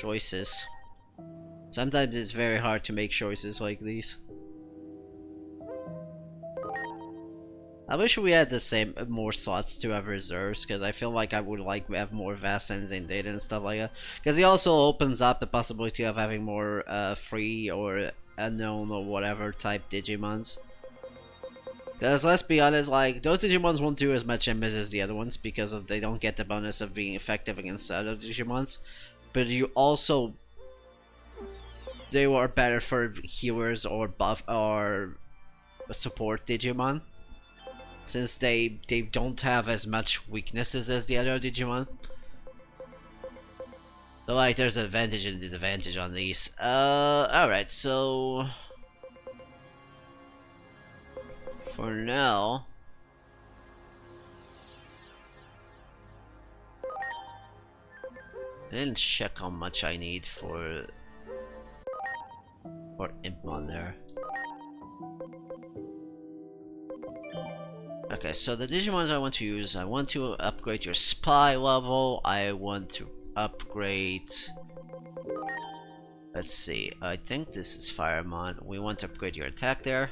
Choices. Sometimes it's very hard to make choices like these. I wish we had the same more slots to have reserves, because I feel like I would like to have more Vassans and data and stuff like that. Because he also opens up the possibility of having more free or unknown or whatever type Digimons. Because let's be honest, like those Digimons won't do as much damage as the other ones because of they don't get the bonus of being effective against other Digimons. But you also they were better for healers or buff or support Digimon. Since they don't have as much weaknesses as the other Digimon. So like there's an advantage and disadvantage on these. Alright, so for now I didn't check how much I need for Impmon there. Okay, so the Digimons I want to use, I want to upgrade your Spy level, I want to upgrade... Let's see, I think this is Firemon, we want to upgrade your attack there.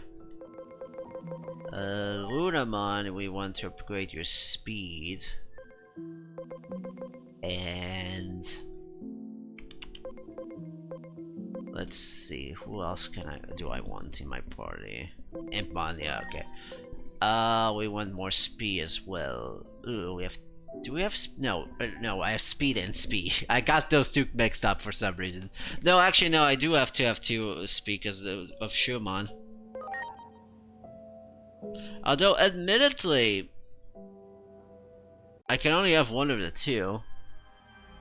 Lunamon, we want to upgrade your speed. And... let's see, who else do I want in my party? Impmon, yeah, okay. We want more speed as well. Ooh, do we have no, I have speed and speed. I got those two mixed up for some reason. No, actually no, I do have to have two speed because of Shumon. Although, admittedly, I can only have one of the two.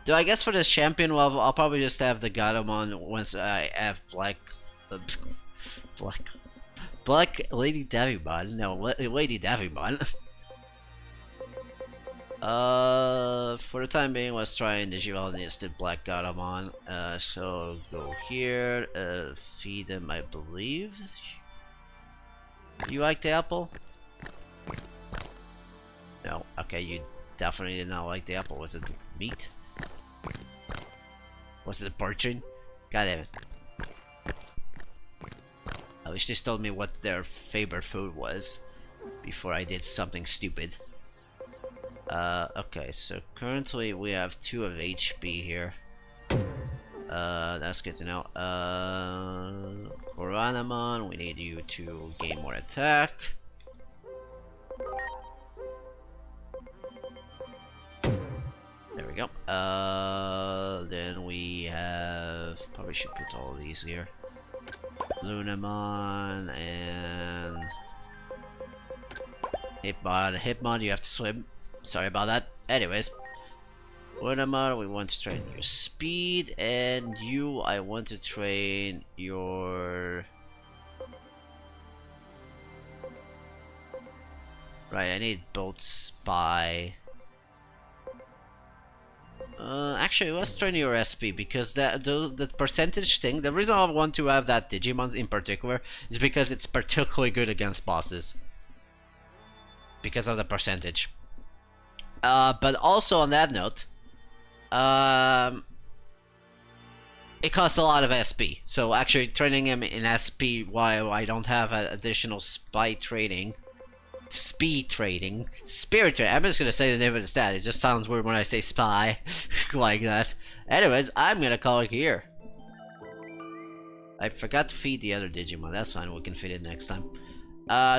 Though I guess for this champion level, I'll probably just have the Gatomon once I have Black Lady Davimon. No, Lady Davimon. For the time being, let's try and Digivolve the instant Black Gatomon. So go here, feed him, I believe. You like the apple? No. Okay, you definitely did not like the apple. Was it meat? Was it porcine? God damn it. I wish they told me what their favorite food was before I did something stupid. Okay, so currently we have 2 of HP here. That's good to know. Koranamon, we need you to gain more attack. go. Then we have... Probably should put all these here. Lunamon and... Hitmon. Hitmon, you have to swim. Sorry about that. Anyways. Lunamon, we want to train your speed, and you, I want to train your... Right, I need both spy. Actually, let's train your SP, because the percentage thing, the reason I want to have that Digimon in particular is because it's particularly good against bosses. Because of the percentage. But also on that note, it costs a lot of SP. So actually training him in SP while I don't have additional speed trading, spirit trading. I'm just gonna say the name of the stat. It just sounds weird when I say spy like that. Anyways, I'm gonna call it here. I forgot to feed the other Digimon. That's fine. We can feed it next time.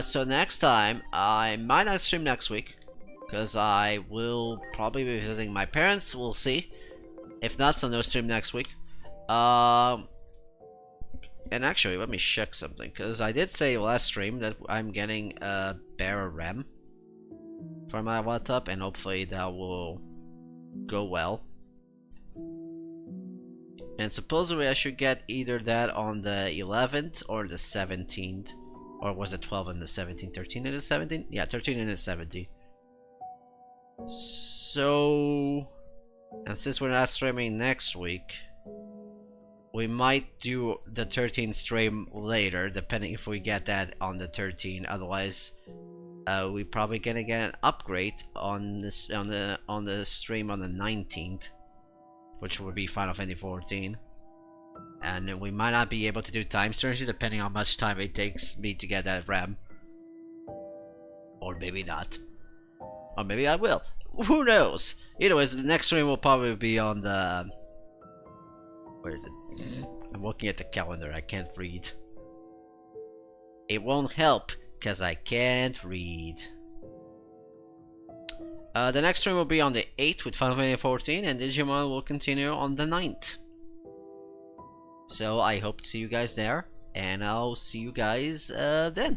So next time I might not stream next week because I will probably be visiting my parents. We'll see. If not, so no stream next week. And actually, let me check something, because I did say last stream that I'm getting a better RAM for my laptop, and hopefully that will go well. And supposedly I should get either that on the 11th or the 17th. Or was it 12 and the 17th? 13 and the 17th? Yeah, 13 and the 17th. So... And since we're not streaming next week, we might do the 13th stream later, depending if we get that on the 13th. Otherwise, we probably gonna get an upgrade on this on the stream on the 19th, which would be Final Fantasy 14. And then we might not be able to do time strategy, depending on how much time it takes me to get that RAM, or maybe not, or maybe I will. Who knows? Either way, the next stream will probably be on the... Where is it? I'm looking at the calendar, I can't read. It won't help, because I can't read. The next stream will be on the 8th with Final Fantasy 14, and Digimon will continue on the 9th. So I hope to see you guys there, and I'll see you guys then.